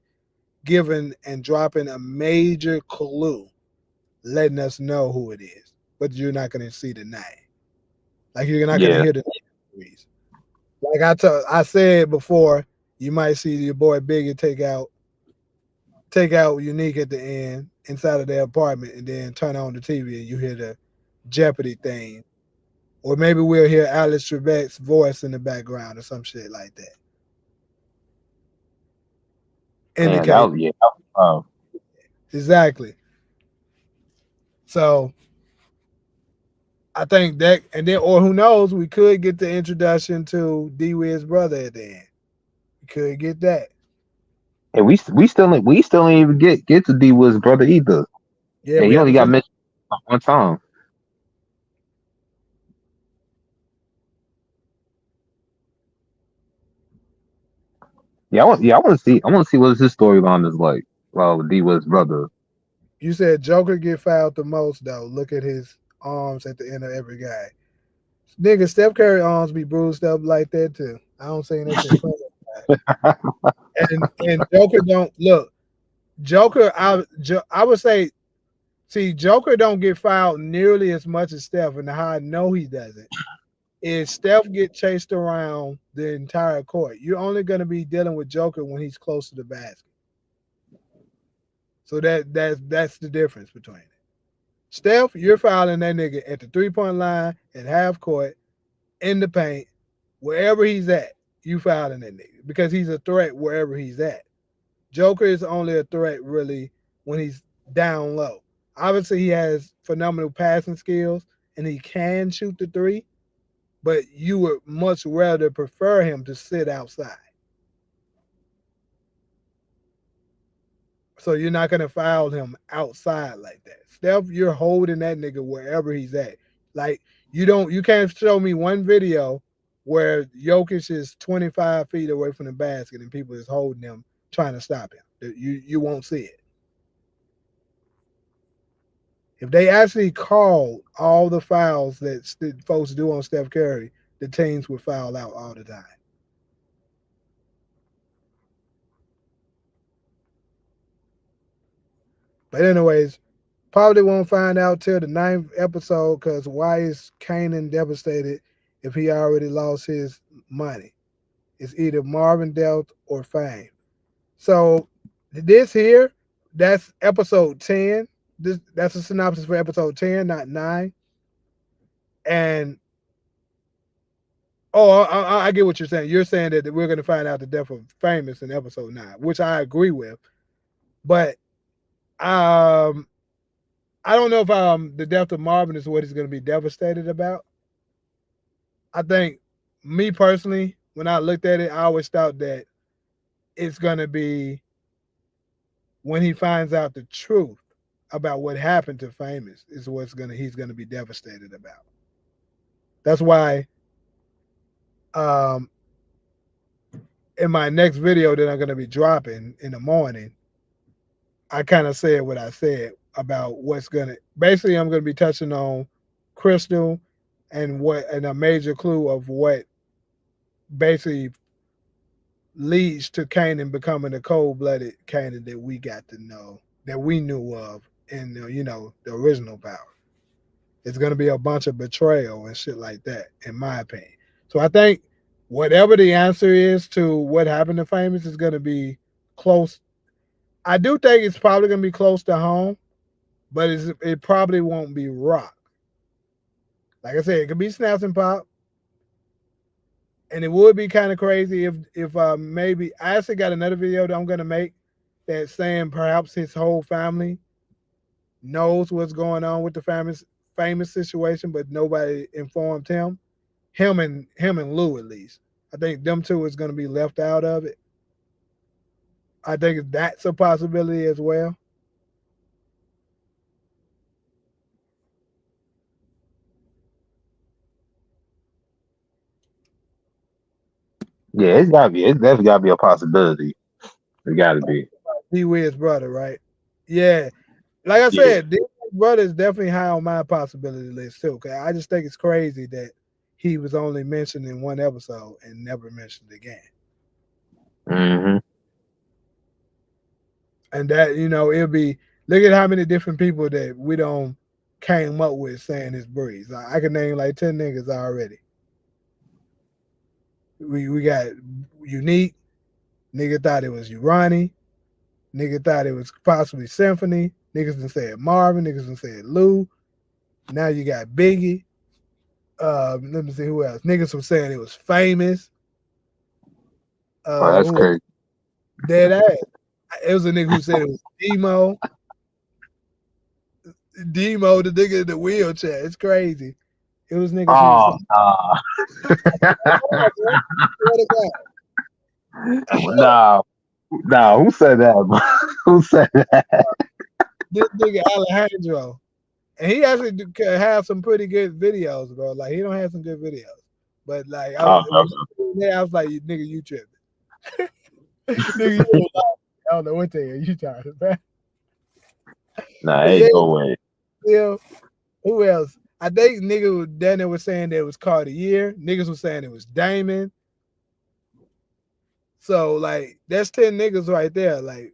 giving and dropping a major clue, letting us know who it is. But you're not gonna see the name. Like you're not gonna Yeah, hear the name Breeze. Like I said before, you might see your boy Biggie take out Unique at the end inside of their apartment, and then turn on the TV and you hear the Jeopardy thing. Or maybe we'll hear Alex Trebek's voice in the background or some shit like that. man, that Indicate was yeah. exactly. So I think that, and then, or who knows, we could get the introduction to D Wiz's brother at the end. We could get that. And we still ain't even get to D Wood's brother either. Yeah, And we he only haven't got seen. mentioned one time. I want to see what his storyline is like. With D Wood's brother. You said Joker get fouled the most though. Look at his arms at the end of every guy. Nigga, Steph Curry arms be bruised up like that too. I don't see that shit playing. And Joker don't look. Joker, I would say, see, Joker don't get fouled nearly as much as Steph, and how I know he doesn't is Steph get chased around the entire court. You're only going to be dealing with Joker when he's close to the basket. So that's the difference between it. Steph, you're fouling that nigga at the 3-point line, at half court, in the paint, wherever he's at. You fouling that nigga because he's a threat wherever he's at. Joker is only a threat really when he's down low. Obviously, he has phenomenal passing skills and he can shoot the three, but you would much rather prefer him to sit outside. So you're not gonna foul him outside like that. Steph, you're holding that nigga wherever he's at. Like you can't show me one video where Jokic is 25 feet away from the basket and people is holding him, trying to stop him. You won't see it. If they actually called all the fouls that folks do on Steph Curry, the teams would foul out all the time. But anyways, probably won't find out till the 9th episode because why is Kanan devastated if he already lost his money? It's either Marvin dealt or Fame. So this here, that's episode 10. That's a synopsis for episode 10, not 9. And I get what you're saying. You're saying that we're going to find out the death of Famous in episode 9, which I agree with. But I don't know if the death of Marvin is what he's going to be devastated about. I think me personally, when I looked at it, I always thought that it's going to be when he finds out the truth about what happened to Famous is he's going to be devastated about. That's why in my next video that I'm going to be dropping in the morning, I kind of said what I said about what's going to basically I'm going to be touching on Crystal and a major clue of what basically leads to Kanan becoming the cold-blooded Kanan that we got to know, that we knew of in the original Power. It's going to be a bunch of betrayal and shit like that, in my opinion. So I think whatever the answer is to what happened to Famous is going to be close. I do think it's probably going to be close to home, but it probably won't be rock. Like I said, it could be Snaps and Pop. And it would be kind of crazy if maybe I actually got another video that I'm going to make that's saying perhaps his whole family knows what's going on with the famous situation, but nobody informed him. Him and Lou, at least. I think them two is going to be left out of it. I think that's a possibility as well. Yeah, it's gotta be. It's definitely gotta be a possibility. It gotta be. D-Wiz's brother, right? Yeah. Like I said, D-Wiz's brother is definitely high on my possibility list too. Cause I just think it's crazy that he was only mentioned in one episode and never mentioned again. Mm-hmm. And that, it'll be look at how many different people that we don't came up with saying his breeze. I can name like 10 niggas already. We got Unique. Nigga thought it was Urani. Nigga thought it was possibly Symphony. Niggas done said Marvin. Niggas done said Lou. Now you got Biggie. Let me see who else. Niggas were saying it was Famous. Oh, that's crazy. Dead ass. It was a nigga who said it was Demo. Demo, the nigga in the wheelchair. It's crazy. It was niggas who was nah. Who said that? Who said that? This nigga Alejandro. And he actually have some pretty good videos, bro. Like, he don't have some good videos. But, like, I was like, nigga, you tripping. Nigga, you I don't know what the hell you talking about. Nah, ain't no way. Yeah. Who else? I think Daniel was saying that it was Cartier. Niggas was saying it was Damon. So, like, that's 10 niggas right there. Like,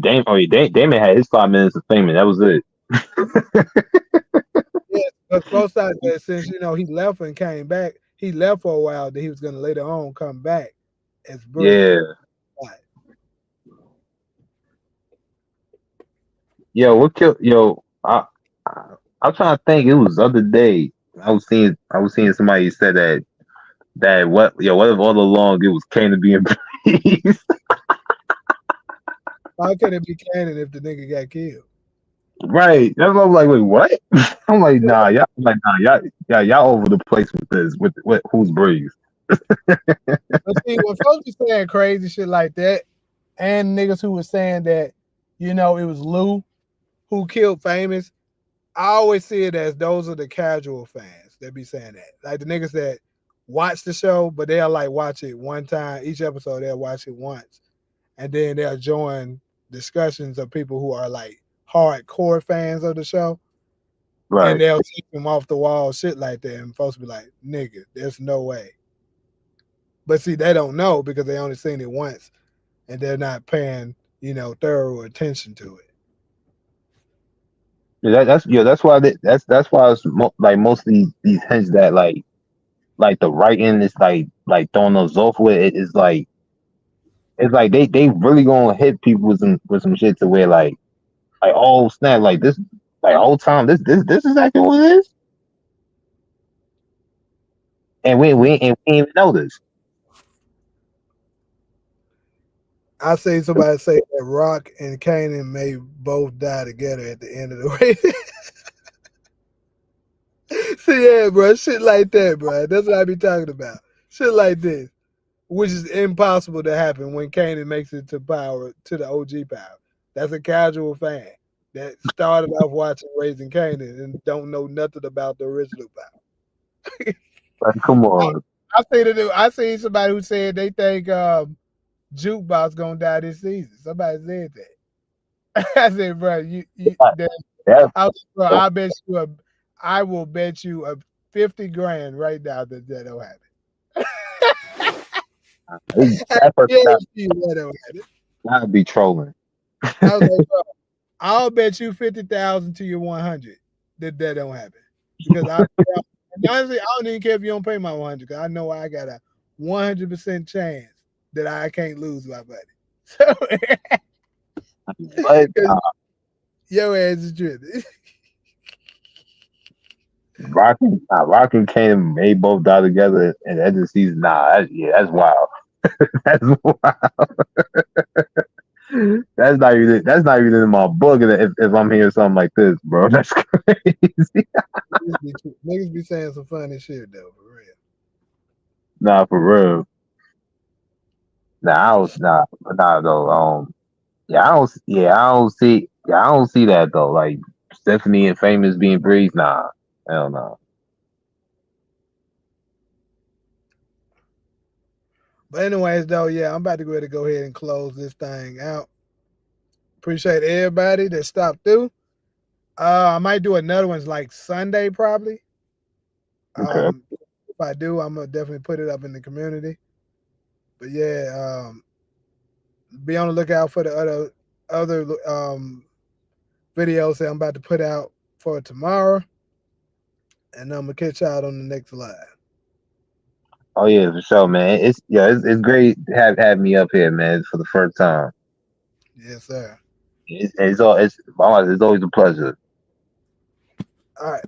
Damon had his 5 minutes of fame, and that was it. Yeah, because both sides that since he left and came back, he left for a while, that he was gonna later on come back as Bruce. Yeah. Yo, what killed I'm trying to think. It was the other day. I was seeing somebody said that what if all along it was Kanan being Breeze. How can it be canon if the nigga got killed? Right. That's what I'm like, wait, what? I'm like, y'all over the place with this. With who's Breeze? But see, when folks be saying crazy shit like that, and niggas who was saying that, it was Lou who killed Famous, I always see it as those are the casual fans that be saying that. Like the niggas that watch the show, but they'll like watch it one time. Each episode they'll watch it once, and then they'll join discussions of people who are like hardcore fans of the show, and Right. they'll take them off the wall shit like that, and folks be like, "Nigga, there's no way." But see, they don't know because they only seen it once, and they're not paying thorough attention to it. That's why that's why it's like most of these hints that like the writing is like throwing those off with it is like it's like they really gonna hit people with some shit to where like oh snap like this like whole time this is actually what it is and we ain't even know this. I see somebody say that Rock and Kanan may both die together at the end of the race. See, yeah, bro, shit like that, bro. That's what I be talking about. Shit like this, which is impossible to happen when Kanan makes it to power, to the OG power. That's a casual fan that started off watching Raising Kanan and don't know nothing about the original power. Like come on, I seen somebody who said they think Jukebox gonna die this season. Somebody said that. I said, bro, yeah, I was, bro, I will bet you a 50 grand right now that don't happen. I that person guarantee you that don't happen. gotta be trolling. I was like, bro, I'll bet you 50,000 to your 100 that don't happen because honestly, I don't even care if you don't pay my 100 because I know I got a 100% chance that I can't lose my buddy. So, But your ass is tripping. Rock and Kane may both die together and end of the season. Nah, that's wild. That's wild. That's not even in my book if I'm hearing something like this, bro. That's crazy. Niggas be saying some funny shit though, for real. Nah, for real. Nah, though. I don't see that though. Like Stephanie and Famous being breezed. Nah, hell no. But anyways, though, yeah, I'm about to go ahead and close this thing out. Appreciate everybody that stopped through. I might do another one's like Sunday probably. Okay. If I do, I'm gonna definitely put it up in the community. But yeah, be on the lookout for the other videos that I'm about to put out for tomorrow, and I'm gonna catch y'all on the next live. Oh yeah, for sure, man. It's great to have me up here, man, for the first time. Yes, sir. It's always a pleasure. All right.